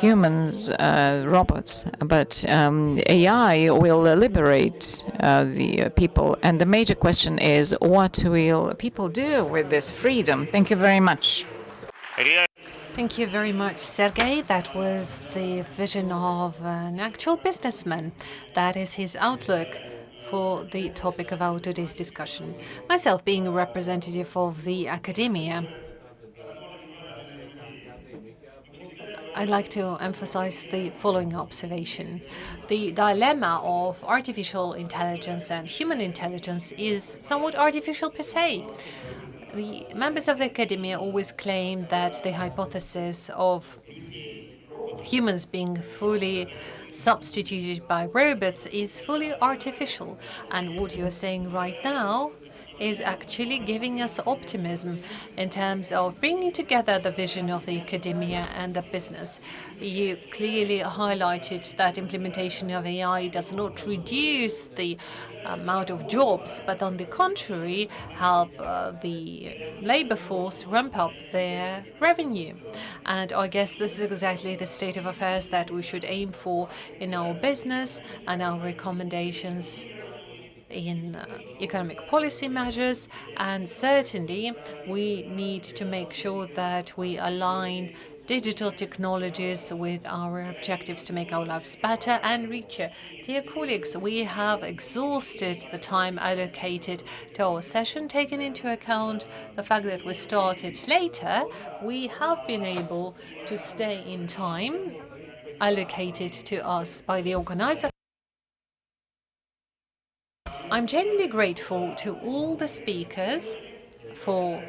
humans robots, but AI will liberate the people. And the major question is, what will people do with this freedom? Thank you very much. Thank you very much, Sergei. That was the vision of an actual businessman. That is his outlook for the topic of our today's discussion. Myself, being a representative of the academia, I'd like to emphasize the following observation. The dilemma of artificial intelligence and human intelligence is somewhat artificial per se. The members of the academia always claim that the hypothesis of humans being fully substituted by robots is fully artificial. And what you're saying right now is actually giving us optimism in terms of bringing together the vision of the academia and the business. You clearly highlighted that implementation of AI does not reduce the amount of jobs, but on the contrary, help the labor force ramp up their revenue. And I guess this is exactly the state of affairs that we should aim for in our business and our recommendations in economic policy measures. And certainly we need to make sure that we align digital technologies with our objectives to make our lives better and richer. Dear colleagues, we have exhausted the time allocated to our session. Taking into account the fact that we started later, we have been able to stay in time allocated to us by the organizer. I'm genuinely grateful to all the speakers for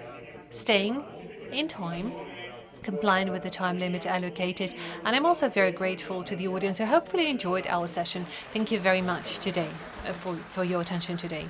staying in time, complying with the time limit allocated, and I'm also very grateful to the audience who hopefully enjoyed our session. Thank you very much today for your attention today.